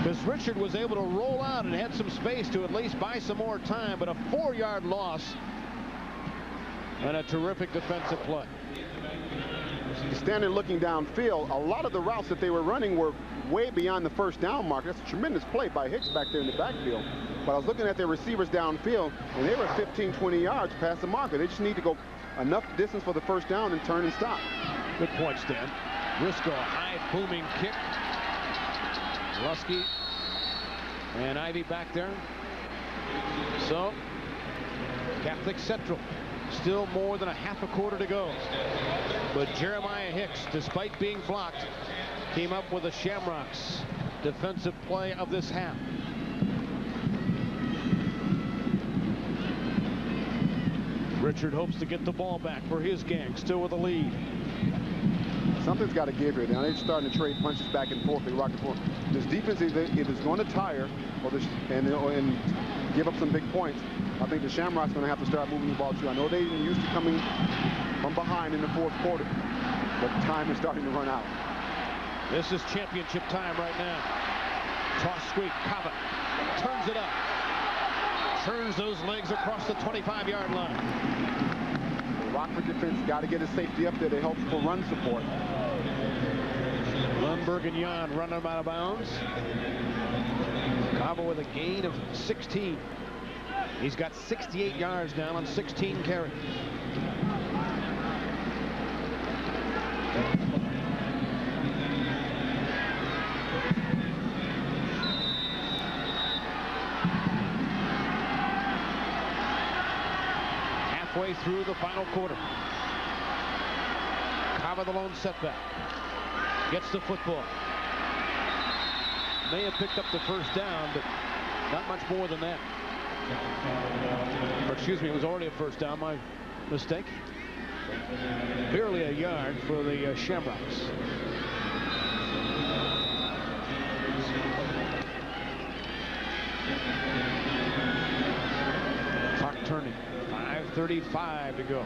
Because Richard was able to roll out and had some space to at least buy some more time, but a 4-yard loss and a terrific defensive play. Standing looking downfield, a lot of the routes that they were running were way beyond the first down mark. That's a tremendous play by Hicks back there in the backfield. But I was looking at their receivers downfield, and they were 15, 20 yards past the marker. They just need to go enough distance for the first down and turn and stop. Good point, Stan. Risco, high booming kick. Lusky and Ivy back there. So Catholic Central still more than a half a quarter to go, but Jeremiah Hicks, despite being blocked, came up with a Shamrocks defensive play of this half. Richard hopes to get the ball back for his gang, still with a lead. Something's got to give here. Now they're starting to trade punches back and forth. They rock and forth. This defense is going to tire and give up some big points. I think the Shamrocks are going to have to start moving the ball too. I know they're used to coming from behind in the 4th quarter, but time is starting to run out. This is championship time right now. Toss sweep. Cava turns it up. Turns those legs across the 25-yard line. The Rockford defense got to get his safety up there to help for run support. Lundberg and Jan run them out of bounds. Cava with a gain of 16. He's got 68 yards now on 16 carries. Halfway through the final quarter. Cava the lone setback. Gets the football. May have picked up the first down, but not much more than that. Or excuse me, it was already a first down. My mistake. Barely a yard for the Shamrocks. Clock turning. 5:35 to go.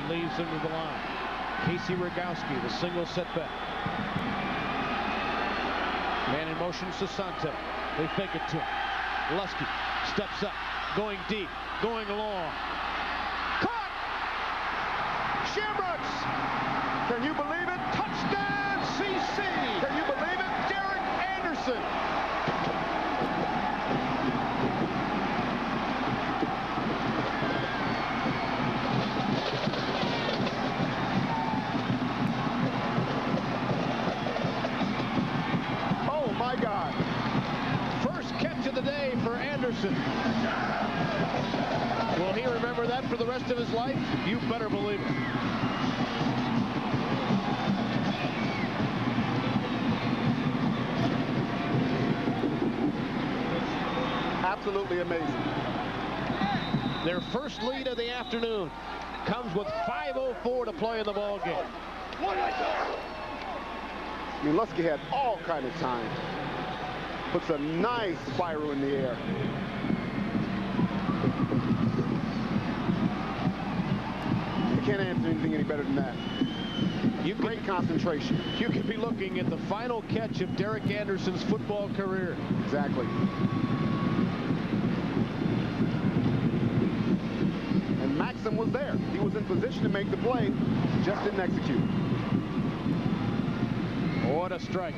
leaves him to the line. Casey Rogowski, the single setback. Man in motion, Sasante. They fake it to him. Lusky steps up, going deep, going long. Caught! Shamrocks! Can you believe it? Touchdown, CC! Can you believe it? Derek Anderson! Oh my God! First catch of the day for Anderson. Will he remember that for the rest of his life? You better believe it. Absolutely amazing. Their first lead of the afternoon comes with 5:04 to play in the ball game. I mean, Lusky had all kind of time. Puts a nice spiral in the air. You can't answer anything any better than that. Great concentration. You could be looking at the final catch of Derek Anderson's football career. Exactly. And Maxim was there. He was in position to make the play, just didn't execute. What a strike.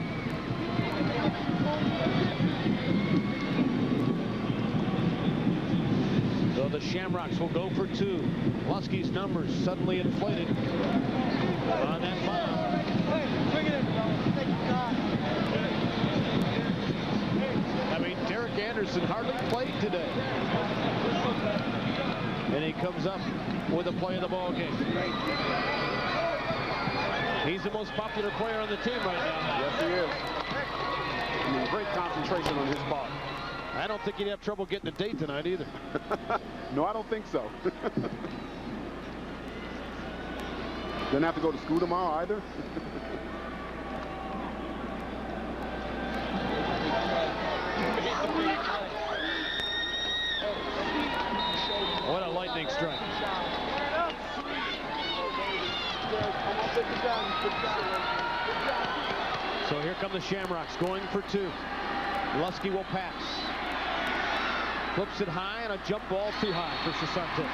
So the Shamrocks will go for two. Lusky's numbers suddenly inflated on that bomb. I mean, Derek Anderson hardly played today. And he comes up with a play of the ball game. He's the most popular player on the team right now. Yes, he is. I mean, great concentration on his part. I don't think he'd have trouble getting a date tonight either. No, I don't think so. Doesn't have to go to school tomorrow either. What a lightning strike. So here come the Shamrocks going for two. Lusky will pass. Flips it high and a jump ball too high for Sasante.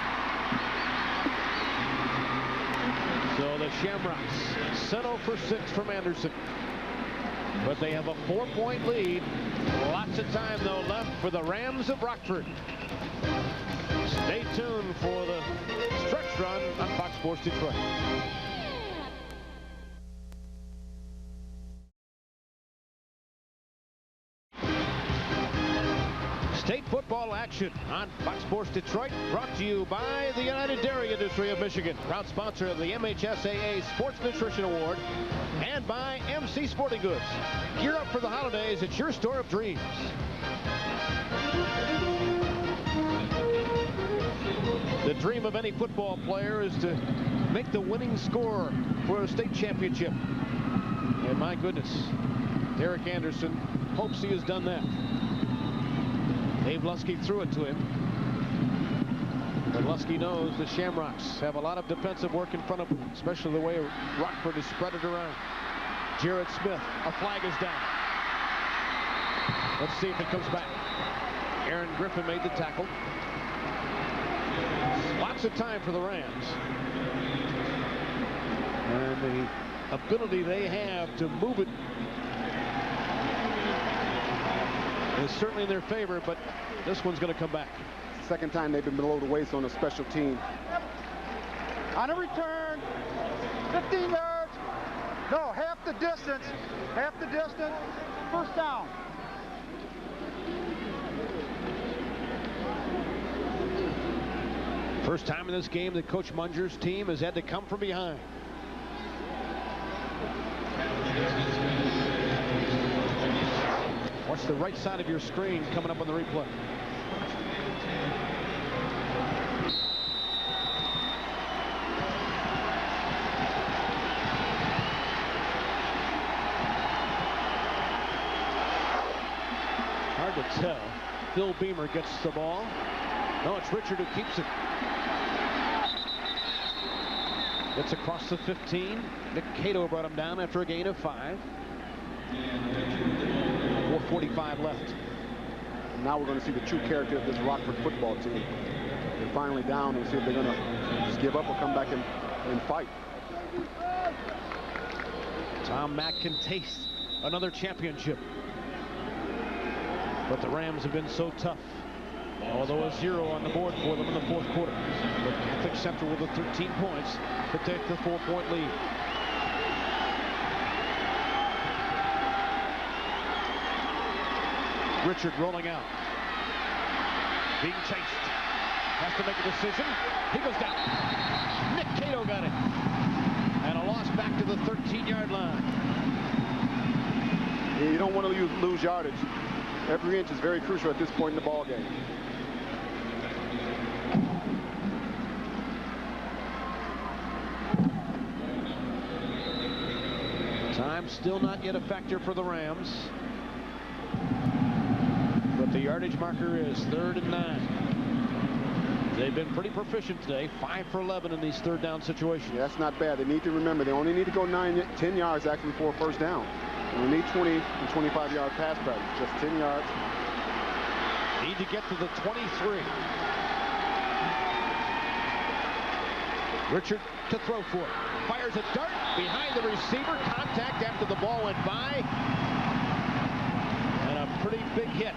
So the Shamrocks sent 0 for 6 from Anderson. But they have a 4-point lead. Lots of time though left for the Rams of Rockford. Stay tuned for the stretch run on Fox Sports Detroit. State football action on Fox Sports Detroit, brought to you by the United Dairy Industry of Michigan, proud sponsor of the MHSAA Sports Nutrition Award, and by MC Sporting Goods. Gear up for the holidays at your store of dreams. The dream of any football player is to make the winning score for a state championship. And my goodness, Derek Anderson hopes he has done that. Dave Lusky threw it to him. But Lusky knows the Shamrocks have a lot of defensive work in front of them, especially the way Rockford has spread it around. Jared Smith, a flag is down. Let's see if it comes back. Aaron Griffin made the tackle. Lots of time for the Rams. And the ability they have to move it is certainly in their favor, but this one's going to come back. Second time they've been below the waist on a special team. On a return, 15 yards. No, half the distance. Half the distance. First down. First time in this game that Coach Munger's team has had to come from behind. Watch the right side of your screen coming up on the replay. Hard to tell. Phil Beamer gets the ball. No, it's Richard who keeps it. It's across the 15. Nick Cato brought him down after a gain of 5. 4:45 left. Now we're going to see the true character of this Rockford football team. They're finally down, and see if they're going to just give up or come back and fight. Tom Mack can taste another championship. But the Rams have been so tough. Although a 0 on the board for them in the 4th quarter. But Catholic Central with the 13 points to take the 4-point lead. Richard rolling out. Being chased. Has to make a decision. He goes down. Nick Cato got it. And a loss back to the 13-yard line. Yeah, you don't want to lose yardage. Every inch is very crucial at this point in the ball game. Time still not yet a factor for the Rams. But the yardage marker is 3rd and 9. They've been pretty proficient today, 5 for 11 in these 3rd down situations. Yeah, that's not bad. They need to remember they only need to go 10 yards actually for a first down. And we need 20 and 25-yard pass practice, just 10 yards. Need to get to the 23. Richard to throw for it. Fires a dart behind the receiver. Contact after the ball went by. And a pretty big hit.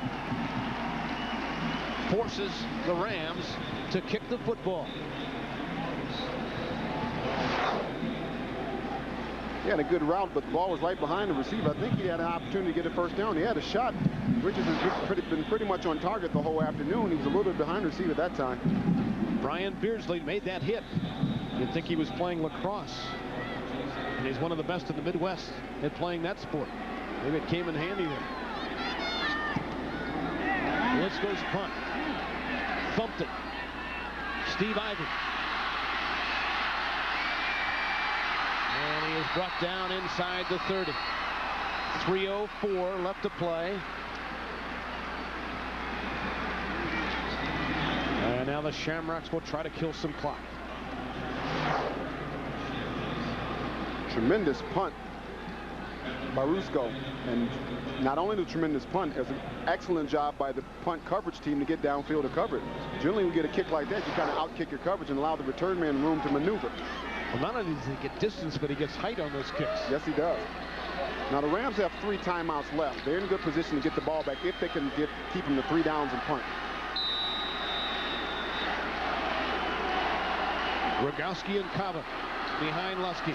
Forces the Rams to kick the football. He had a good route, but the ball was right behind the receiver. I think he had an opportunity to get a first down. He had a shot. Richards has been pretty much on target the whole afternoon. He was a little bit behind the receiver at that time. Brian Beardsley made that hit. You'd think he was playing lacrosse. And he's one of the best in the Midwest at playing that sport. Maybe it came in handy there. This goes punt. Thumped it. Steve Ivey. And he is brought down inside the 30. 3:04 left to play. And now the Shamrocks will try to kill some clock. Tremendous punt by Rusco. And not only the tremendous punt, it's an excellent job by the punt coverage team to get downfield to cover it. Generally, when you get a kick like that, you kind of outkick your coverage and allow the return man room to maneuver. Well, not only does he get distance, but he gets height on those kicks. Yes, he does. Now, the Rams have 3 timeouts left. They're in a good position to get the ball back if they can keep them to 3 downs and punt. Rogowski and Kava behind Lusky.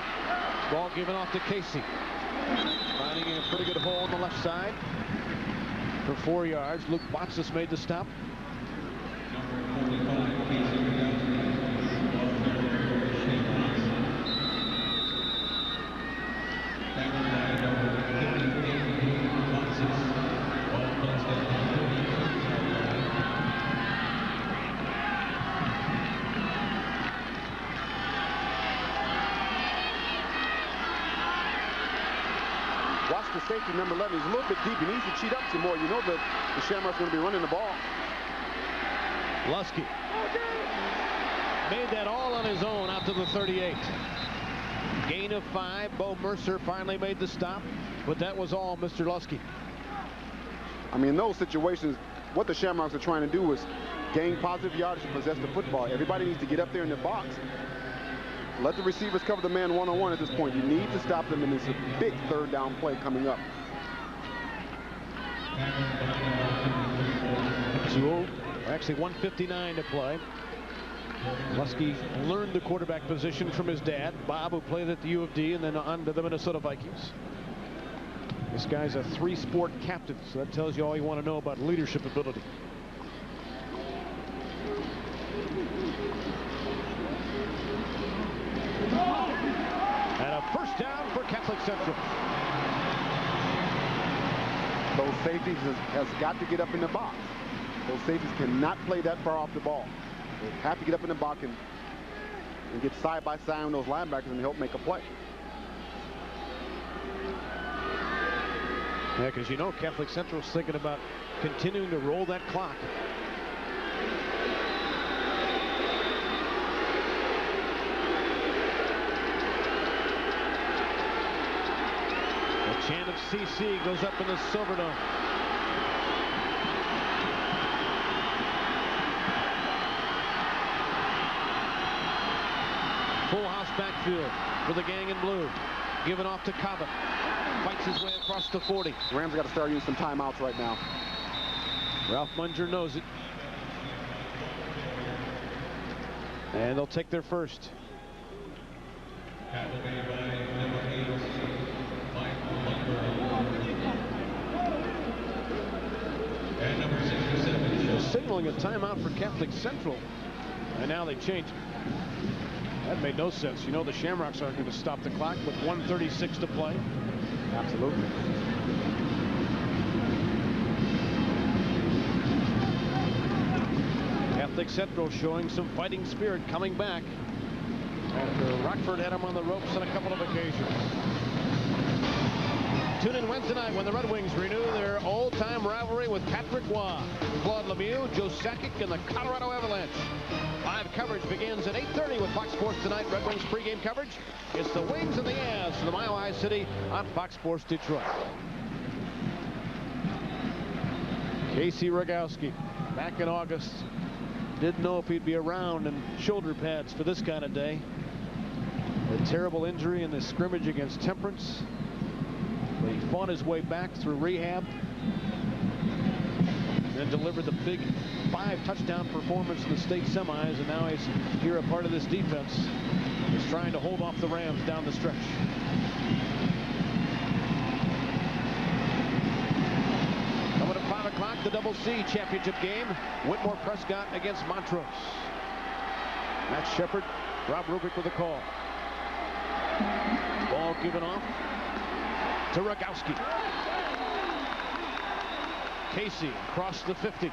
Ball given off to Casey. Finding a pretty good hole on the left side for 4 yards. Luke Botsis made the stop. The safety, number 11, he's a little bit deep. He needs to cheat up some more. You know that the Shamrocks are going to be running the ball. Lusky made that all on his own out to the 38. Gain of 5. Bo Mercer finally made the stop, but that was all Mr. Lusky. I mean, in those situations, what the Shamrocks are trying to do is gain positive yardage and possess the football. Everybody needs to get up there in the box. Let the receivers cover the man one-on-one at this point. You need to stop them, and it's a big 3rd down play coming up. Actually 1:59 to play. Lusky learned the quarterback position from his dad, Bob, who played at the U of D, and then on to the Minnesota Vikings. This guy's a 3-sport captain, so that tells you all you want to know about leadership ability. And a first down for Catholic Central. Those safeties has got to get up in the box. Those safeties cannot play that far off the ball. They have to get up in the box and get side by side on those linebackers and help make a play. Yeah, because you know Catholic Central's thinking about continuing to roll that clock. chant of CC goes up in the Silverdome. Full house backfield for the gang in blue. Given off to Kaba. Fights his way across the 40. The Rams got to start using some timeouts right now. Ralph Munger knows it. And they'll take their first. They're signaling a timeout for Catholic Central. And now they change it. That made no sense. You know the Shamrocks aren't going to stop the clock with 1:36 to play. Absolutely. Catholic Central showing some fighting spirit coming back after Rockford had them on the ropes on a couple of occasions. Tune in Wednesday night when the Red Wings renew their old-time rivalry with Patrick Waugh, Claude Lemieux, Joe Sakic, and the Colorado Avalanche. Live coverage begins at 8:30 with Fox Sports Tonight. Red Wings pregame coverage. It's the Wings and the Avs from the Mile High City on Fox Sports Detroit. Casey Rogowski back in August. Didn't know if he'd be around in shoulder pads for this kind of day. A terrible injury in the scrimmage against Temperance. But he fought his way back through rehab. Then delivered the big 5-touchdown performance in the state semis, and now he's here a part of this defense. He's trying to hold off the Rams down the stretch. Coming at 5 o'clock, the Double C championship game. Whitmore Prescott against Montrose. Matt Shepard, Rob Rubik with a call. Ball given off to Rogowski. Casey across the 50.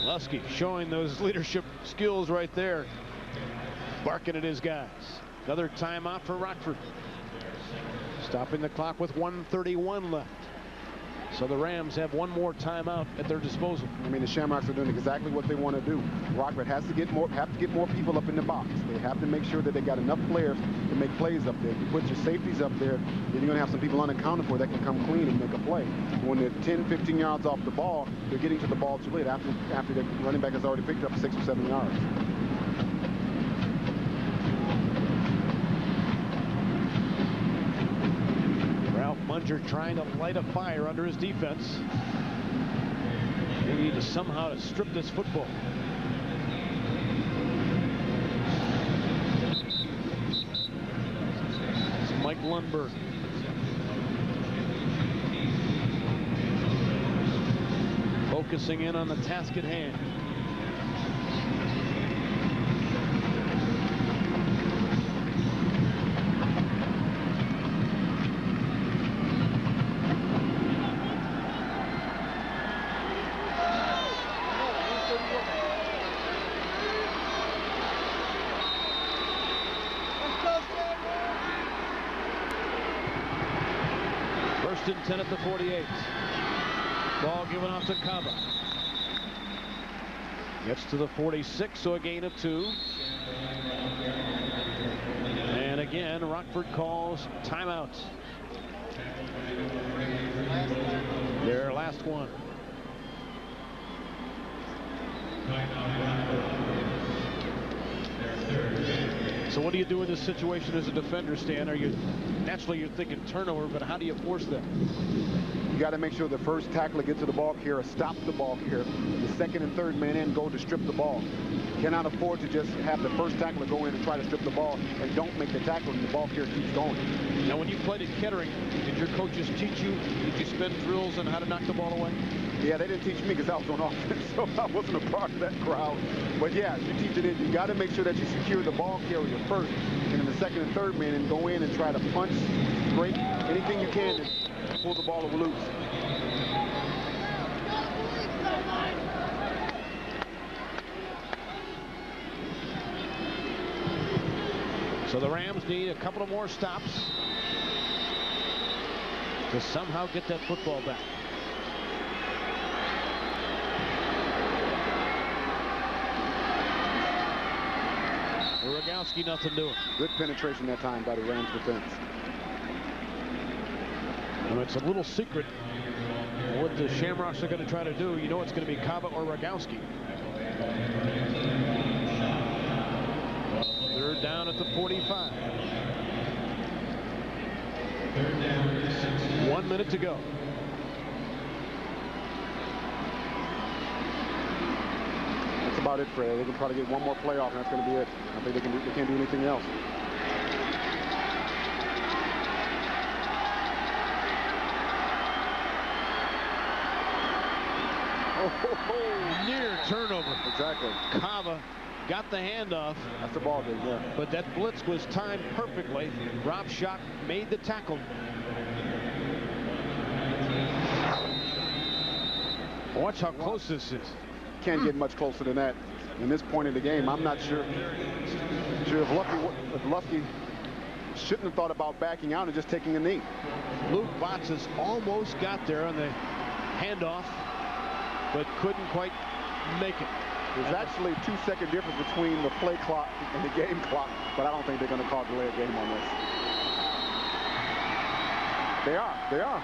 Lusky showing those leadership skills right there. Barking at his guys. Another timeout for Rockford. Stopping the clock with 1:31 left. So the Rams have one more timeout at their disposal. I mean, the Shamrocks are doing exactly what they want to do. Rockford has to get more people up in the box. They have to make sure that they got enough players to make plays up there. If you put your safeties up there, then you're going to have some people unaccounted for that can come clean and make a play. When they're 10, 15 yards off the ball, they're getting to the ball too late after the running back has already picked up 6 or 7 yards. Munger trying to light a fire under his defense. They need to somehow strip this football. It's Mike Lundberg. Focusing in on the task at hand. First and 10 at the 48. Ball given off to Kaba. Gets to the 46, so a gain of 2. And again, Rockford calls timeout. Their last one. So what do you do in this situation as a defender, Stan? Naturally you're thinking turnover, but how do you force them? You got to make sure the first tackler gets to the ball carrier, stops the ball carrier. The second and third man in go to strip the ball. You cannot afford to just have the first tackler go in and try to strip the ball and don't make the tackle and the ball carrier keeps going. Now when you played at Kettering, did your coaches teach you, did you spend drills on how to knock the ball away? Yeah, they didn't teach me because I was on offense, so I wasn't a part of that crowd. But yeah, you teach it in. You got to make sure that you secure the ball carrier first, and then the second and third man, and go in and try to punch, break, anything you can to pull the ball loose. So the Rams need a couple of more stops to somehow get that football back. Rogowski, nothing doing. Good penetration that time by the Rams defense. Well, it's a little secret what the Shamrocks are going to try to do. You know it's going to be Kava or Rogowski. Third down at the 45. 1 minute to go. That's about it, Fred. They can try to get one more playoff, and that's going to be it. I think they can't do anything else. Near turnover. Exactly. Kava got the handoff. That's the ball game, yeah. But that blitz was timed perfectly. Rob Schock made the tackle. Watch how close this is. Can't get much closer than that. In this point in the game, I'm not sure if Lucky shouldn't have thought about backing out and just taking a knee. Luke Botsis almost got there on the handoff, but couldn't quite make it. There's actually a 2-second difference between the play clock and the game clock, but I don't think they're going to call delay of game on this. They are.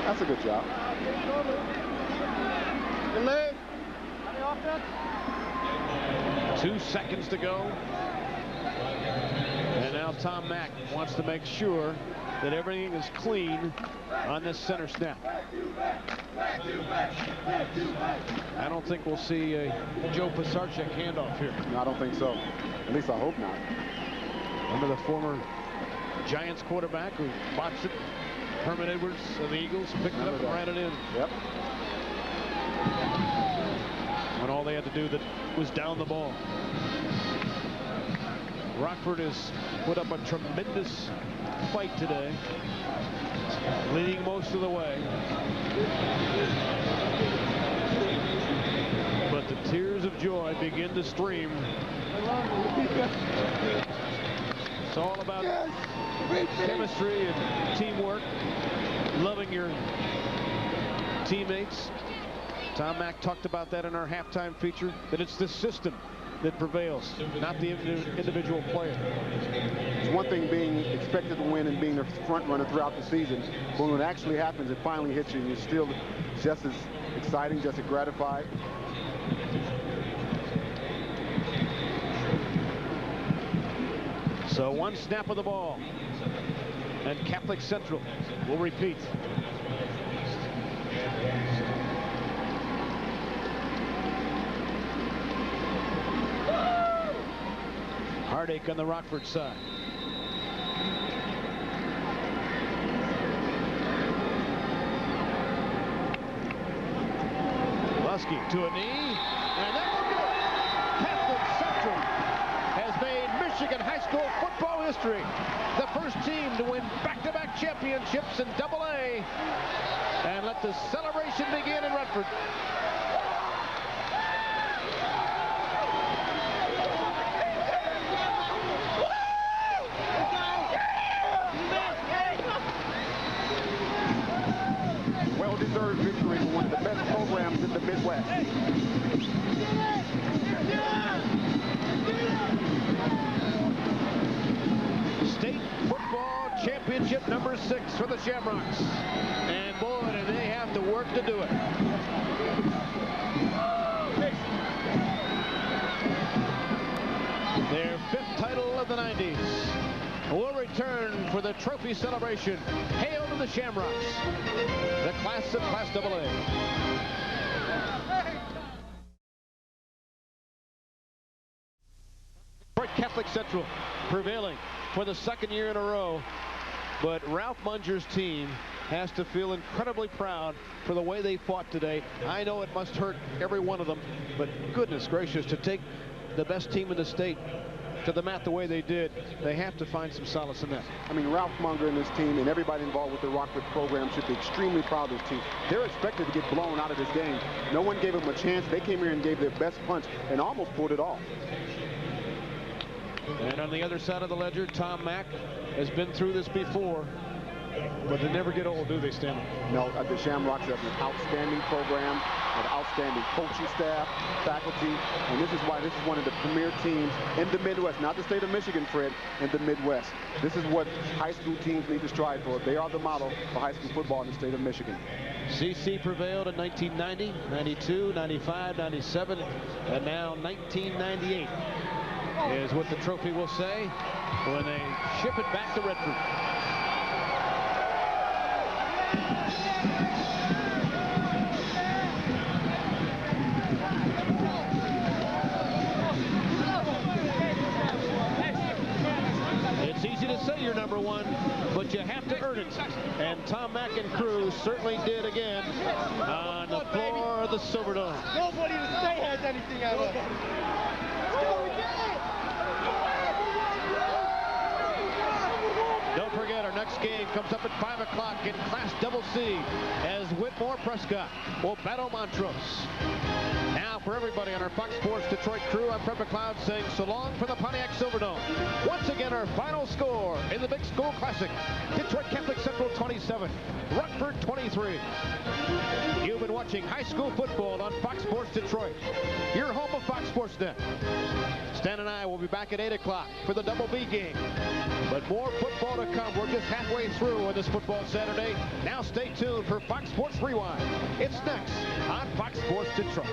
That's a good job. Delay. 2 seconds to go. And now Tom Mack wants to make sure that everything is clean on this center snap. I don't think we'll see a Joe Pisarcik handoff here. No, I don't think so. At least I hope not. Remember the former Giants quarterback who botched it? Herman Edwards of the Eagles picked it up and ran it in. Yep. When all they had to do was down the ball. Rockford has put up a tremendous fight today, leading most of the way. But the tears of joy begin to stream. It's all about chemistry and teamwork, loving your teammates. Tom Mack talked about that in our halftime feature, that it's the system that prevails, not the individual player. It's one thing being expected to win and being the front runner throughout the season, but when it actually happens, it finally hits you, and you're still just as exciting, just as gratified. So one snap of the ball, and Catholic Central will repeat. Heartache on the Rockford side. Lusky to a knee, and that will do it. Catholic Central has made Michigan high school football history. The first team to win back-to-back championships in AA. And let the celebration begin in Rockford. Well-deserved victory for one of the best programs in the Midwest. State football championship number 6 for the Shamrocks. And boy, do they have to work to do it. Their 5th title of the 90s. Will return for the trophy celebration. Hail to the Shamrocks, the class of Class AA. Catholic Central prevailing for the 2nd year in a row, but Ralph Munger's team has to feel incredibly proud for the way they fought today. I know it must hurt every one of them, but goodness gracious, to take the best team in the state to the mat the way they did, they have to find some solace in that. I mean, Ralph Munger and his team and everybody involved with the Rockford program should be extremely proud of this team. They're expected to get blown out of this game. No one gave them a chance. They came here and gave their best punch and almost pulled it off. And on the other side of the ledger, Tom Mack has been through this before, but they never get old, do they, Stanley? No, the Shamrocks have an outstanding program. an outstanding coaching staff, faculty, and this is why this is one of the premier teams in the Midwest, not the state of Michigan, Fred, in the Midwest. This is what high school teams need to strive for. They are the model for high school football in the state of Michigan. CC prevailed in 1990, 92, 95, 97, and now 1998 is what the trophy will say when they ship it back to Redford. It's easy to say you're number one, but you have to earn it. And Tom Mack and crew certainly did again on the floor of the Silverdome. Nobody in the state has anything out of it. Don't forget, our next game comes up at 5 o'clock in Class Double C as Whitmore Prescott will battle Montrose. Now for everybody on our Fox Sports Detroit crew, I'm Fred McLeod saying so long from the Pontiac Silverdome. Once again, our final score in the Big School Classic: Detroit Catholic Central 27, Rockford 23. You've been watching high school football on Fox Sports Detroit, your home of Fox Sports Net. Stan and I will be back at 8 o'clock for the Double B game. But more football to come. We're just halfway through on this football Saturday. Now stay tuned for Fox Sports Rewind. It's next on Fox Sports Detroit.